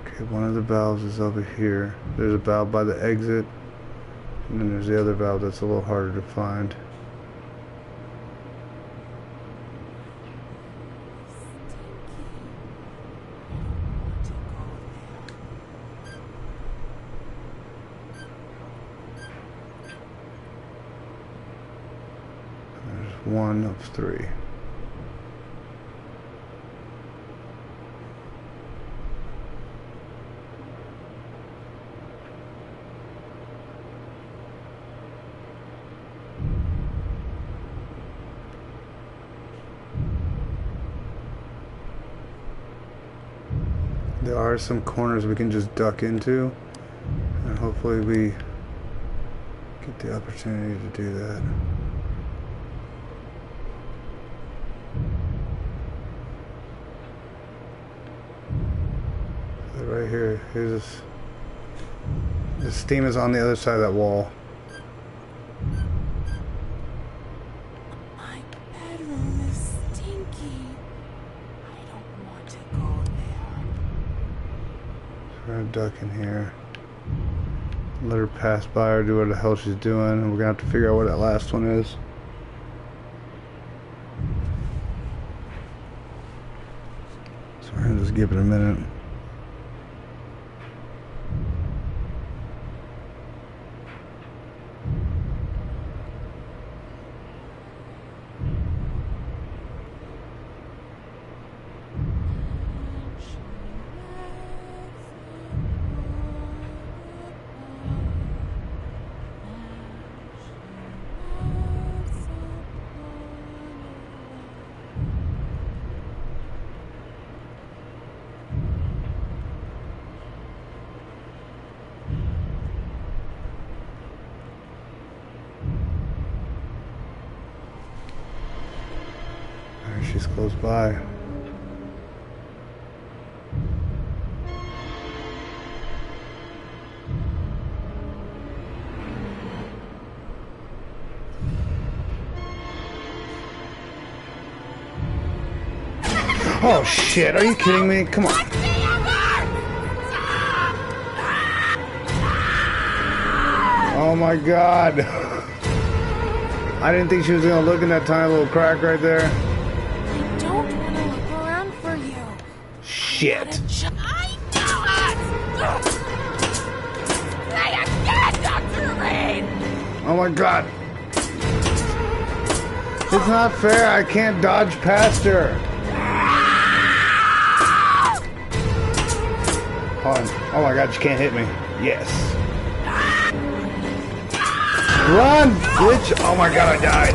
Okay, one of the valves is over here. There's a valve by the exit. And then there's the other valve that's a little harder to find. There's 1 of 3. There are some corners we can just duck into, and hopefully we get the opportunity to do that. So right here, here's this. The steam is on the other side of that wall. My bedroom is stinky. I don't want to go there. We're gonna duck in here. Let her pass by or do what the hell she's doing, and we're gonna have to figure out what that last one is. So we're gonna just give it a minute. She's close by. Oh shit, are you kidding me? Come on. Oh my god. I didn't think she was gonna look in that tiny little crack right there. I don't want to look around for you. Shit. I know it! Play again, Dr. Reed! Oh my god. It's not fair. I can't dodge past her. Hold on. Oh my god, she can't hit me. Yes. Run, bitch! Oh my god, I died.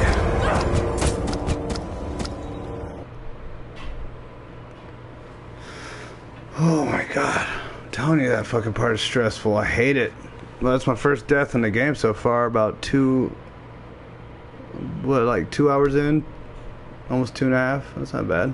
Oh my god. I'm telling you, that fucking part is stressful. I hate it. Well, that's my first death in the game so far. About 2 hours in? Almost 2.5. That's not bad.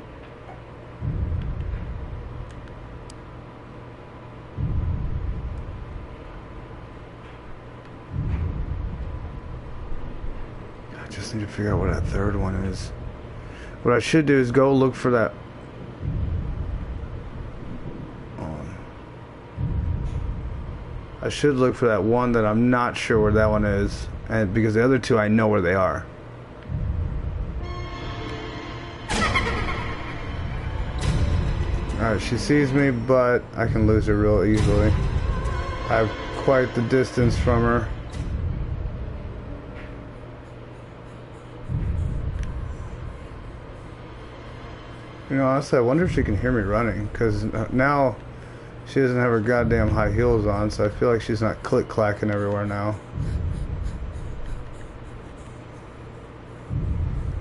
I just need to figure out what that third one is. What I should do is go look for that. I should look for that one that I'm not sure where that one is, and because the other two I know where they are. Alright, she sees me, but I can lose her real easily. I have quite the distance from her. You know, honestly, I wonder if she can hear me running, because now she doesn't have her goddamn high heels on, so I feel like she's not click-clacking everywhere now.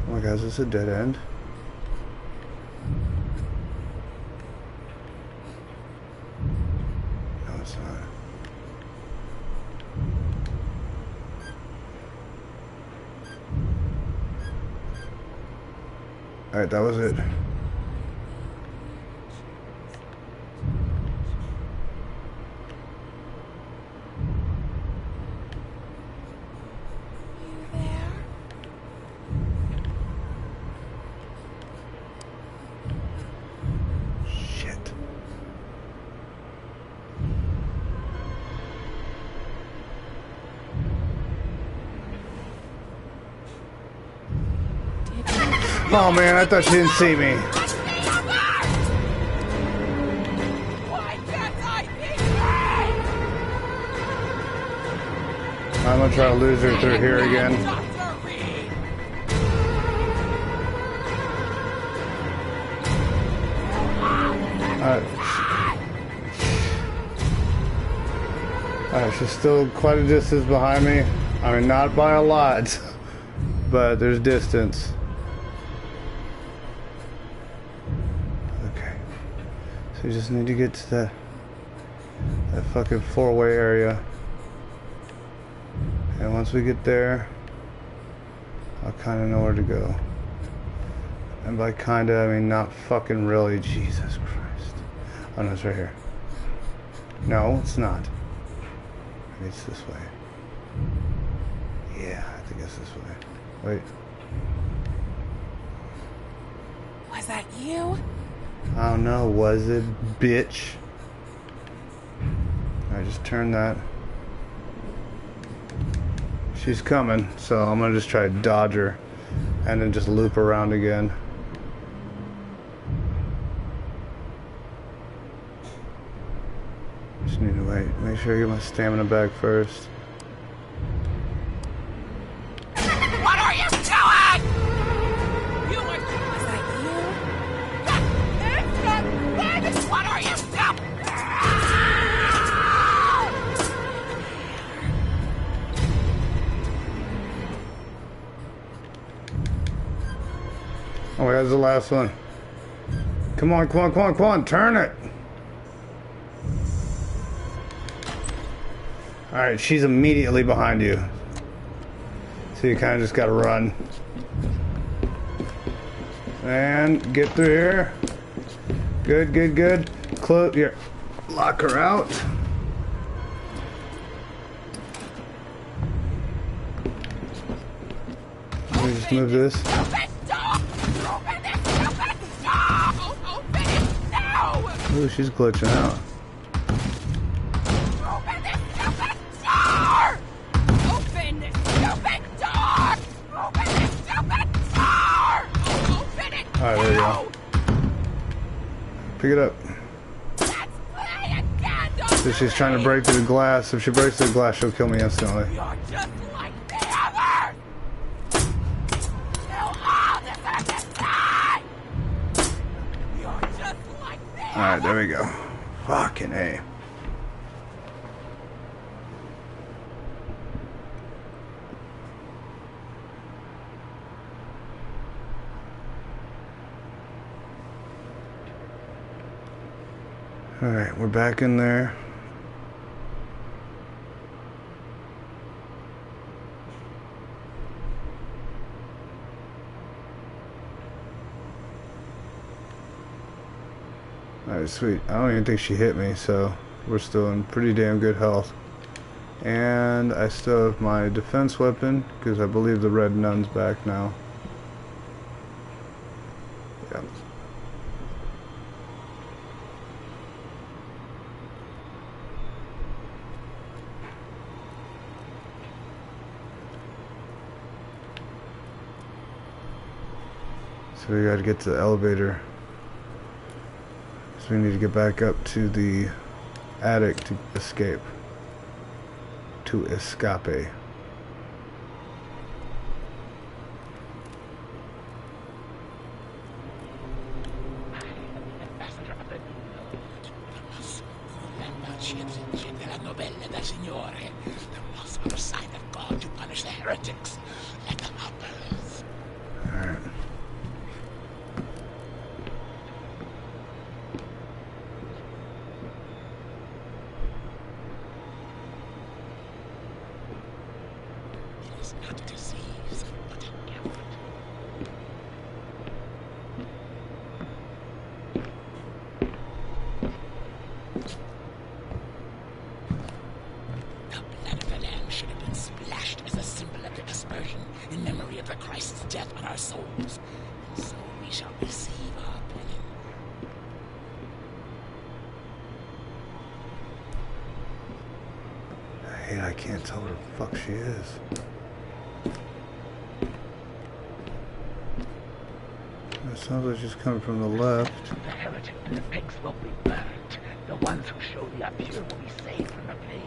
Oh my god, is this a dead end? No, it's not. Alright, that was it. Oh man, I thought she didn't see me. I'm gonna try to lose her through here again. Alright, she's still quite a distance behind me. I mean, not by a lot, but there's distance. We just need to get to that fucking four-way area. And once we get there, I'll kind of know where to go. And by kinda, I mean not fucking really. Jesus Christ. Oh no, it's right here. No, it's not. Maybe it's this way. Yeah, I think it's this way. Wait. Was that you? I don't know, was it, bitch? I just turned that. She's coming, so I'm gonna just try to dodge her and then just loop around again. Just need to wait. Make sure I get my stamina back first. What are you doing? Was that you? What are you doing? Oh, that's the last one. Come on, come on, come on, come on, turn it! Alright, she's immediately behind you. So you kind of just gotta run. And get through here. Good, good, good. Close, here. Lock her out. Let me just move this. Ooh, she's glitching out. Open this stupid door! Open this stupid door! Open this stupid door! Open it! Alright, there you go. Pick it up. So she's trying to break through the glass. If she breaks through the glass, she'll kill me instantly. You're just like the others! You all deserve to die! You're just like the others! Alright, there we go. Fucking A. Alright, we're back in there. Alright, sweet. I don't even think she hit me, so we're still in pretty damn good health. And I still have my defense weapon, because I believe the red nun's back now. Yeah. So we gotta get to the elevator. So we need to get back up to the attic to escape. To escape. I can't tell where the fuck she is. It sounds like she's coming from the left. The heretic and the pigs will be burnt. The ones who show the impure will be saved from the flame.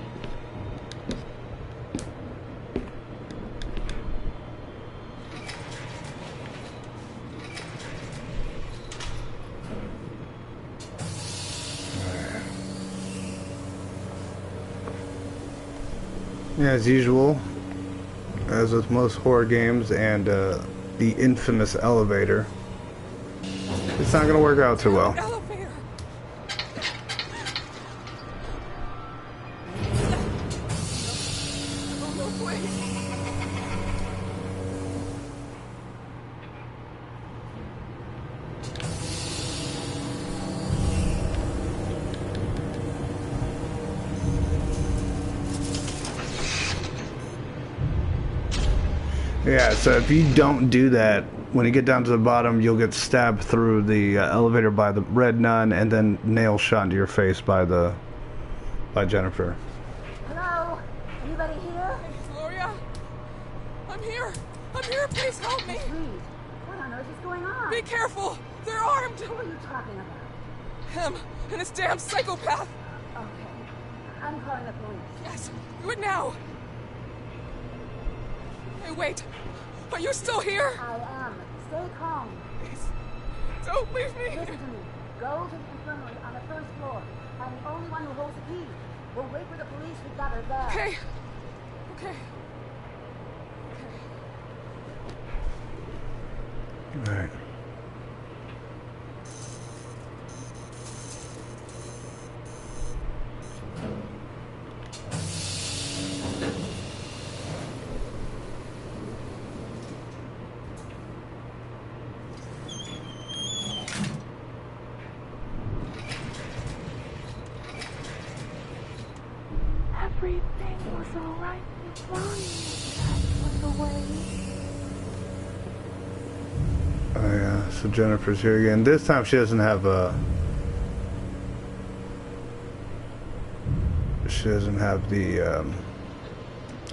Yeah, as usual, as with most horror games and the infamous elevator, it's not going to work out too well. Yeah, so if you don't do that, when you get down to the bottom, you'll get stabbed through the elevator by the red nun, and then nail shot into your face by Jennifer. Hello? Anybody here? Hey, Gloria? I'm here. I'm here. Please help me. Reed, what on earth is going on? Be careful. They're armed. Who are you talking about? Him and his damn psychopath. Okay. I'm calling the police. Yes. Do it now. Hey, wait. Are you still here? I am. Stay calm. Please. Don't leave me. Listen to me. Go to the infirmary on the first floor. I'm the only one who holds the key. We'll wait for the police to gather there. Okay. Okay. All right. Everything was alright before you. That was the way. Oh yeah, so Jennifer's here again. This time she doesn't have the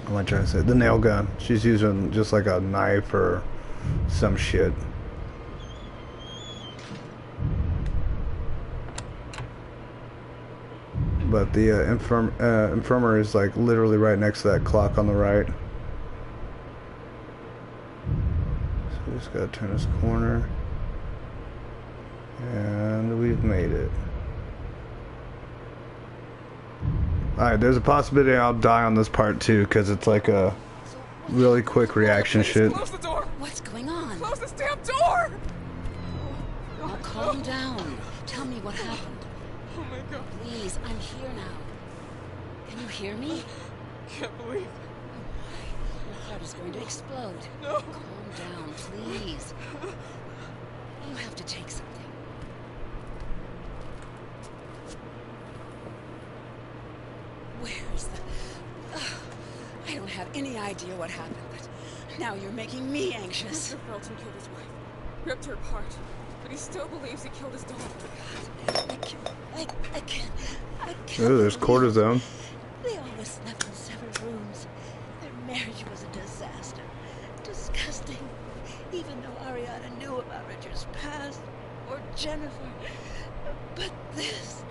what am I trying to say? The nail gun. She's using just like a knife or some shit. But the infirmary is like literally right next to that clock on the right. So we just gotta turn this corner. And we've made it. Alright, there's a possibility I'll die on this part too, because it's like a really quick reaction shit. Close the door. What's going on? Close this damn door. Oh, calm down. Tell me what happened. Oh my god. Please, I'm here now. Can you hear me? Can't believe it. Your heart is going to explode. No. Calm down, please. You have to take something. Where's the... I don't have any idea what happened, but now you're making me anxious. Mr. Felton killed his wife, ripped her apart, but he still believes he killed his daughter. I can't. Oh, there's cortisone. They always slept in separate rooms. Their marriage was a disaster. Disgusting. Even though Ariana knew about Richard's past, or Jennifer. But this...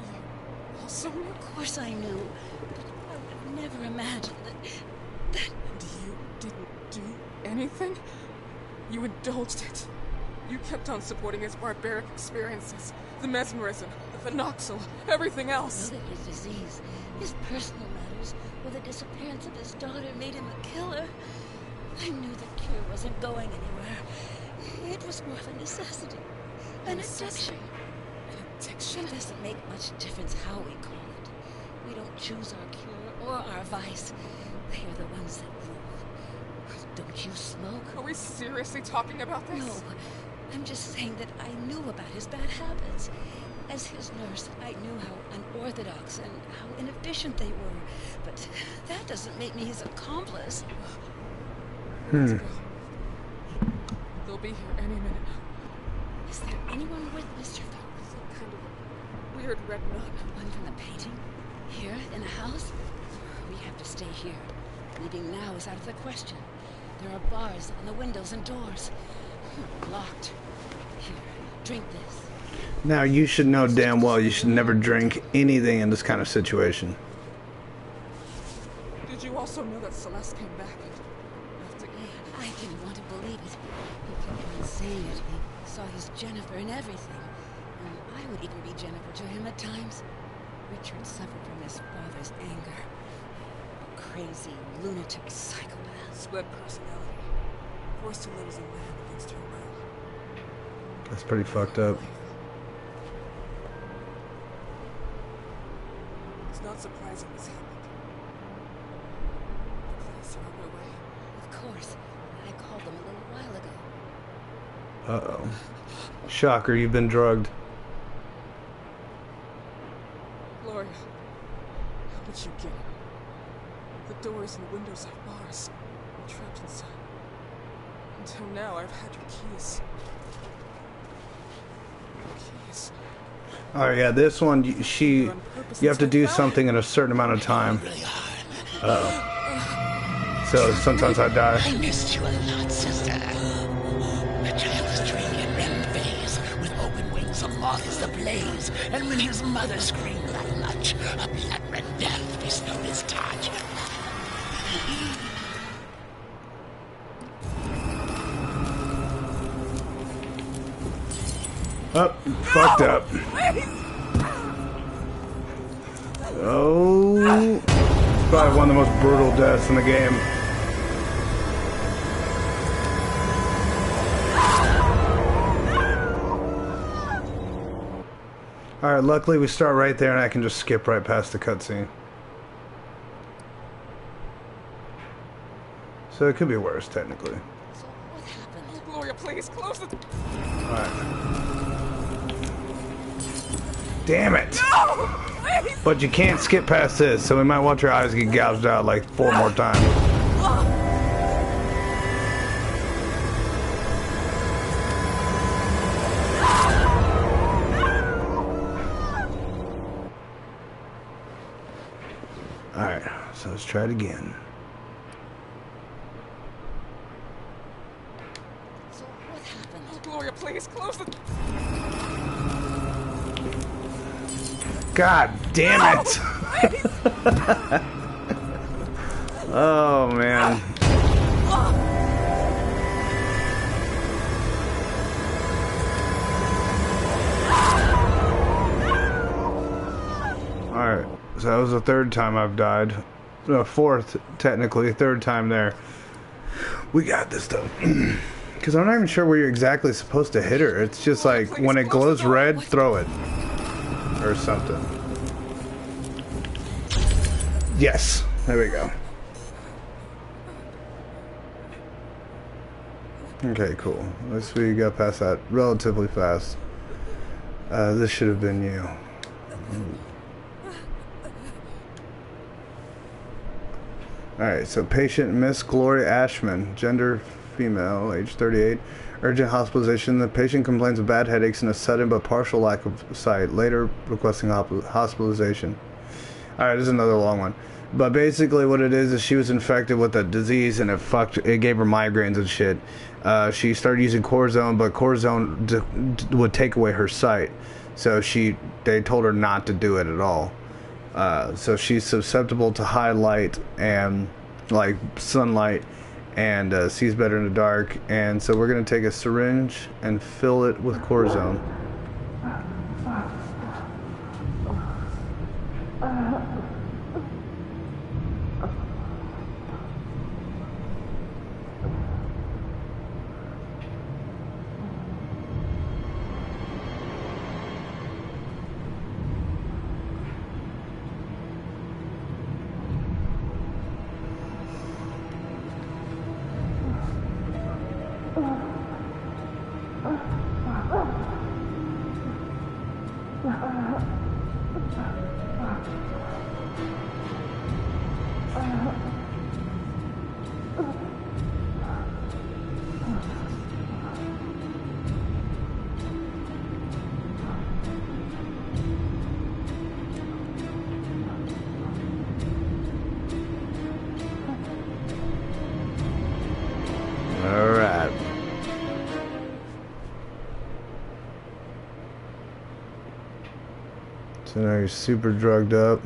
Also, of course I knew. But I would have never imagined that... And you didn't do anything? You indulged it. You kept on supporting his barbaric experiences. The mesmerism, the phenoxyl, everything else. I knew that his disease, his personal matters, or the disappearance of his daughter made him a killer. I knew the cure wasn't going anywhere. It was more of a necessity. An addiction. An addiction? It doesn't make much difference how we call it. We don't choose our cure or our vice. They are the ones that rule. Don't you smoke? Are we seriously talking about this? No. I'm just saying that I knew about his bad habits. As his nurse, I knew how unorthodox and how inefficient they were. But that doesn't make me his accomplice. Let's go. They'll be here any minute now. Is there anyone with Mr. Felton? Some kind of weird red nun. One from the painting? Here, in the house? We have to stay here. Leaving now is out of the question. There are bars on the windows and doors. Locked. Here, drink this. Now, you should know damn well you should never drink anything in this kind of situation. Did you also know that Celeste came back after... I didn't want to believe it. He kept on saying it. He saw his Jennifer and everything. And I would even be Jennifer to him at times. Richard suffered from his father's anger. A crazy, lunatic psychopath. Split personality. Forced to live as a man against her will. That's pretty fucked up. It's not surprising this happened. The police are on their way. Of course. I called them a little while ago. Uh-oh. Shocker, you've been drugged. Gloria, how did you get in? The doors and windows have bars. I'm trapped inside. Until now, I've had your keys. Keys. Alright, yeah, this one, you have to do something in a certain amount of time. Uh-oh. So, sometimes I die. I missed you a lot, sister. The child was dreaming in REM phase, with open wings of moths ablaze, and when his mother screamed that much, a blood-red death bestowed his target. Oh, fucked up. Oh, probably one of the most brutal deaths in the game. Alright, luckily we start right there and I can just skip right past the cutscene. So it could be worse, technically. So what happened? Oh, Gloria, please, close the... Alright. Damn it! No! Please! But you can't skip past this, so we might watch our eyes get gouged out like 4 more times. Alright, so let's try it again. So what happened? Oh, Gloria, please, close the... God damn it! Oh man. Alright, so that was the 3rd time I've died. 4th, technically, 3rd time there. We got this though. Because I'm not even sure where you're exactly supposed to hit her. It's just like, when it glows red, throw it. or something. Yes, there we go. Okay, cool. At least we got past that relatively fast. This should have been you. Alright, so patient Miss Gloria Ashman, gender female, age 38, urgent hospitalization. The patient complains of bad headaches and a sudden but partial lack of sight, later requesting hospitalization. Alright, this is another long one. But basically what it is she was infected with a disease and it gave her migraines and shit. She started using cortisone, but cortisone would take away her sight. So they told her not to do it at all. So she's susceptible to high light and like sunlight and sees better in the dark. And so we're going to take a syringe and fill it with cortisone. Alright. So now you're super drugged up.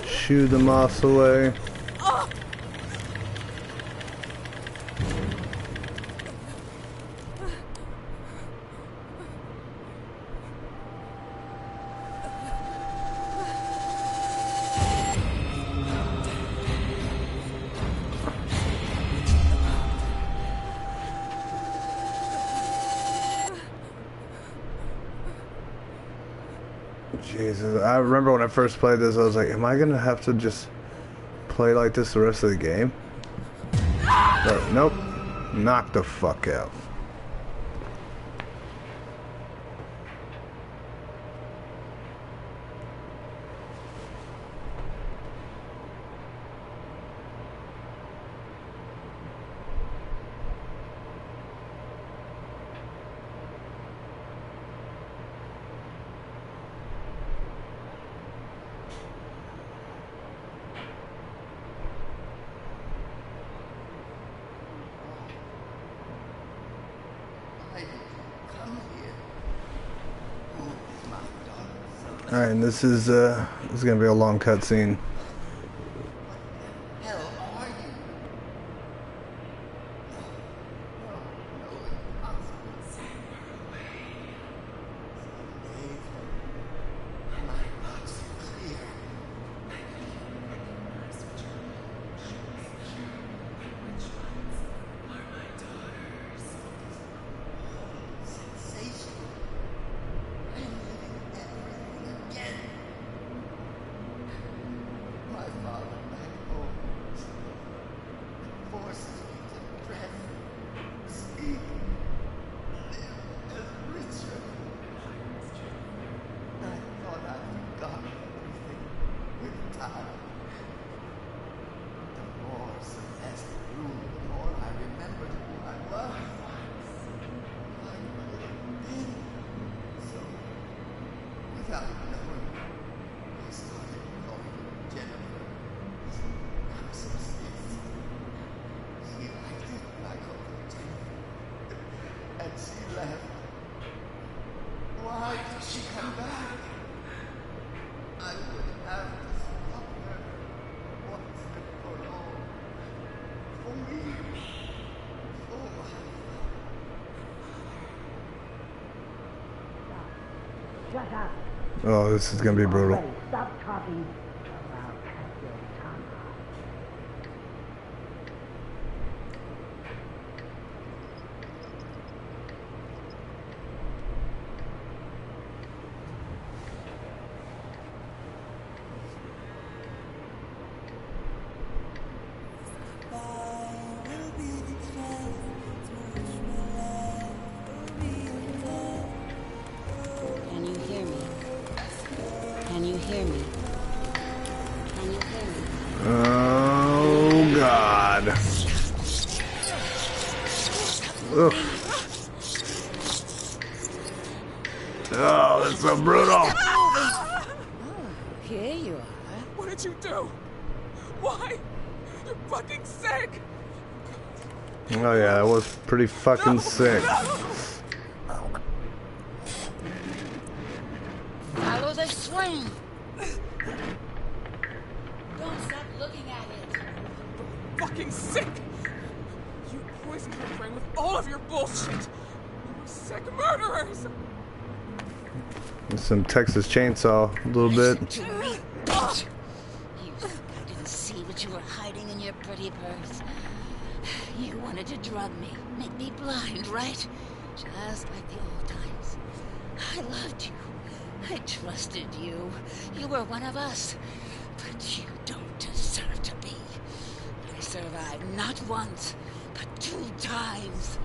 Shoo the moths away. Jesus, I remember when I first played this, I was like, am I gonna have to just play like this the rest of the game? But nope, knock the fuck out. Alright, and this is gonna be a long cutscene. Shut up. Oh, this is gonna be brutal. Already, stop talking. Or I'll cut your tongue off. hear me? Can you hear me? Oh, God. Ugh. Oh, that's so brutal. Oh, here you are. What did you do? Why? You're fucking sick! Oh, yeah, that was pretty fucking sick. Follow the swing! Don't stop looking at it. Fucking sick! You poisoned her brain with all of your bullshit! You sick murderers! Some Texas Chainsaw, a little bit. To me, bitch. You think I didn't see what you were hiding in your pretty purse? You wanted to drug me, make me blind, right? Just like the old times. I loved you. I trusted you. You were one of us. But you don't deserve to be. I survived not once, but 2 times.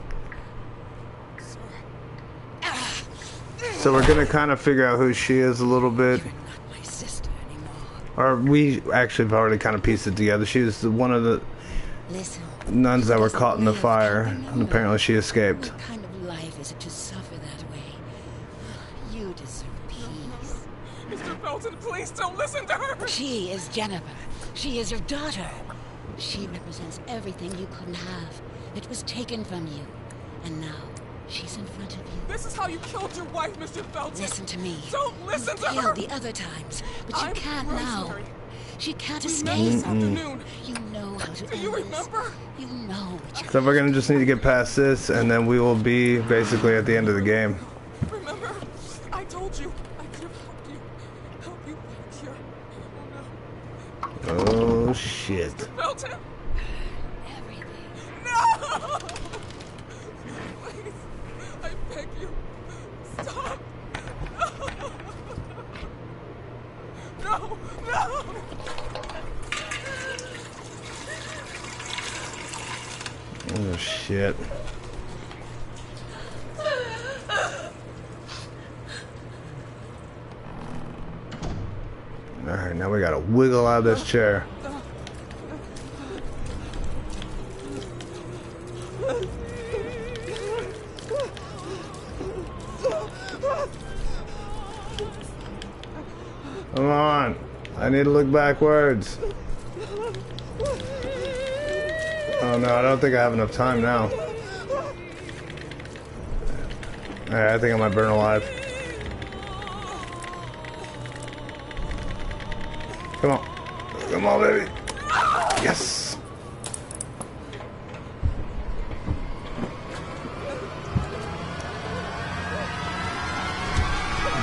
So we're gonna kind of figure out who she is a little bit. My sister anymore. Or we actually have already kind of pieced it together. She was one of the nuns that were caught in the fire, and apparently she escaped. What kind of life is it to suffer that way? You deserve peace. Mr. Belton, please don't listen to her! She is Jennifer. She is your daughter. She represents everything you couldn't have. It was taken from you. And now, she's in front of you. This is how you killed your wife, Mr. Belton! Listen to me. Don't listen to You her! killed the other times, but you I'm can't Rosemary. now. She can't We met escape. this afternoon. You know how to Do you remember? You know what you So we're gonna just need to get past this, and then we will be basically at the end of the game. Remember? I told you I could help you back here. Oh shit. Mr. Belton! Everything. No! Please, I beg you, stop! No! No! Oh shit. Alright, now we gotta wiggle out of this chair. Come on. I need to look backwards. Oh no, I don't think I have enough time now. Alright, I think I might burn alive. Come on. Come on, baby. Yes.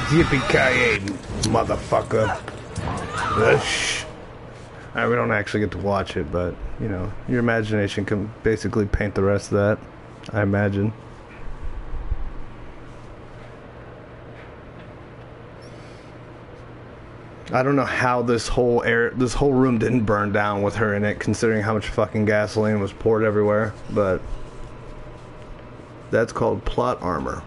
Yippee-ki-yay, motherfucker. Ush. Alright, we don't actually get to watch it, but, you know, your imagination can basically paint the rest of that, I imagine. I don't know how this whole room didn't burn down with her in it, considering how much fucking gasoline was poured everywhere, but that's called plot armor.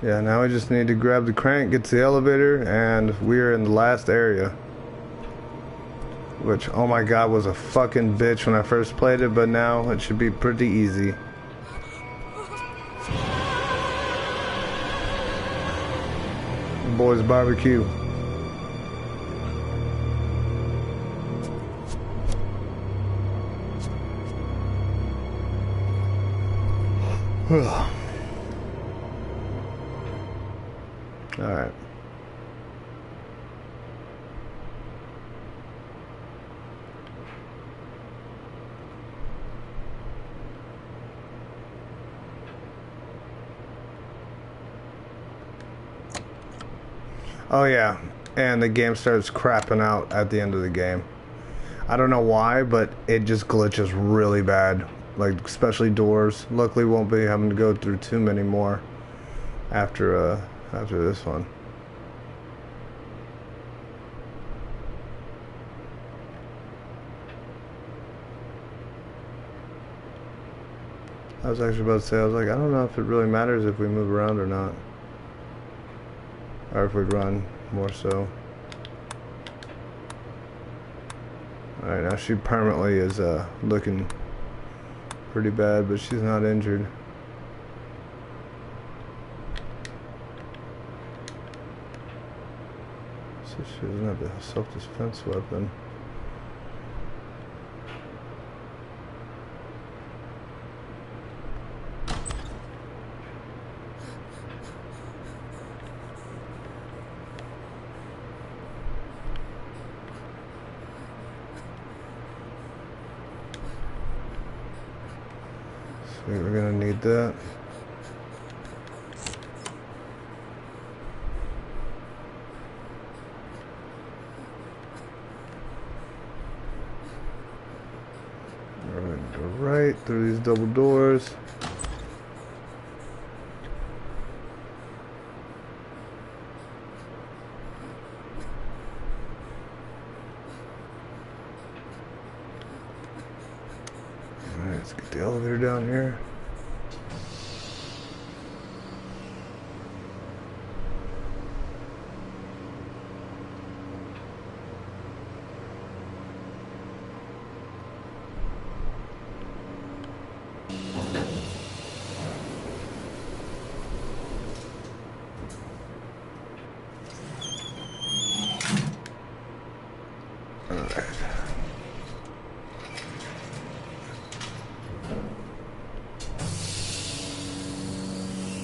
Yeah, now we just need to grab the crank, get to the elevator, and we're in the last area. Which, oh my god, was a fucking bitch when I first played it, but now it should be pretty easy. Boys barbecue. Alright. Oh yeah, and the game starts crapping out at the end of the game. I don't know why, but it just glitches really bad. Like, especially doors. Luckily won't be having to go through too many more after this one. I was actually about to say, I was like, I don't know if it really matters if we move around or not. Or if we run, more so. Alright, now she permanently is looking pretty bad, but she's not injured. So she doesn't have a self-defense weapon. Sweet, we're gonna need that. We're gonna go right through these double doors. Alright, let's get the elevator down here.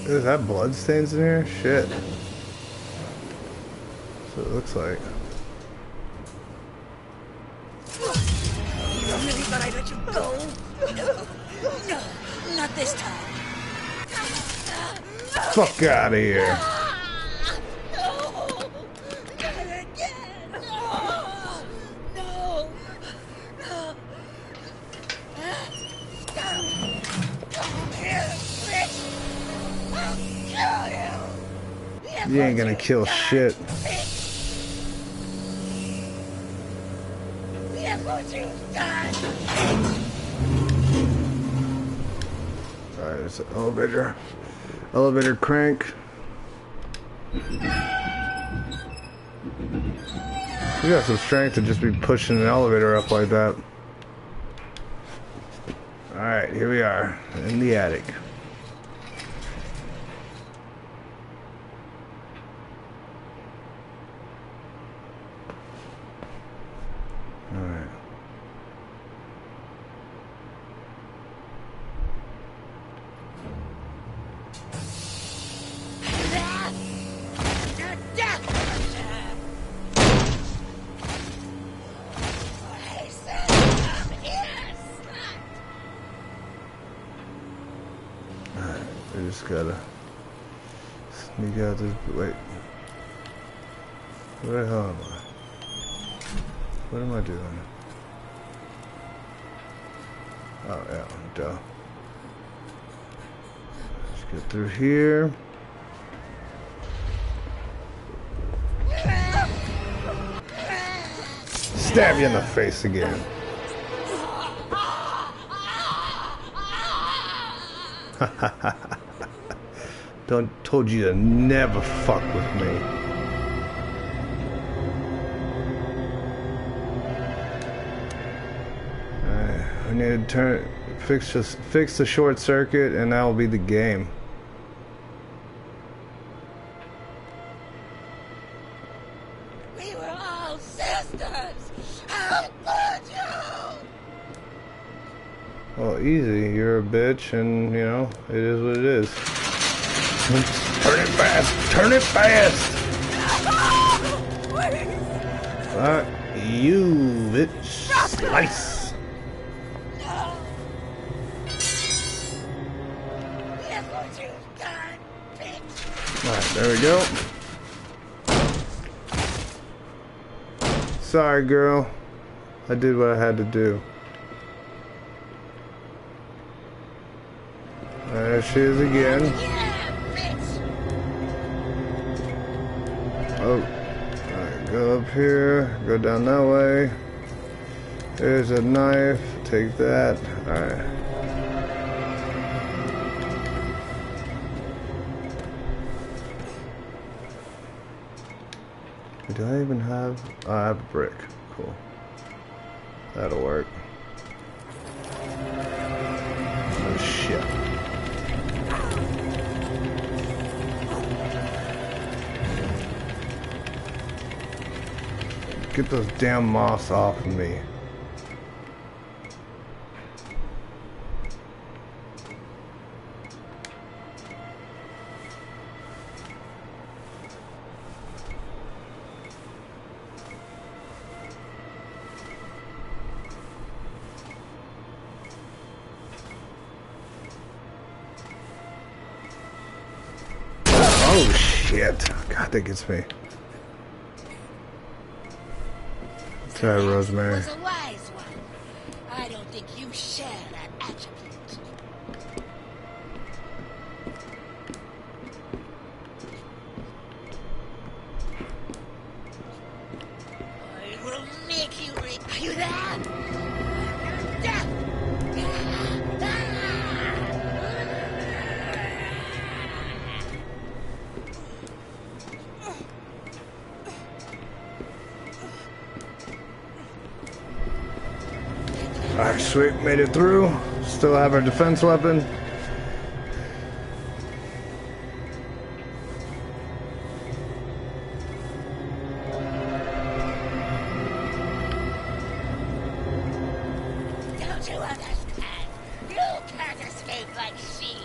Is that blood stains in here? Shit. That's what it looks like. You really thought I'd let you go? No, not this time. Fuck out of here. You ain't gonna kill shit. Alright, there's an elevator. Elevator crank. You got some strength to just be pushing an elevator up like that. Alright, here we are in the attic. Alright. We just gotta sneak out this. Wait. Where the hell am I? What am I doing? Oh, yeah, duh. Let's get through here. Stab you in the face again. Told you to never fuck with me. I need to fix the short circuit, and that will be the game. We were all sisters. How could you? Well, easy. You're a bitch, and you know it is what it is. Turn it fast. Turn it fast. You bitch. Slice. Alright, there we go. Sorry, girl. I did what I had to do. There she is again. Oh. Alright, go up here. Go down that way. There's a knife. Take that. Alright. Do I even have... Oh, I have a brick. Cool. That'll work. Oh, shit. Get those damn moths off of me. Oh shit. God, that gets me. Sorry, Rosemary. Was a wise one. I don't think you share that attribute. I will make you Are you there? Alright, sweet, made it through. Still have our defense weapon. Don't you understand? You can't escape like she.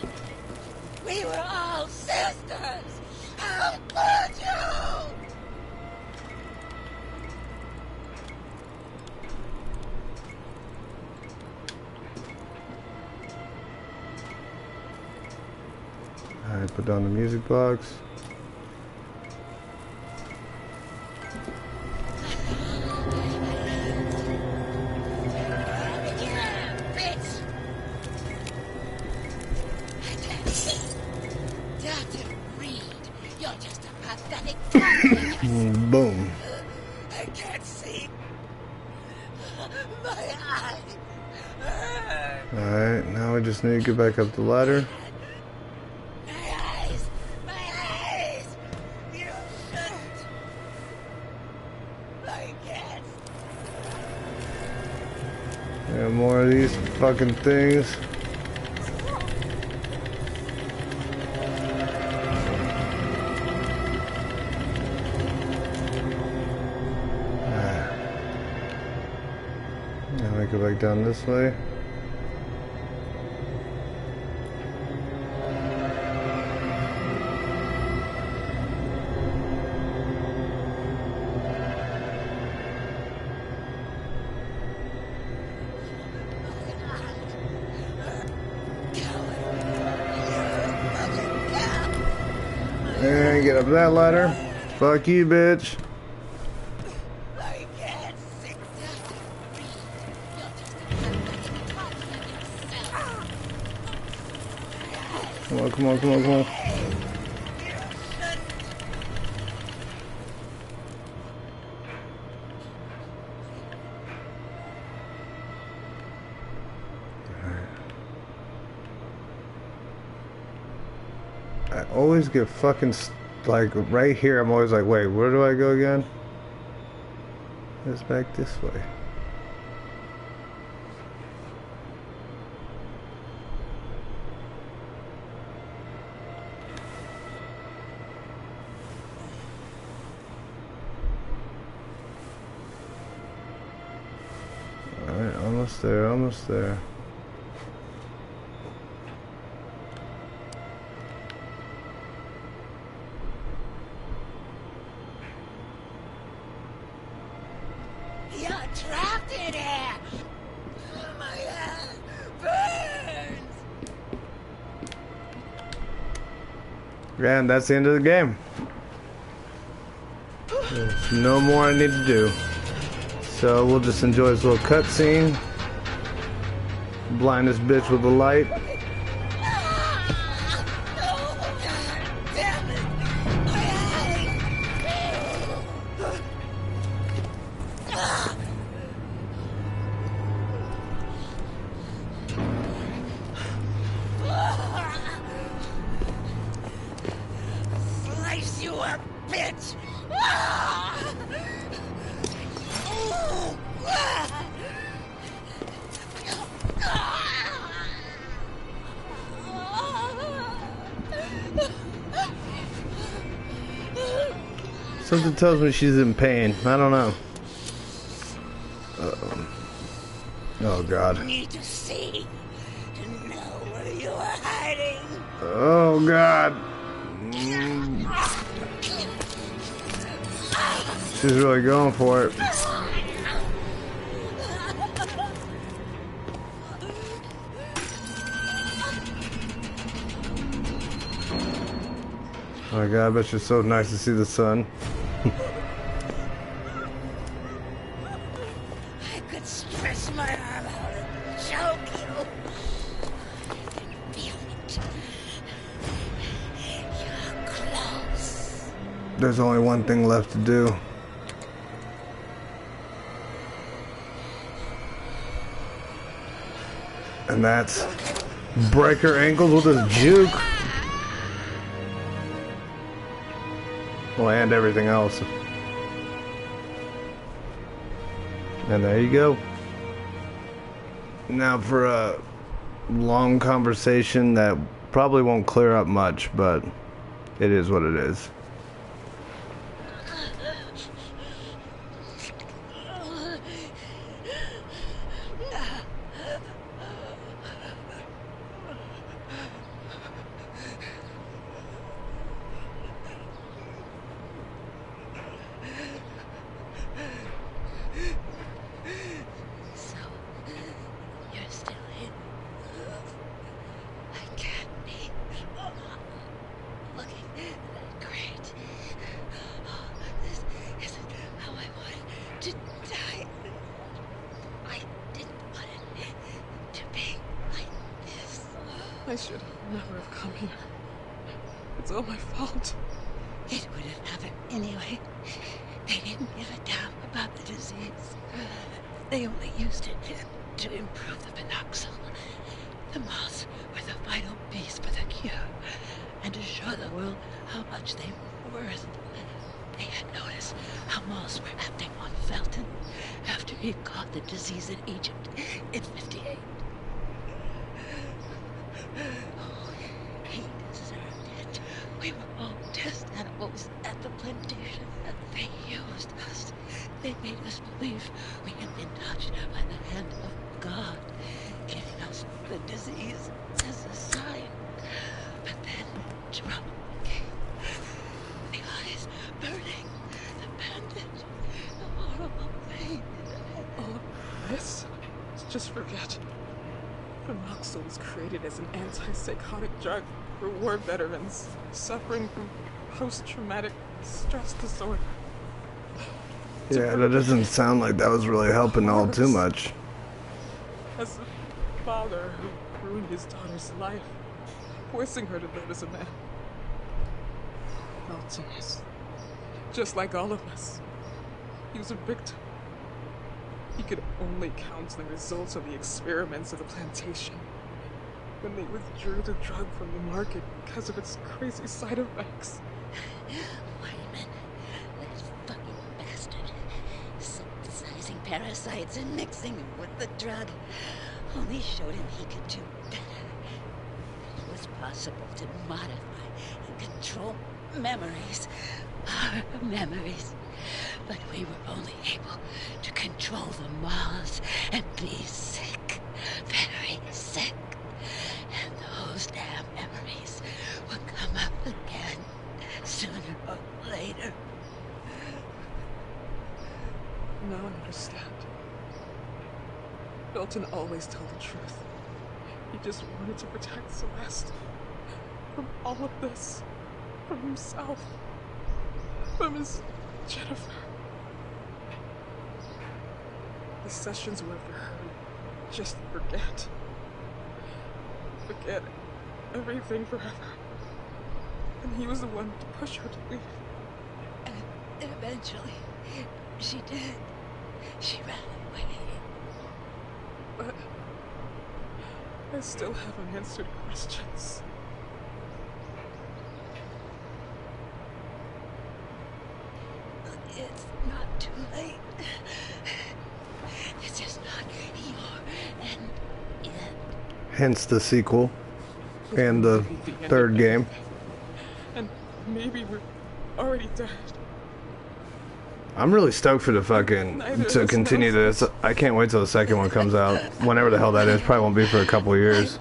We were all sisters. How could you? Alright, put down the music box. Dr. Reed, you're just a pathetic Boom. I can't see. My eyes hurt. Alright, now we just need to get back up the ladder. Yeah, more of these fucking things. Now we go back down this way. And get up that ladder. Fuck you, bitch. Come on, come on, come on, come on. I always get fucking, like, right here, I'm always like, wait, where do I go again? It's back this way. Alright, almost there, almost there. You're trapped in here! My hand burns! And that's the end of the game. There's no more I need to do. So we'll just enjoy this little cutscene. Blind this bitch with the light. Slice you up, bitch! Something tells me she's in pain. I don't know. Oh God. I need to see, to know where you are hiding. Oh God. She's really going for it. Oh my God, I bet it's so nice to see the sun. I could stretch my arm out and choke you. I can feel it. You're close. There's only one thing left to do. And that's break her ankles with his juke. Well, and everything else. And there you go. Now for a long conversation that probably won't clear up much, but it is what it is. I should never have come here. It's all my fault. It would have happened anyway. They didn't give a damn about the disease. They only used it to improve the penoxyl. The moths were the vital piece for the cure, and to show the world how much they were worth. They had noticed how moths were acting on Felton after he caught the disease in Egypt in '58. Oh, he deserved it. We were all test animals at the plantation, and they used us. They made us believe we had been touched by the hand of God, giving us the disease as a sign. But then trouble came. The eyes burning, the bandage, the horrible pain. All of this? Just forget. Remothered was created as an antipsychotic drug for war veterans suffering from post-traumatic stress disorder. Yeah, that doesn't sound like that was really helping all too much. As a father who ruined his daughter's life, forcing her to live as a man. Felton is just like all of us. He was a victim. He could only count on the results of the experiments of the plantation when they withdrew the drug from the market because of its crazy side effects. Wyman, that fucking bastard, synthesizing parasites and mixing them with the drug, only showed him he could do better. It was possible to modify and control memories, our memories. But we were only able to control the moths and be sick, very sick. And those damn memories will come up again, sooner or later. Now I understand. Felton always told the truth. He just wanted to protect Celeste from all of this, from himself, from his Jennifer. The sessions were for her. Just forget. Forget everything forever. And he was the one to push her to leave. And eventually, she did. She ran away. But I still have unanswered questions. It's not too late. This is not your end yet. Hence the sequel and the third game. maybe we're already dead. I'm really stoked for the fucking to continue this. I can't wait till the second one comes out. Whenever the hell that is, probably won't be for a couple of years.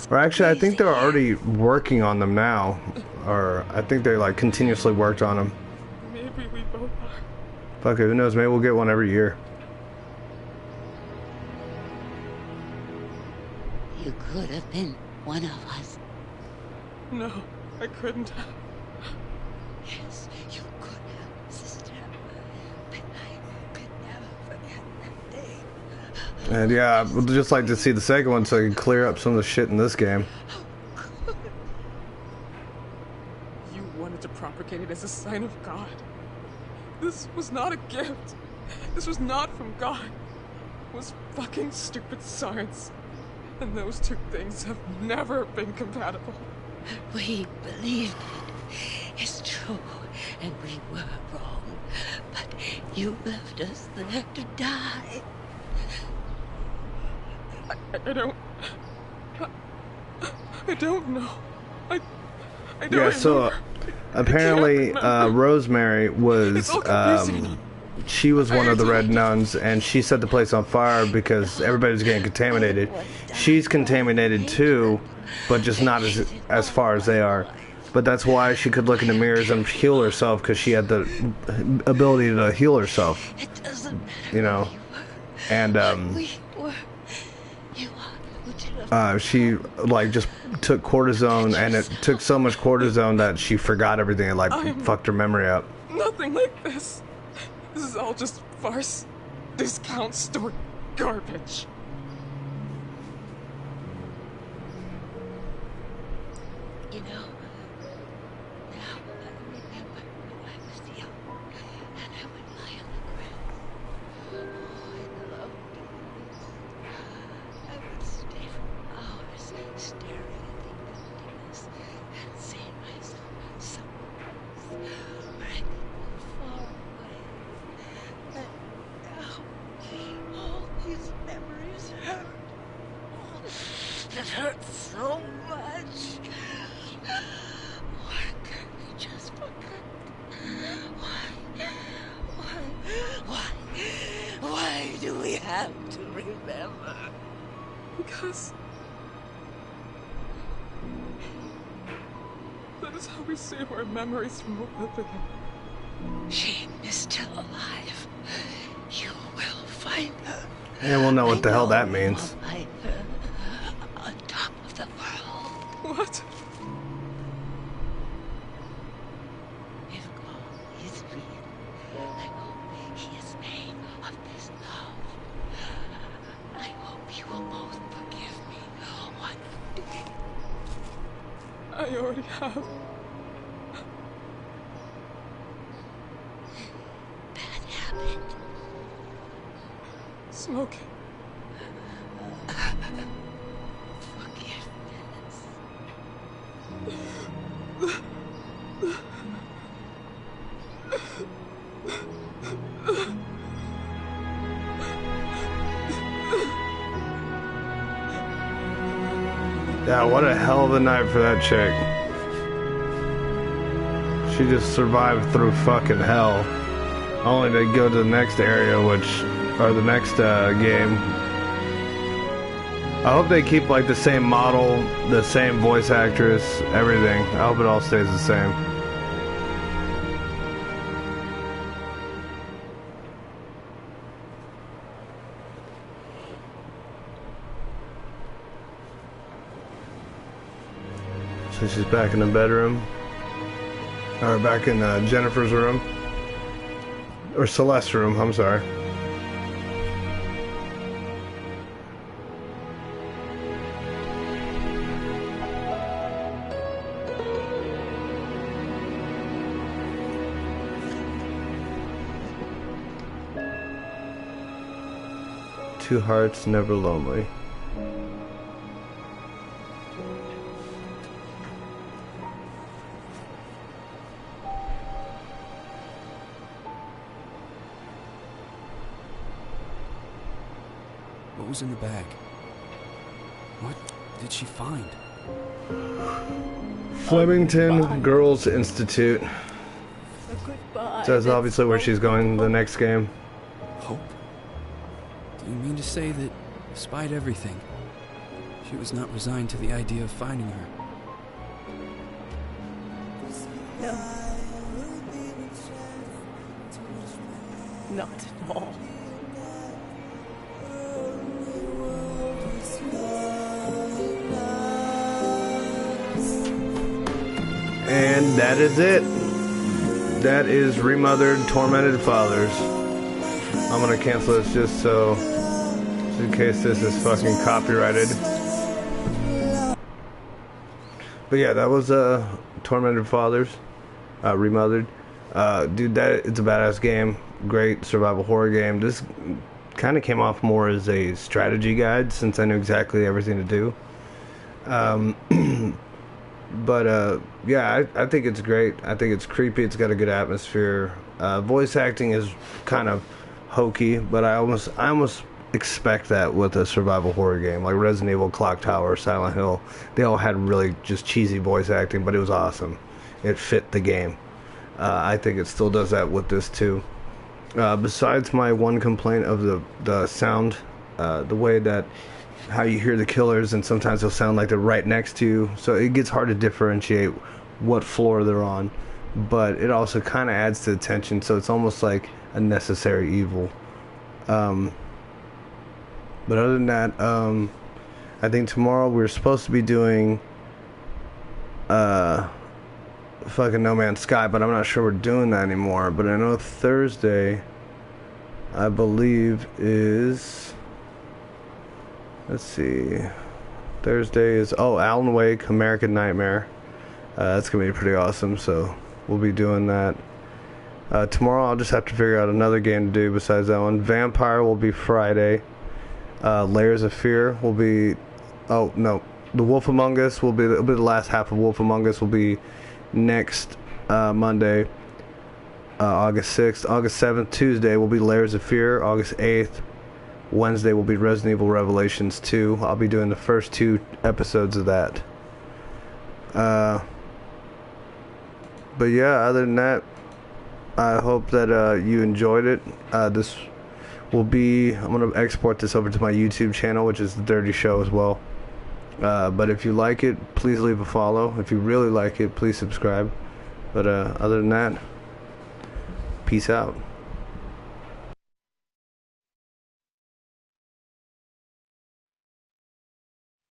Or actually, I think they're already working on them now. Or I think they like continuously worked on them. Maybe we both are. Fuck it, who knows? Maybe we'll get one every year. You could have been one of us. No, I couldn't have. Yes, you could have, sister. But I could never forget that day. And yeah, I would just like to see the second one so I can clear up some of the shit in this game. You wanted to propagate it as a sign of God. This was not a gift. This was not from God. It was fucking stupid science. And those two things have never been compatible. We believed it. It's true, and we were wrong. But you left us there to die. I don't know. I don't Yeah, so remember. apparently Rosemary was she was one of the red nuns, and she set the place on fire because everybody was getting contaminated. She's contaminated too, but just not as far as they are. But that's why she could look in the mirrors and heal herself, because she had the ability to heal herself. You know, and she like just took cortisone, and it took so much cortisone that she forgot everything and like fucked her memory up. Nothing like this. This is all just farce, discount store garbage. You know, now I remember when I was young, and I would lie on the grass. Oh, I loved it. I would stay for hours staring at the emptiness and seeing myself somewhere else, where I could go far away. And now, all these memories hurt. It hurts so much. Why can't we just forget? Why do we have to remember? Because that is how we save our memories from oblivion. She is still alive. You will find her. And we'll know what the hell that means. Find her on top of the world. What? If God is real, I hope he is made of this love. I hope you will both forgive me one day. I already have. Bad habit. Smoking. Yeah, what a hell of a night for that chick. She just survived through fucking hell, only to go to the next area, or the next game. I hope they keep like the same model, the same voice actress, everything. I hope it all stays the same. So she's back in the bedroom, or back in Jennifer's room, or Celeste's room, I'm sorry. Two hearts, never lonely. What was in the bag? What did she find? Flemington Girls Institute. Goodbye. So that's obviously where she's going the next game. Hope? Do you mean to say that, despite everything, she was not resigned to the idea of finding her? No. Not at all. And that is it. That is Remothered, Tormented Fathers. I'm gonna cancel this just in case this is fucking copyrighted. But yeah, that was Tormented Fathers, Remothered. Dude, it's a badass game. Great survival horror game. This kind of came off more as a strategy guide since I knew exactly everything to do. But yeah, I think it's great. I think it's creepy. It's got a good atmosphere. Voice acting is kind of hokey, but I almost expect that with a survival horror game like Resident Evil, Clock Tower, Silent Hill. They all had really just cheesy voice acting, but it was awesome. It fit the game. I think it still does that with this too. Besides my one complaint of the sound, the way that how you hear the killers, and sometimes they'll sound like they're right next to you, so it gets hard to differentiate what floor they're on. But it also kind of adds to the tension, so it's almost like a necessary evil. But other than that, I think tomorrow we're supposed to be doing fucking No Man's Sky, but I'm not sure we're doing that anymore. But I know Thursday, I believe, is... Let's see. Thursday is... Oh, Alan Wake, American Nightmare. That's going to be pretty awesome, so we'll be doing that. Tomorrow I'll just have to figure out another game to do besides that one. Vampire will be Friday. Layers of Fear will be... Oh, no. The Wolf Among Us will be the last half of Wolf Among Us will be next Monday, August 6th. August 7th, Tuesday, will be Layers of Fear. August 8th, Wednesday, will be Resident Evil Revelations 2. I'll be doing the first 2 episodes of that. But yeah, other than that, I hope that you enjoyed it. This will be... I'm going to export this over to my YouTube channel, which is The Dirty Show as well. But if you like it, please leave a follow. If you really like it, please subscribe. But other than that, peace out.